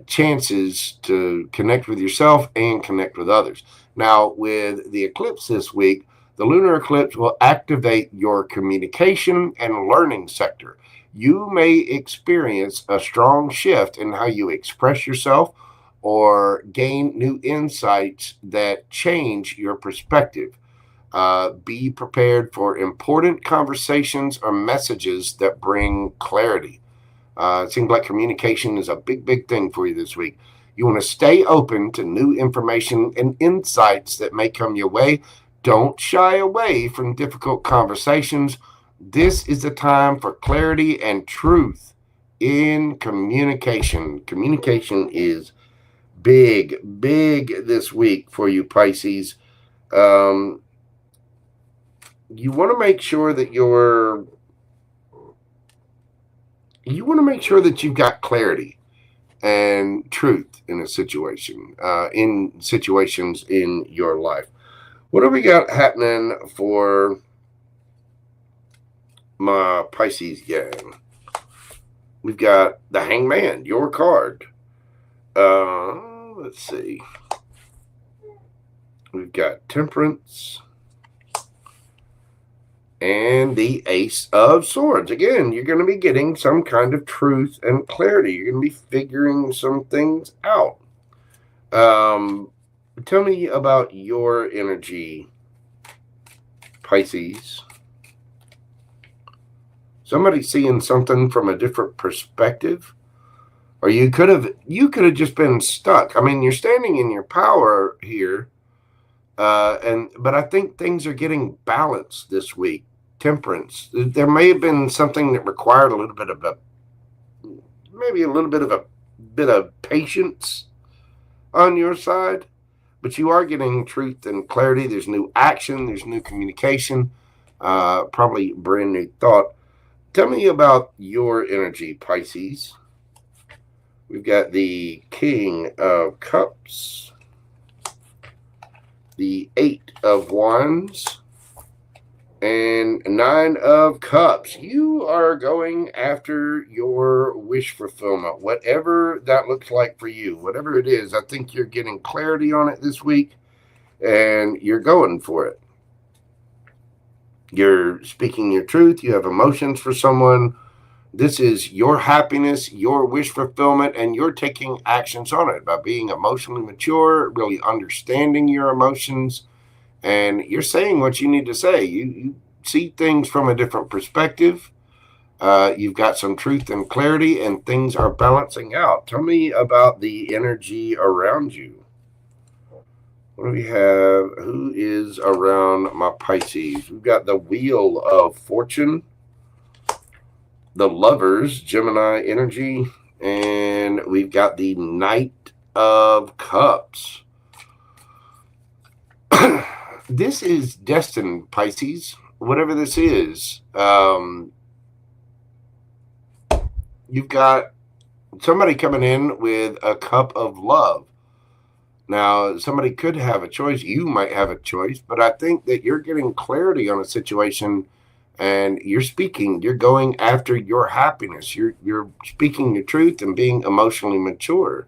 chances to connect with yourself and connect with others. Now, with the eclipse this week, the lunar eclipse will activate your communication and learning sector. You may experience a strong shift in how you express yourself or gain new insights that change your perspective. Be prepared for important conversations or messages that bring clarity. It seems like communication is a big thing for you this week. You want to stay open to new information and insights that may come your way. Don't shy away from difficult conversations. This is the time for clarity and truth in communication. Communication is big this week for you, Pisces. You want to make sure that you've got clarity and truth in a situation, in situations in your life. What do we got happening for my Pisces gang? We've got the Hangman, your card. Let's see. We've got Temperance and the Ace of Swords. Again, you're going to be getting some kind of truth and clarity. You're going to be figuring some things out. Tell me about your energy, Pisces. Somebody seeing something from a different perspective, or you could have just been stuck. I mean, you're standing in your power here, but I think things are getting balanced this week. Temperance. There may have been something that required a little bit of a bit of patience on your side, but you are getting truth and clarity. There's new action. There's new communication. Probably brand new thought. Tell me about your energy, Pisces. We've got the King of Cups, the Eight of Wands, and Nine of Cups. You are going after your wish fulfillment, whatever that looks like for you, whatever it is. I think you're getting clarity on it this week, and you're going for it. You're speaking your truth. You have emotions for someone. This is your happiness, your wish fulfillment, and you're taking actions on it by being emotionally mature, really understanding your emotions, and you're saying what you need to say. You see things from a different perspective. You've got some truth and clarity, and things are balancing out. Tell me about the energy around you. What do we have? Who is around my Pisces? We've got the Wheel of Fortune, the Lovers, Gemini energy, and we've got the Knight of Cups. This is destined, Pisces. Whatever this is, you've got somebody coming in with a cup of love. Now, somebody could have a choice. You might have a choice, but I think that you're getting clarity on a situation, and you're going after your happiness. You're speaking your truth and being emotionally mature.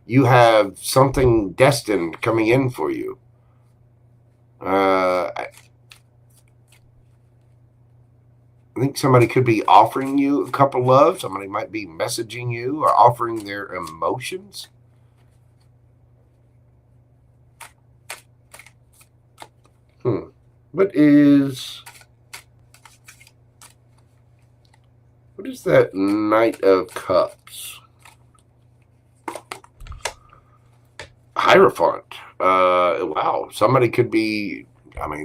You have something destined coming in for you. I think somebody could be offering you a cup of love. Somebody might be messaging you or offering their emotions. What is that Knight of Cups? Hierophant. Wow. Somebody could be,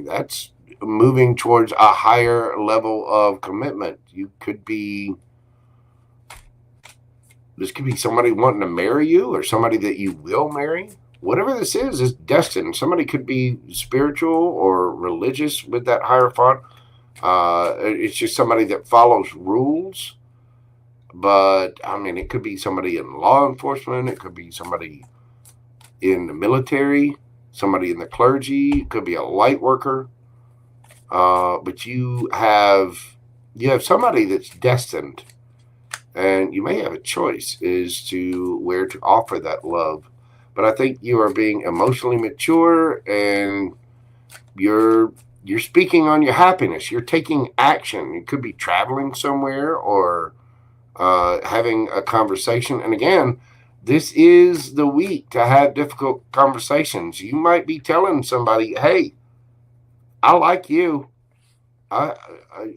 that's moving towards a higher level of commitment. This could be somebody wanting to marry you, or somebody that you will marry. Whatever this is destined. Somebody could be spiritual or religious with that Hierophant. It's just somebody that follows rules. But, it could be somebody in law enforcement. It could be somebody in the military, somebody in the clergy. It could be a light worker. But you have somebody that's destined. And you may have a choice as to where to offer that love. But I think you are being emotionally mature, and you're speaking on your happiness. You're taking action. You could be traveling somewhere or having a conversation. And again, this is the week to have difficult conversations. You might be telling somebody, hey, I like you. I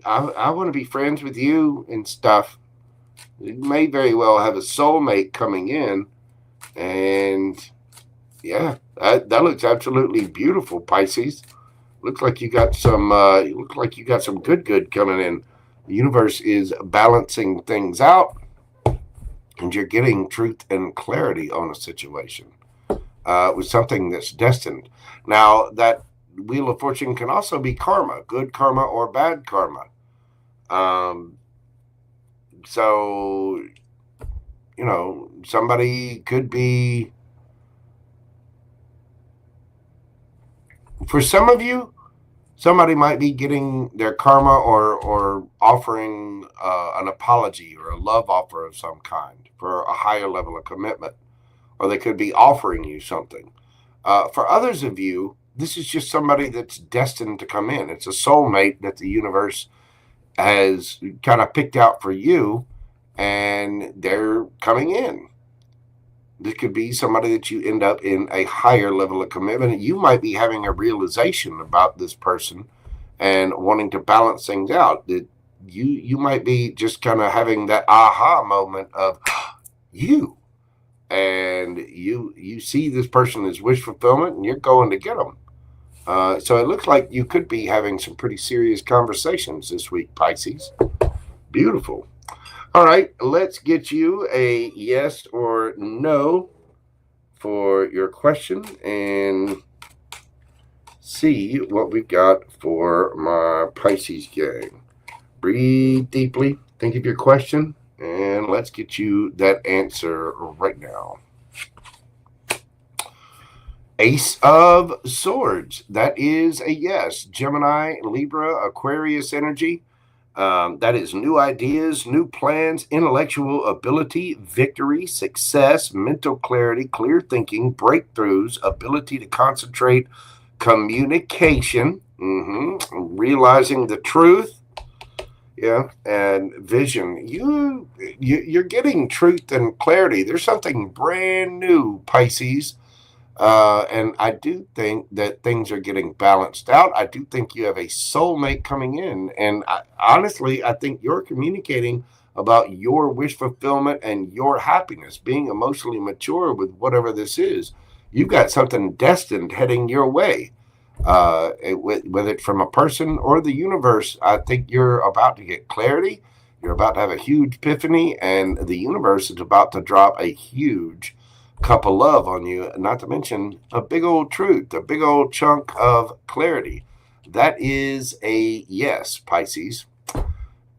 want to be friends with you and stuff. You may very well have a soulmate coming in, and yeah, that looks absolutely beautiful, Pisces. Looks like you got some. Looks like you got some good coming in. The universe is balancing things out, and you're getting truth and clarity on a situation with something that's destined. Now, that Wheel of Fortune can also be karma, good karma or bad karma. So, you know, somebody could be, for some of you, somebody might be getting their karma or offering an apology or a love offer of some kind for a higher level of commitment, or they could be offering you something. For others of you, this is just somebody that's destined to come in. It's a soulmate that the universe has kind of picked out for you, and they're coming in. This could be somebody that you end up in a higher level of commitment. You might be having a realization about this person and wanting to balance things out. That you might be just kind of having that aha moment of you, and you see this person as wish fulfillment, and you're going to get them. So it looks like you could be having some pretty serious conversations this week, Pisces. Beautiful. All right, let's get you a yes or no for your question and see what we've got for my Pisces gang. Breathe deeply, think of your question, and let's get you that answer right now. Ace of Swords. That is a yes. Gemini, Libra, Aquarius energy. That is new ideas, new plans, intellectual ability, victory, success, mental clarity, clear thinking, breakthroughs, ability to concentrate, communication, realizing the truth, and vision. You're getting truth and clarity. There's something brand new, Pisces. And I do think that things are getting balanced out. I do think you have a soulmate coming in. And honestly, I think you're communicating about your wish fulfillment and your happiness, being emotionally mature with whatever this is. You've got something destined heading your way, whether it's from a person or the universe. I think you're about to get clarity. You're about to have a huge epiphany, and the universe is about to drop a huge cup of love on you, not to mention a big old truth, a big old chunk of clarity. That is a yes, Pisces.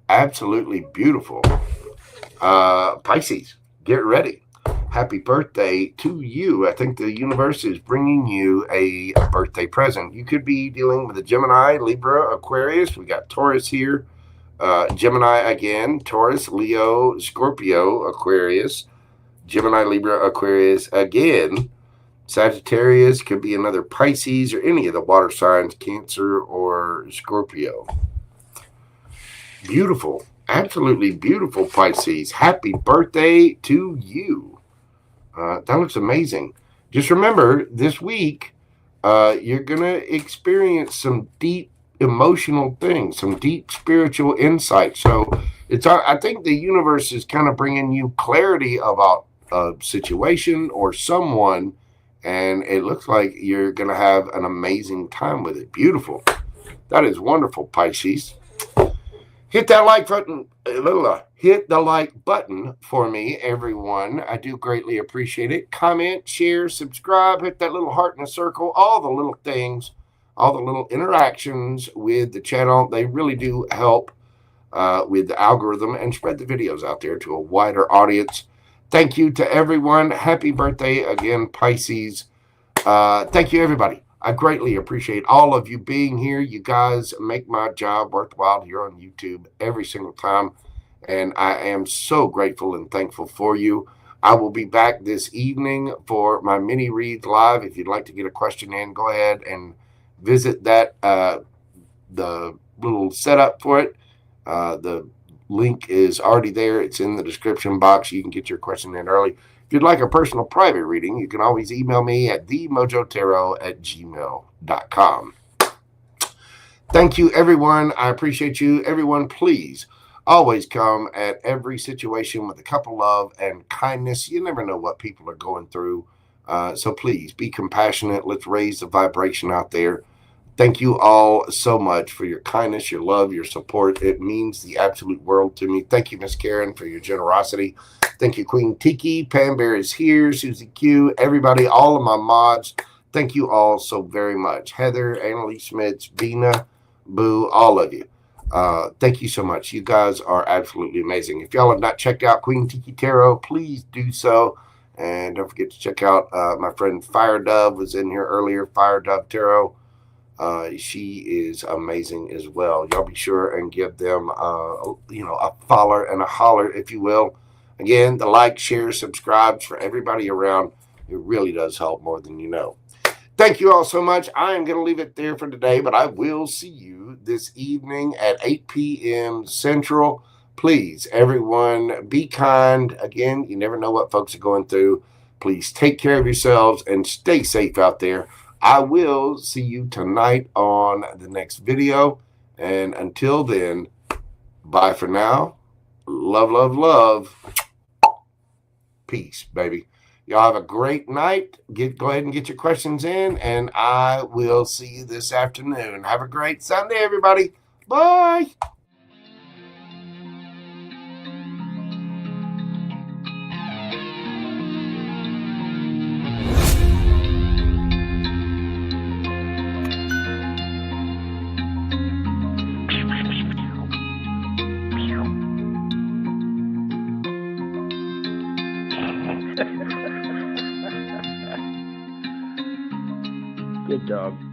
Absolutely beautiful. Pisces, get ready. Happy birthday to you. I think the universe is bringing you a birthday present. You could be dealing with a Gemini, Libra, Aquarius. We got Taurus here. Gemini again, Taurus, Leo, Scorpio, Aquarius. Gemini, Libra, Aquarius again. Sagittarius could be another Pisces or any of the water signs, Cancer or Scorpio. Beautiful. Absolutely beautiful, Pisces. Happy birthday to you. That looks amazing. Just remember, this week, you're going to experience some deep emotional things, some deep spiritual insight. So I think the universe is kind of bringing you clarity about a situation or someone, and it looks like you're going to have an amazing time with it. Beautiful. That is wonderful, Pisces. Hit that like button. Hit the like button for me, everyone. I do greatly appreciate it. Comment, share, subscribe, hit that little heart in a circle, all the little things, all the little interactions with the channel. They really do help with the algorithm and spread the videos out there to a wider audience. Thank you to everyone. Happy birthday again, Pisces. Thank you, everybody. I greatly appreciate all of you being here. You guys make my job worthwhile here on YouTube every single time, and I am so grateful and thankful for you. I will be back this evening for my mini reads live. If you'd like to get a question in, go ahead and visit that, the little setup for it. The link is already there. It's in the description box. You can get your question in early. If you'd like a personal private reading, you can always email me at themojotaro@gmail.com. Thank you, everyone. I appreciate you. Everyone, please always come at every situation with a cup of love and kindness. You never know what people are going through. So please be compassionate. Let's raise the vibration out there. Thank you all so much for your kindness, your love, your support. It means the absolute world to me. Thank you, Miss Karen, for your generosity. Thank you, Queen Tiki. Pam Bear is here. Susie Q. Everybody, all of my mods. Thank you all so very much. Heather, Annalise Schmitz, Vina, Boo, all of you. Thank you so much. You guys are absolutely amazing. If y'all have not checked out Queen Tiki Tarot, please do so. And don't forget to check out my friend Fire Dove was in here earlier. Fire Dove Tarot. She is amazing as well. Y'all be sure and give them, a follow and a holler, if you will. Again, the like, share, subscribes for everybody around. It really does help more than you know. Thank you all so much. I am going to leave it there for today, but I will see you this evening at 8 p.m. Central. Please, everyone, be kind. Again, you never know what folks are going through. Please take care of yourselves and stay safe out there. I will see you tonight on the next video. And until then, bye for now. Love, love, love. Peace, baby. Y'all have a great night. Go ahead and get your questions in, and I will see you this afternoon. Have a great Sunday, everybody. Bye. Good dog.